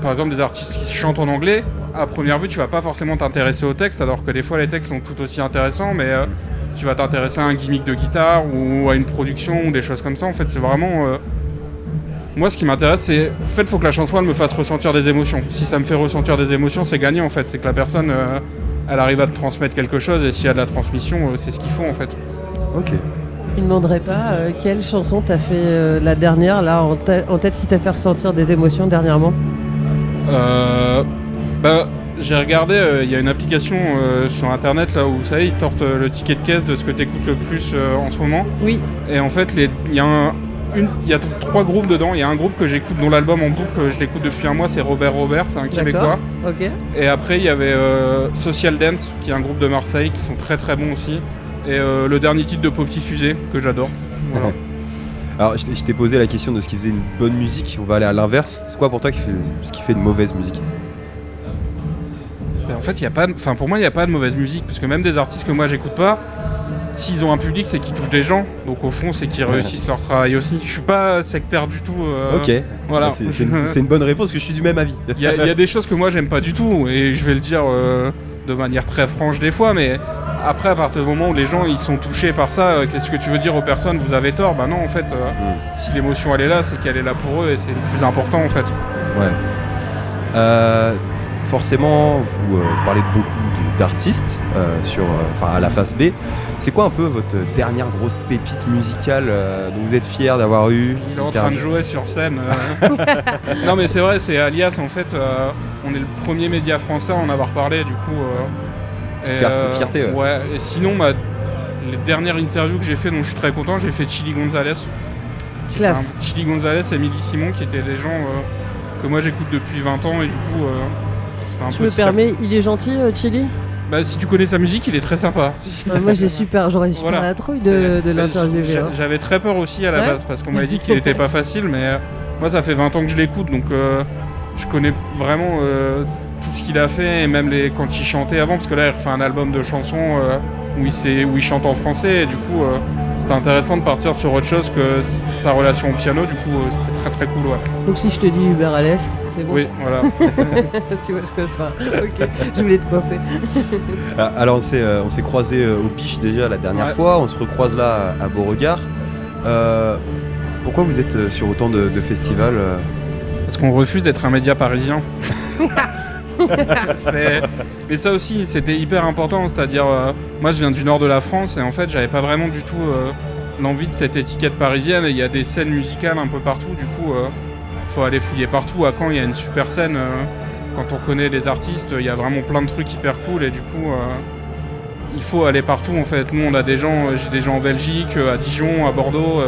par exemple des artistes qui chantent en anglais, à première vue tu vas pas forcément t'intéresser au texte, alors que des fois les textes sont tout aussi intéressants, mais tu vas t'intéresser à un gimmick de guitare ou à une production ou des choses comme ça. En fait c'est vraiment... Moi, ce qui m'intéresse, c'est... En fait, il faut que la chanson, elle me fasse ressentir des émotions. Si ça me fait ressentir des émotions, c'est gagné, en fait. C'est que la personne, elle arrive à te transmettre quelque chose, et s'il y a de la transmission, c'est ce qu'il faut, en fait. Ok. Je ne demanderais pas quelle chanson t'as fait la dernière, là, en tête, qui t'a fait ressentir des émotions dernièrement. J'ai regardé, il y a une application sur Internet, là, où, vous savez, ils sortent le ticket de caisse de ce que t'écoutes le plus en ce moment. Oui. Et en fait, il y a 3 groupes dedans. Il y a un groupe que j'écoute dont l'album en boucle, je l'écoute depuis un mois, c'est Robert, c'est un Québécois. Ok. Et après il y avait Social Dance, qui est un groupe de Marseille, qui sont très très bons aussi. Et le dernier titre de Poppy Fusée, que j'adore. Voilà. Alors je t'ai posé la question de ce qui faisait une bonne musique, on va aller à l'inverse. C'est quoi pour toi ce qui fait une mauvaise musique? En fait, pour moi, il n'y a pas de mauvaise musique, parce que même des artistes que moi j'écoute pas, s'ils ont un public, c'est qu'ils touchent des gens. Donc au fond, c'est qu'ils réussissent leur travail aussi. Je suis pas sectaire du tout. Ok. Voilà. C'est une bonne réponse, parce que je suis du même avis. Il y a des choses que moi j'aime pas du tout, et je vais le dire de manière très franche des fois, mais après, à partir du moment où les gens ils sont touchés par ça, qu'est-ce que tu veux dire aux personnes? Vous avez tort. Bah non, en fait, si l'émotion elle est là, c'est qu'elle est là pour eux, et c'est le plus important en fait. Ouais. Forcément, vous parlez de beaucoup d'artistes à la face B. C'est quoi un peu votre dernière grosse pépite musicale dont vous êtes fier d'avoir eu? Il est en train de jouer sur scène. Non mais c'est vrai, c'est Alias en fait. On est le premier média français à en avoir parlé du coup. C'est fierté. Ouais. Et sinon, les dernières interviews que j'ai fait, dont je suis très content, j'ai fait Chili Gonzalez. Classe. Chili Gonzalez et Émilie Simon, qui étaient des gens que moi j'écoute depuis 20 ans et du coup. Je me permets, il est gentil, Chili? Bah, si tu connais sa musique, il est très sympa. Moi j'aurais super la trouille de l'interviewer. J'avais très peur aussi à la base, parce qu'on m'avait dit qu'il était pas facile, mais moi ça fait 20 ans que je l'écoute, donc je connais vraiment tout ce qu'il a fait, et même quand il chantait avant, parce que là il refait un album de chansons où il chante en français, et du coup c'était intéressant de partir sur autre chose que sa relation au piano, du coup c'était très très cool. Ouais. Donc si je te dis Hubert Alès, c'est bon? Oui, voilà. Tu vois, je connais pas. Ok, je voulais te penser. Alors on s'est croisés au Biche déjà la dernière fois, on se recroise là à Beauregard. Pourquoi vous êtes sur autant de festivals Parce qu'on refuse d'être un média parisien. Mais ça aussi, c'était hyper important, c'est-à-dire, moi je viens du nord de la France et en fait j'avais pas vraiment du tout l'envie de cette étiquette parisienne, et il y a des scènes musicales un peu partout, du coup faut aller fouiller partout. À Caen il y a une super scène, quand on connaît les artistes, il y a vraiment plein de trucs hyper cool, et du coup il faut aller partout en fait. Nous on a des gens, j'ai des gens en Belgique, à Dijon, à Bordeaux,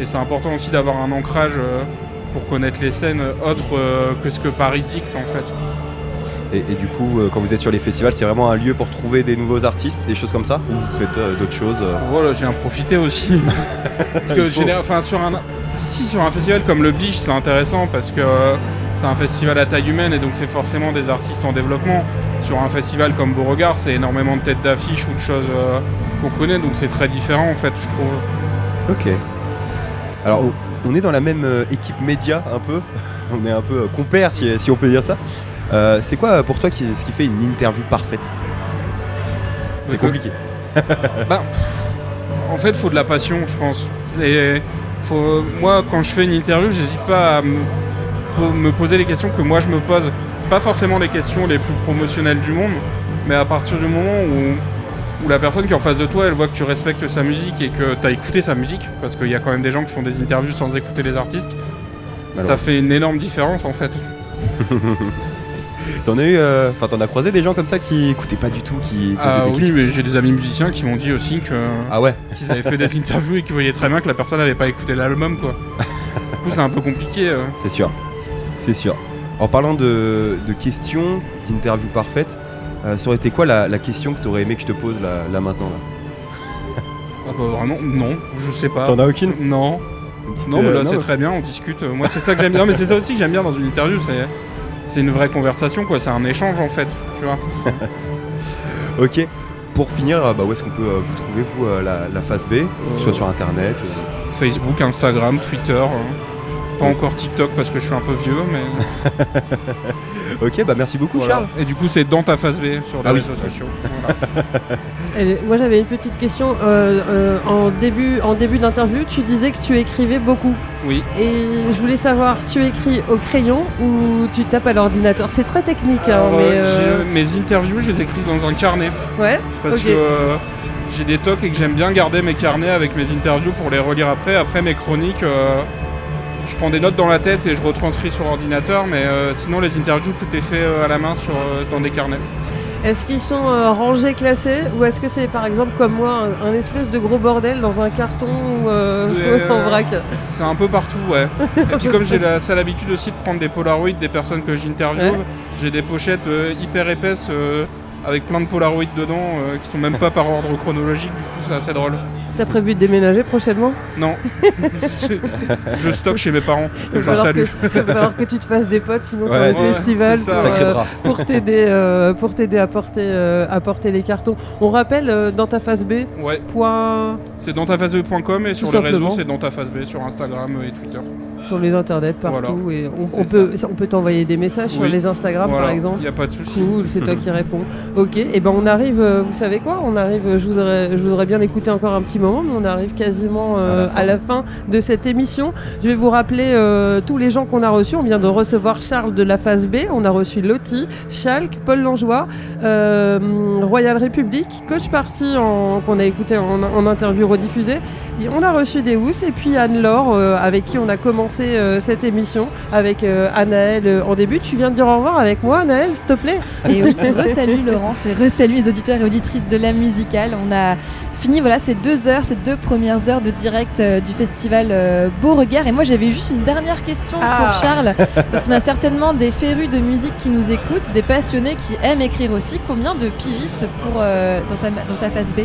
et c'est important aussi d'avoir un ancrage pour connaître les scènes autres que ce que Paris dicte en fait. Et du coup, quand vous êtes sur les festivals, c'est vraiment un lieu pour trouver des nouveaux artistes, des choses comme ça? Ou vous faites d'autres choses Voilà, j'ai en profité aussi. Parce que sur un festival comme le Biche, c'est intéressant parce que c'est un festival à taille humaine, et donc c'est forcément des artistes en développement. Sur un festival comme Beauregard, c'est énormément de têtes d'affiche ou de choses qu'on connaît, donc c'est très différent en fait, je trouve. Ok. Alors, on est dans la même équipe média un peu. On est un peu compères, si on peut dire ça. C'est quoi pour toi ce qui fait une interview parfaite? C'est compliqué. En fait, il faut de la passion, je pense. Moi, quand je fais une interview, j'hésite pas me poser les questions que moi je me pose. C'est pas forcément les questions les plus promotionnelles du monde, mais à partir du moment où la personne qui est en face de toi, elle voit que tu respectes sa musique et que tu as écouté sa musique, parce qu'il y a quand même des gens qui font des interviews sans écouter les artistes, ça fait une énorme différence en fait. T'en as croisé des gens comme ça qui écoutaient pas du tout, qui posaient des oui, questions. mais j'ai des amis musiciens qui m'ont dit aussi que qu'ils avaient fait des interviews et qu'ils voyaient très bien que la personne n'avait pas écouté l'album, quoi. Du coup, c'est un peu compliqué. C'est sûr. En parlant de questions, d'interviews parfaites, ça aurait été quoi la question que t'aurais aimé que je te pose là maintenant là? Ah bah vraiment, non, je sais pas. T'en as aucune? Non. Non, mais là c'est très bien, on discute. Moi c'est ça que j'aime bien, mais c'est ça aussi que j'aime bien dans une interview, c'est une vraie conversation, quoi. C'est un échange en fait, tu vois. Ok. Pour finir, où est-ce qu'on peut vous trouver, vous, la phase B, que ce soit sur internet Facebook, Instagram, Twitter. Pas encore TikTok parce que je suis un peu vieux, mais. Ok, merci beaucoup, voilà. Charles. Et du coup, c'est dans ta phase B sur les réseaux sociaux. Voilà. Moi, j'avais une petite question. En début d'interview, tu disais que tu écrivais beaucoup. Oui. Et je voulais savoir, tu écris au crayon ou tu tapes à l'ordinateur? C'est très technique. Mes interviews, je les écris dans un carnet. Ouais. Parce que j'ai des tocs et que j'aime bien garder mes carnets avec mes interviews pour les relire après. Après mes chroniques, je prends des notes dans la tête et je retranscris sur ordinateur, mais sinon les interviews, tout est fait à la main dans des carnets. Est-ce qu'ils sont rangés, classés, ou est-ce que c'est par exemple comme moi un espèce de gros bordel dans un carton ou en vrac? C'est un peu partout, ouais. Et puis comme j'ai la sale habitude aussi de prendre des polaroids des personnes que j'interviewe, j'ai des pochettes hyper épaisses avec plein de polaroids dedans qui sont même pas par ordre chronologique, du coup c'est assez drôle. T'as prévu de déménager prochainement? Non. Je stocke chez mes parents, que je salue. Il va falloir que tu te fasses des potes, sinon sur le festival, pour t'aider à porter les cartons. On rappelle dans ta phase B. Ouais. C'est dans taphaseb.com et sur les réseaux c'est dans ta phase B sur Instagram et Twitter. Sur les internets partout, voilà. Et on peut t'envoyer des messages sur les Instagram par exemple. Y a pas de souci. Cool, c'est toi qui réponds. Ok, et on arrive, vous savez quoi? Je vous aurais bien écouté encore un petit moment, mais on arrive quasiment à la fin de cette émission. Je vais vous rappeler tous les gens qu'on a reçus. On vient de recevoir Charles de la phase B, on a reçu Lottie, Schalk, Paul Langeois, Royal Republic, Coach Party qu'on a écouté en interview rediffusée. Et on a reçu Deus et puis Anne-Laure avec qui on a commencé cette émission avec Anaël en début. Tu viens de dire au revoir avec moi, Anaël, s'il te plaît? Et oui, re-salut Laurence et re-salut les auditeurs et auditrices de la musicale. On a fini ces 2 heures, ces 2 premières heures de direct du festival Beauregard. Et moi j'avais juste une dernière question pour Charles, parce qu'on a certainement des férus de musique qui nous écoutent, des passionnés qui aiment écrire aussi. Combien de pigistes dans ta phase B?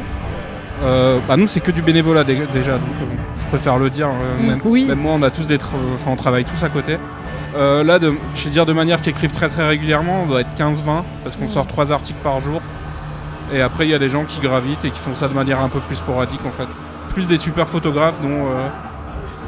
Nous c'est que du bénévolat déjà, donc je préfère le dire. Même moi on a tous on travaille tous à côté. Là, je vais dire de manière qu'ils écrivent très très régulièrement, on doit être 15-20 parce qu'on sort 3 articles par jour. Et après il y a des gens qui gravitent et qui font ça de manière un peu plus sporadique en fait. Plus des super photographes dont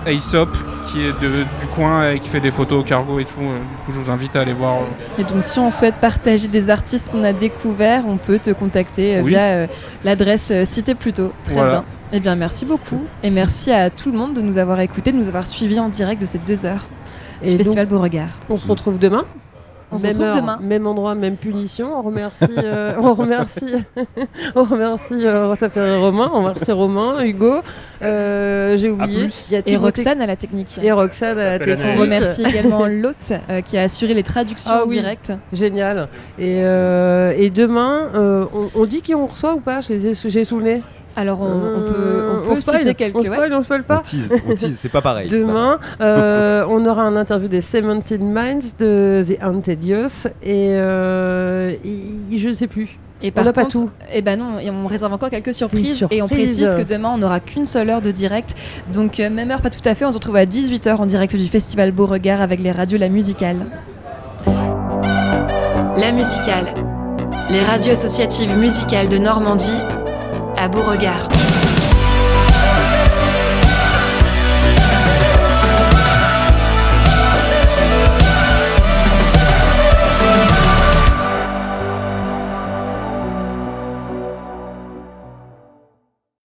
Aesop qui est du coin et qui fait des photos au cargo et tout. Du coup je vous invite à aller voir. Et donc si on souhaite partager des artistes qu'on a découverts, on peut te contacter via l'adresse citée plus tôt. Très bien. Eh bien merci beaucoup et merci à tout le monde de nous avoir écoutés, de nous avoir suivis en direct de ces 2 heures du Festival Beauregard. On se retrouve demain. On se retrouve demain. Même endroit, même punition. On remercie, ça fait Romain. On remercie Romain, Hugo. J'ai oublié. Et Roxane à la technique. On remercie également l'hôte qui a assuré les traductions en direct. Génial. Et demain, on dit qui on reçoit ou pas? J'ai sous le nez. Alors on peut citer quelques. On spoil pas. On tease, c'est pas pareil. Demain, on aura un interview des Cemented Minds de The Haunted Youth et je ne sais plus. Et par contre, pas tout. Non, et on réserve encore quelques surprises. Et on précise que demain, on n'aura qu'une seule heure de direct. Donc, même heure, pas tout à fait. On se retrouve à 18h en direct du Festival Beauregard avec les radios La Musicale. La Musicale, les radios associatives musicales de Normandie à Beauregard.